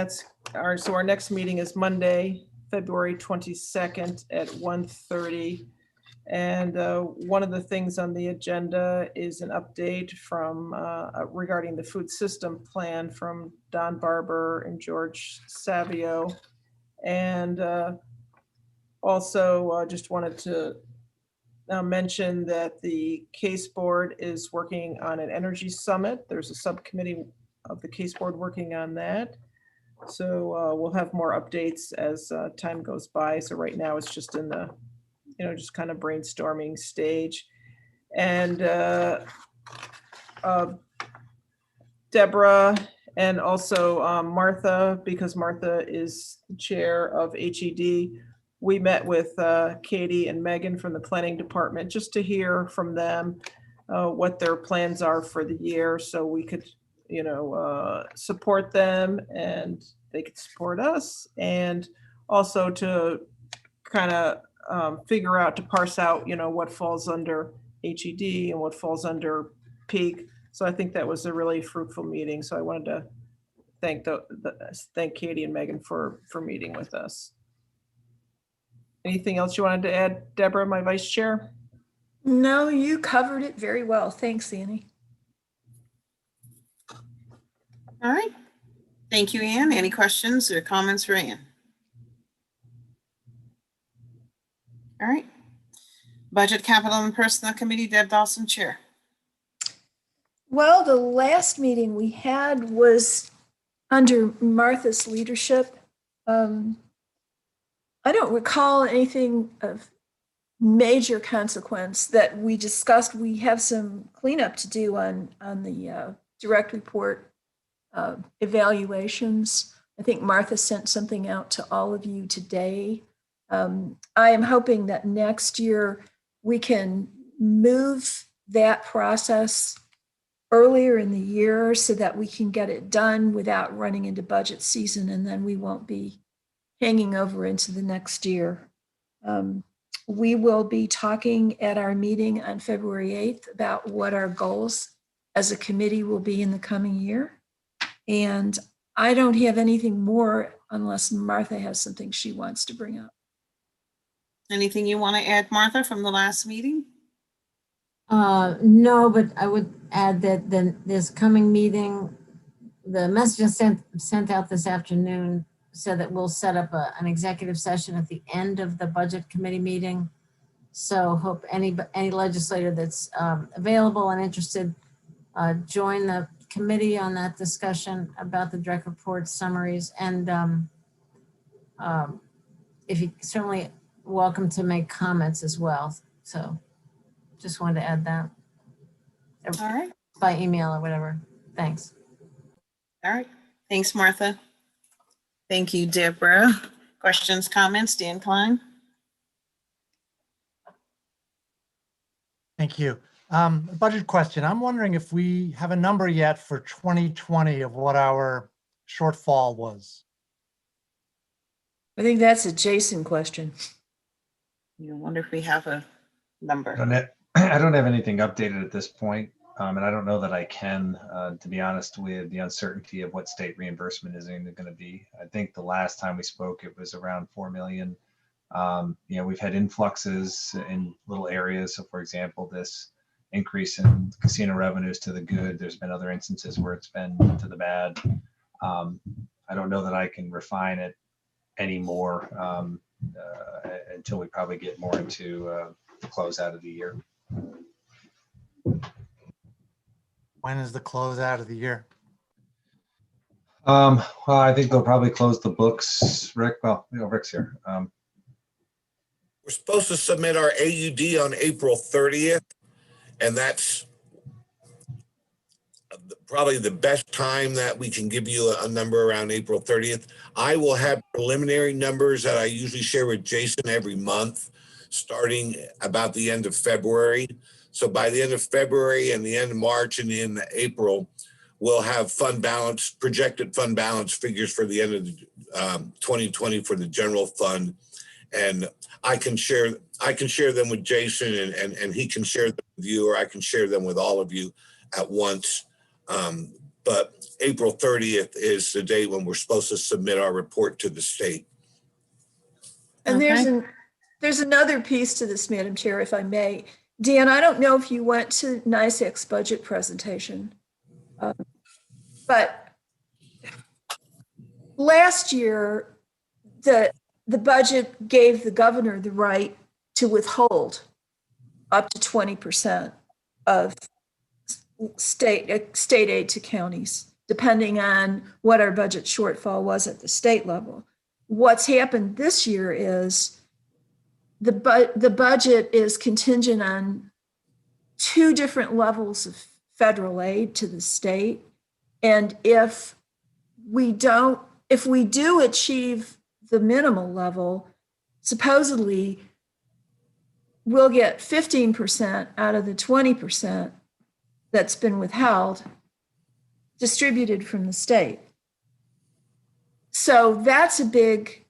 S4: so our next meeting is Monday, February 22nd at 1:30. And one of the things on the agenda is an update from regarding the food system plan from Don Barber and George Savio. And also just wanted to mention that the Case Board is working on an energy summit. There's a subcommittee of the Case Board working on that. So we'll have more updates as time goes by. So right now it's just in the just kind of brainstorming stage. And Deborah and also Martha, because Martha is the chair of HED, we met with Katie and Megan from the planning department just to hear from them what their plans are for the year, so we could support them and they could support us, and also to kind of figure out, to parse out, what falls under HED and what falls under peak. So I think that was a really fruitful meeting. So I wanted to thank Katie and Megan for meeting with us. Anything else you wanted to add, Deborah, my vice chair?
S10: No, you covered it very well. Thanks, Annie.
S2: All right. Thank you, Ann. Any questions or comments for Ann? All right. Budget, Capital, and Personnel Committee, Deb Dawson, Chair.
S10: Well, the last meeting we had was under Martha's leadership, I don't recall anything of major consequence that we discussed. We have some cleanup to do on the direct report evaluations. I think Martha sent something out to all of you today. I am hoping that next year we can move that process earlier in the year so that we can get it done without running into budget season, and then we won't be hanging over into the next year. We will be talking at our meeting on February 8th about what our goals as a committee will be in the coming year. And I don't have anything more unless Martha has something she wants to bring up.
S2: Anything you want to add, Martha, from the last meeting?
S6: No, but I would add that this coming meeting, the message sent out this afternoon said that we'll set up an executive session at the end of the budget committee meeting. So hope any legislator that's available and interested join the committee on that discussion about the direct report summaries. And if you certainly welcome to make comments as well. So just wanted to add that.
S2: All right.
S6: By email or whatever. Thanks.
S2: All right. Thanks, Martha. Thank you, Deborah. Questions, comments, Dan Klein?
S21: Thank you. Budget question. I'm wondering if we have a number yet for 2020 of what our shortfall was.
S10: I think that's a Jason question.
S2: You wonder if we have a number.
S14: I don't have anything updated at this point, and I don't know that I can, to be honest, with the uncertainty of what state reimbursement is going to be. I think the last time we spoke, it was around 4 million. We've had influxes in little areas. So, for example, this increase in casino revenues to the good. There's been other instances where it's been to the bad. I don't know that I can refine it anymore until we probably get more into the closeout of the year.
S21: When is the closeout of the year?
S14: Well, I think they'll probably close the books. Rick, Rick's here.
S18: We're supposed to submit our AUD on April 30th, and that's probably the best time that we can give you a number around April 30th. I will have preliminary numbers that I usually share with Jason every month, starting about the end of February. So by the end of February and the end of March and the end of April, we'll have fund balance, projected fund balance figures for the end of 2020 for the general fund. And I can share them with Jason and he can share them with you, or I can share them with all of you at once. But April 30th is the day when we're supposed to submit our report to the state.
S10: And there's another piece to this, Madam Chair, if I may. Dan, I don't know if you went to NISAC's budget presentation, but last year, the budget gave the governor the right to withhold up to 20% of state aid to counties, depending on what our budget shortfall was at the state level. What's happened this year is the budget is contingent on 2 different levels of federal aid to the state. And if we do achieve the minimal level, supposedly we'll get 15% out of the 20% that's been withheld, distributed from the state. So that's a big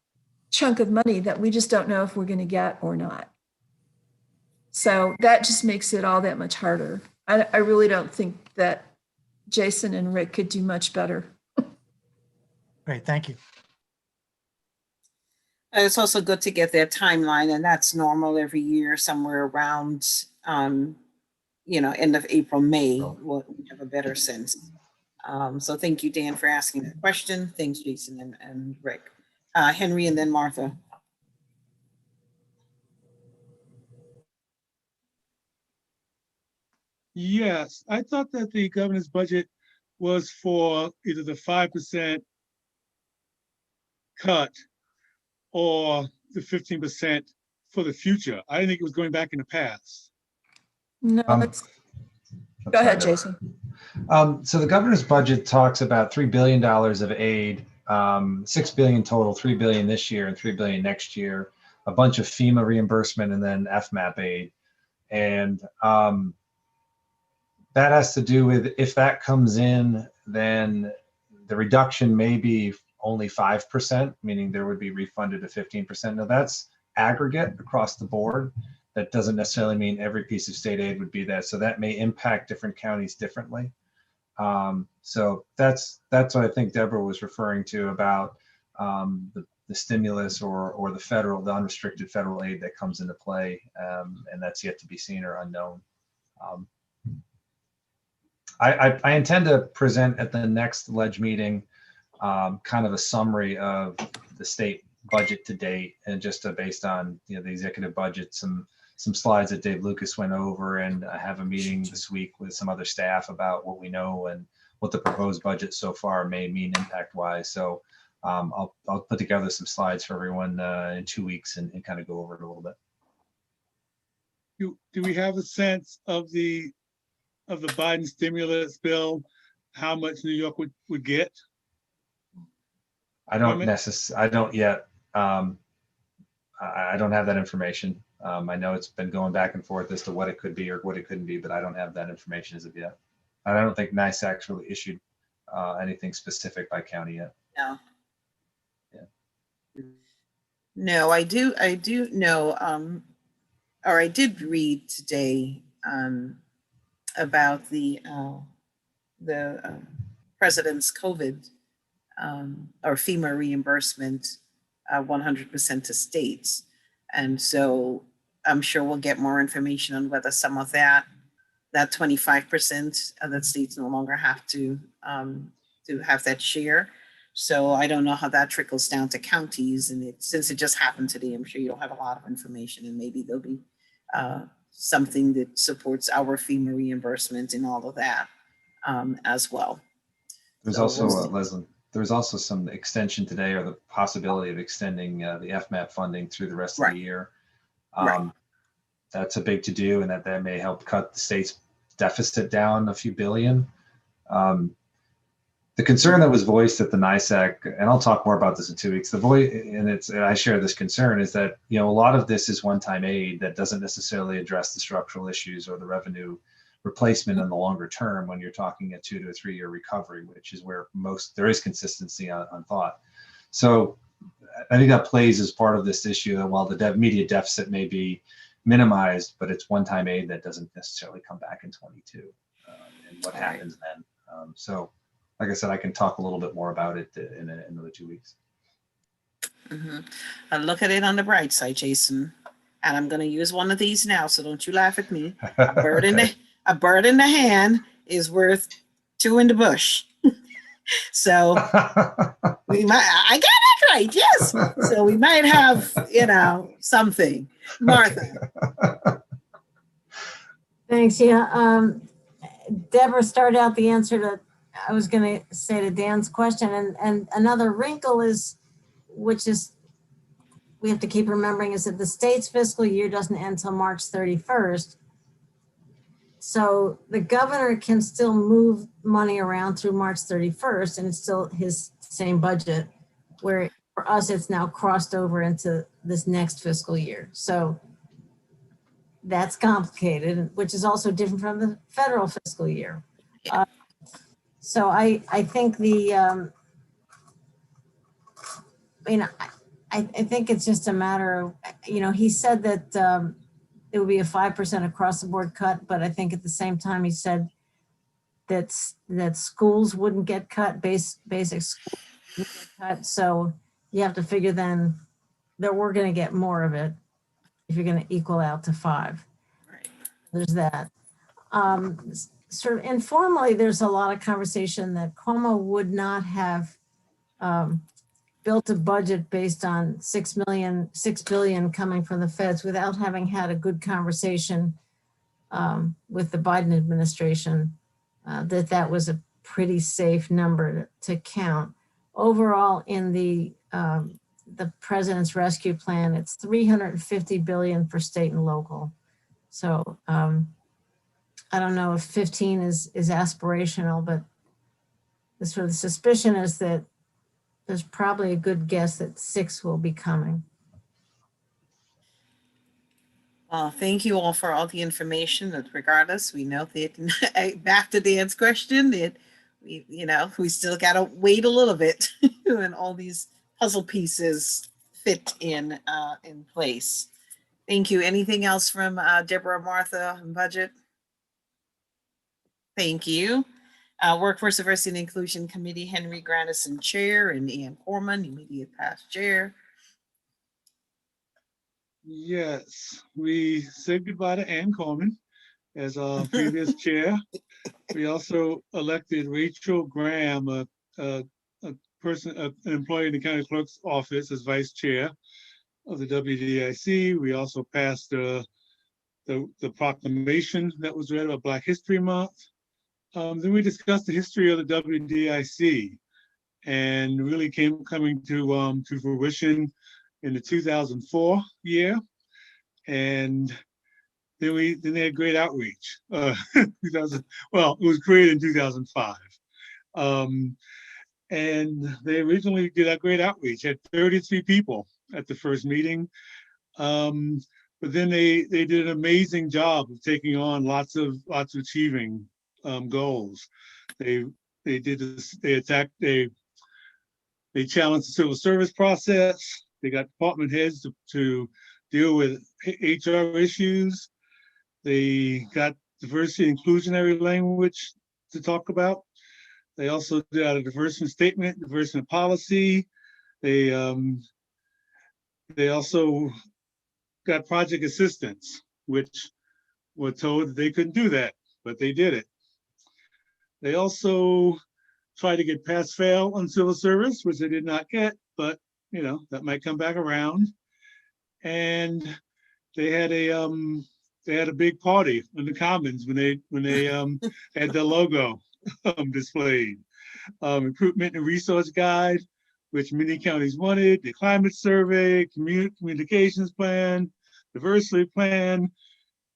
S10: chunk of money that we just don't know if we're going to get or not. So that just makes it all that much harder. I really don't think that Jason and Rick could do much better.
S21: Great, thank you.
S2: It's also good to get that timeline, and that's normal every year, somewhere around, end of April, May, we'll have a better sense. So thank you, Dan, for asking that question. Thanks, Jason and Rick. Henry and then Martha.
S3: Yes, I thought that the governor's budget was for either the 5% cut or the 15% for the future. I didn't think it was going back in the past.
S10: No, it's, go ahead, Jason.
S14: So the governor's budget talks about $3 billion of aid, $6 billion total, $3 billion this year and $3 billion next year, a bunch of FEMA reimbursement and then FMAP aid. And that has to do with, if that comes in, then the reduction may be only 5%, meaning there would be refunded to 15%. Now that's aggregate across the board. That doesn't necessarily mean every piece of state aid would be that. So that may impact different counties differently. So that's what I think Deborah was referring to about the stimulus or the unrestricted federal aid that comes into play, and that's yet to be seen or unknown. I intend to present at the next ledge meeting kind of a summary of the state budget to date, and just based on the executive budget, some slides that Dave Lucas went over, and I have a meeting this week with some other staff about what we know and what the proposed budget so far may mean impact wise. So I'll put together some slides for everyone in 2 weeks and kind of go over it a little bit.
S3: Do we have a sense of the Biden stimulus bill, how much New York would get?
S14: I don't yet. I don't have that information. I know it's been going back and forth as to what it could be or what it couldn't be, but I don't have that information as of yet. And I don't think NISAC's really issued anything specific by county yet.
S2: No.
S14: Yeah.
S2: No, I do know, or I did read today about the president's COVID or FEMA reimbursement, 100% to states. And so I'm sure we'll get more information on whether some of that 25% that states no longer have to have that share. So I don't know how that trickles down to counties, and since it just happened today, I'm sure you'll have a lot of information, and maybe there'll be something that supports our FEMA reimbursement and all of that as well.
S14: There's also, Leslie, there's also some extension today, or the possibility of extending the FMAP funding through the rest of the year. That's a big to-do, and that may help cut the state's deficit down a few billion. The concern that was voiced at the NISAC, and I'll talk more about this in 2 weeks, and I share this concern, is that a lot of this is one-time aid that doesn't necessarily address the structural issues or the revenue replacement in the longer term when you're talking a 2 to 3 year recovery, which is where there is consistency on thought. So I think that plays as part of this issue that while the immediate deficit may be minimized, but it's one-time aid that doesn't necessarily come back in 22 and what happens then. So like I said, I can talk a little bit more about it in another 2 weeks.
S2: I look at it on the bright side, Jason, and I'm going to use one of these now, so don't you laugh at me. A bird in the hand is worth 2 in the bush. So we might, I got it right, yes. So we might have, something. Martha.
S6: Thanks. Yeah. Deborah started out the answer to, I was going to say, to Dan's question, and another wrinkle is, which is we have to keep remembering, is that the state's fiscal year doesn't end until March 31st. So the governor can still move money around through March 31st, and it's still his same budget, where for us, it's now crossed over into this next fiscal year. So that's complicated, which is also different from the federal fiscal year. So I think I think it's just a matter of, he said that it would be a 5% across the board cut, but I think at the same time he said that schools wouldn't get cut, basic schools wouldn't get cut. So you have to figure then that we're going to get more of it if you're going to equal out to 5.
S2: Right.
S6: There's that. Sort of informally, there's a lot of conversation that Cuomo would not have built a budget based on $6 billion coming from the feds without having had a good conversation with the Biden administration, that was a pretty safe number to count. Overall, in the President's Rescue Plan, it's 350 billion for state and local. So I don't know if 15 is aspirational, but the sort of suspicion is that there's probably a good guess that 6 will be coming.
S2: Well, thank you all for all the information. That regardless, we know that back to Dan's question, that we still gotta wait a little bit when all these puzzle pieces fit in place. Thank you. Anything else from Deborah, Martha, and budget? Thank you. Workforce Diversity and Inclusion Committee, Henry Grandison, Chair, and Ian Corman, immediate past Chair.
S3: Yes, we said goodbye to Ann Coleman as our previous chair. We also elected Rachel Graham, an employee in the county clerk's office, as vice chair of the WDIC. We also passed the proclamation that was read about Black History Month. Then we discussed the history of the WDIC, and really coming to fruition in the 2004 year, and then they had great outreach. Well, it was created in 2005, and they originally did a great outreach. Had 33 people at the first meeting, but then they did an amazing job of taking on lots of achieving goals. They challenged the civil service process. They got department heads to deal with HR issues. They got diversity and inclusionary language to talk about. They also did out a diversity statement, diversity policy. They also got project assistance, which were told that they couldn't do that, but they did it. They also tried to get pass-fail on civil service, which they did not get, but that might come back around. And they had a big party in the Commons when they had the logo displayed. Recruitment and resource guide, which many counties wanted, the climate survey, communications plan, diversity plan,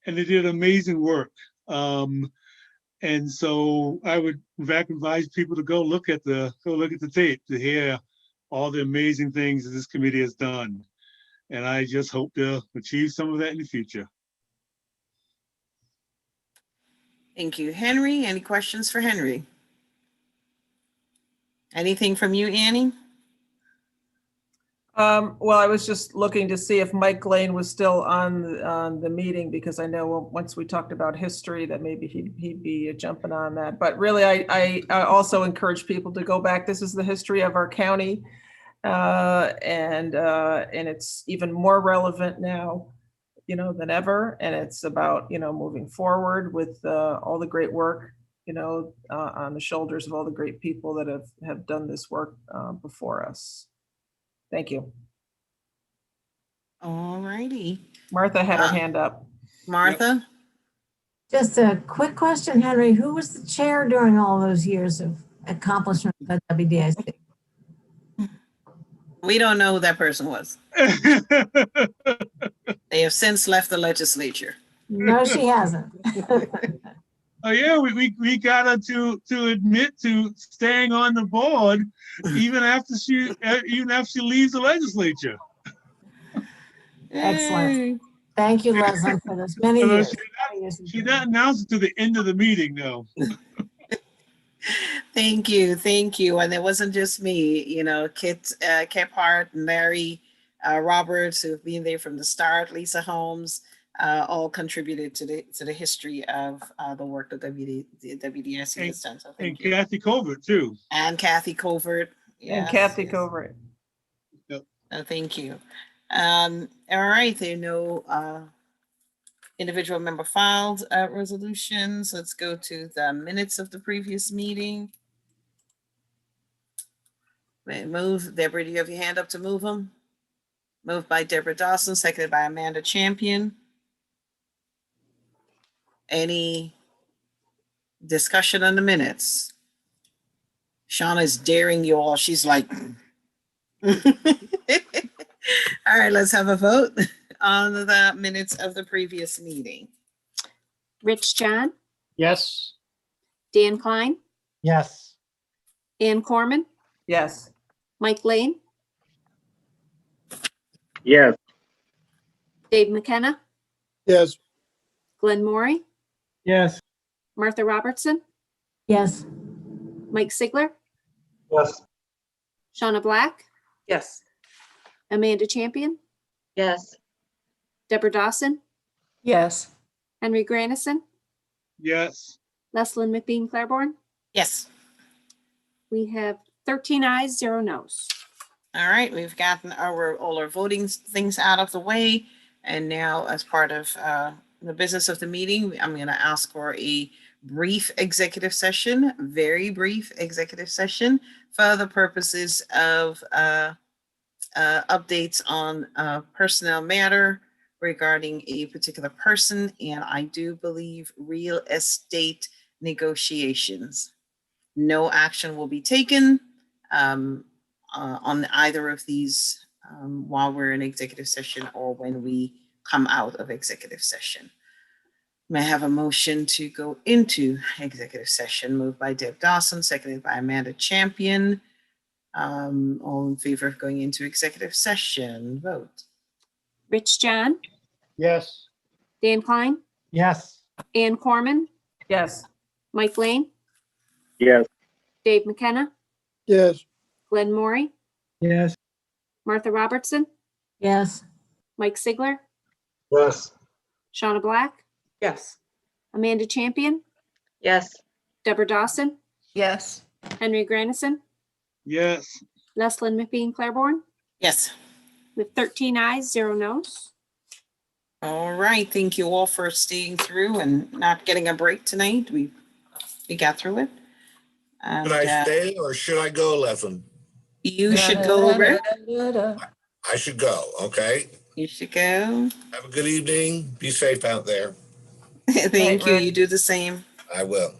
S3: and they did amazing work. And so I would in fact advise people to go look at the tape to hear all the amazing things that this committee has done. And I just hope to achieve some of that in the future.
S2: Thank you. Henry, any questions for Henry? Anything from you, Annie?
S4: Well, I was just looking to see if Mike Lane was still on the meeting, because I know once we talked about history that maybe he'd be jumping on that. But really, I also encourage people to go back. This is the history of our county, and it's even more relevant now, than ever. And it's about moving forward with all the great work, on the shoulders of all the great people that have done this work before us. Thank you.
S2: All righty.
S4: Martha had her hand up.
S2: Martha?
S6: Just a quick question, Henry. Who was the chair during all those years of accomplishment at WDIC?
S2: We don't know who that person was. They have since left the legislature.
S6: No, she hasn't.
S3: Oh yeah, we got her to admit to staying on the board even after she leaves the legislature.
S6: Excellent. Thank you, Leslie, for this many years.
S3: She didn't announce it to the end of the meeting, though.
S2: Thank you. And it wasn't just me, Kit Kephart and Larry Roberts, who've been there from the start, Lisa Holmes, all contributed to the history of the work that the WDIC has done. So
S3: and Kathy Covert too.
S2: And Kathy Covert.
S4: Yes, and Kathy Covert.
S3: Yep.
S2: Thank you. All right, there are no individual member filed resolutions. Let's go to the minutes of the previous meeting. Move, Deborah, do you have your hand up to move them? Moved by Deborah Dawson, seconded by Amanda Champion. Any discussion on the minutes? Shauna's daring you all. She's like, all right, let's have a vote on the minutes of the previous meeting.
S1: Rich John,
S12: Yes.
S1: Dan Klein,
S21: Yes.
S1: Ann Corman,
S4: Yes.
S1: Mike Lane,
S8: Yes,
S1: Dave McKenna,
S11: Yes.
S1: Glenn Maury,
S21: Yes.
S1: Martha Robertson,
S6: Yes.
S1: Mike Sigler,
S9: Yes.
S1: Shauna Black,
S15: Yes.
S1: Amanda Champion,
S20: Yes.
S1: Deborah Dawson,
S10: Yes.
S1: Henry Grandison,
S3: Yes.
S1: Leslyn McBean Claiborne.
S2: Yes.
S1: We have 13 ayes, 0 noes.
S2: All right, we've gotten all our voting things out of the way. And now as part of the business of the meeting, I'm going to ask for a brief executive session, very brief executive session for the purposes of updates on personnel matter regarding a particular person, and I do believe real estate negotiations. No action will be taken on either of these while we're in executive session or when we come out of executive session. May I have a motion to go into executive session? Moved by Deb Dawson, seconded by Amanda Champion. All in favor of going into executive session, vote.
S1: Rich John,
S12: Yes.
S1: Dan Klein,
S21: Yes.
S1: Ann Corman,
S4: Yes.
S1: Mike Lane,
S8: yes.
S1: Dave McKenna,
S11: Yes.
S1: Glenn Maury,
S21: Yes.
S1: Martha Robertson,
S6: Yes.
S1: Mike Sigler,
S9: Yes.
S1: Shauna Black,
S15: Yes.
S1: Amanda Champion,
S20: Yes.
S1: Deborah Dawson,
S10: Yes.
S1: Henry Grandison,
S3: Yes.
S1: Leslyn McBean Claiborne.
S2: Yes.
S1: With 13 ayes, 0 noes.
S2: All right, thank you all for staying through and not getting a break tonight. We got through it. And,
S18: Should I stay or should I go, Leslyn?
S2: you should go, Rick.
S18: I should go, okay?
S2: You should go.
S18: Have a good evening. Be safe out there.
S2: Thank you.
S10: Rick.
S2: You do the same.
S18: I will.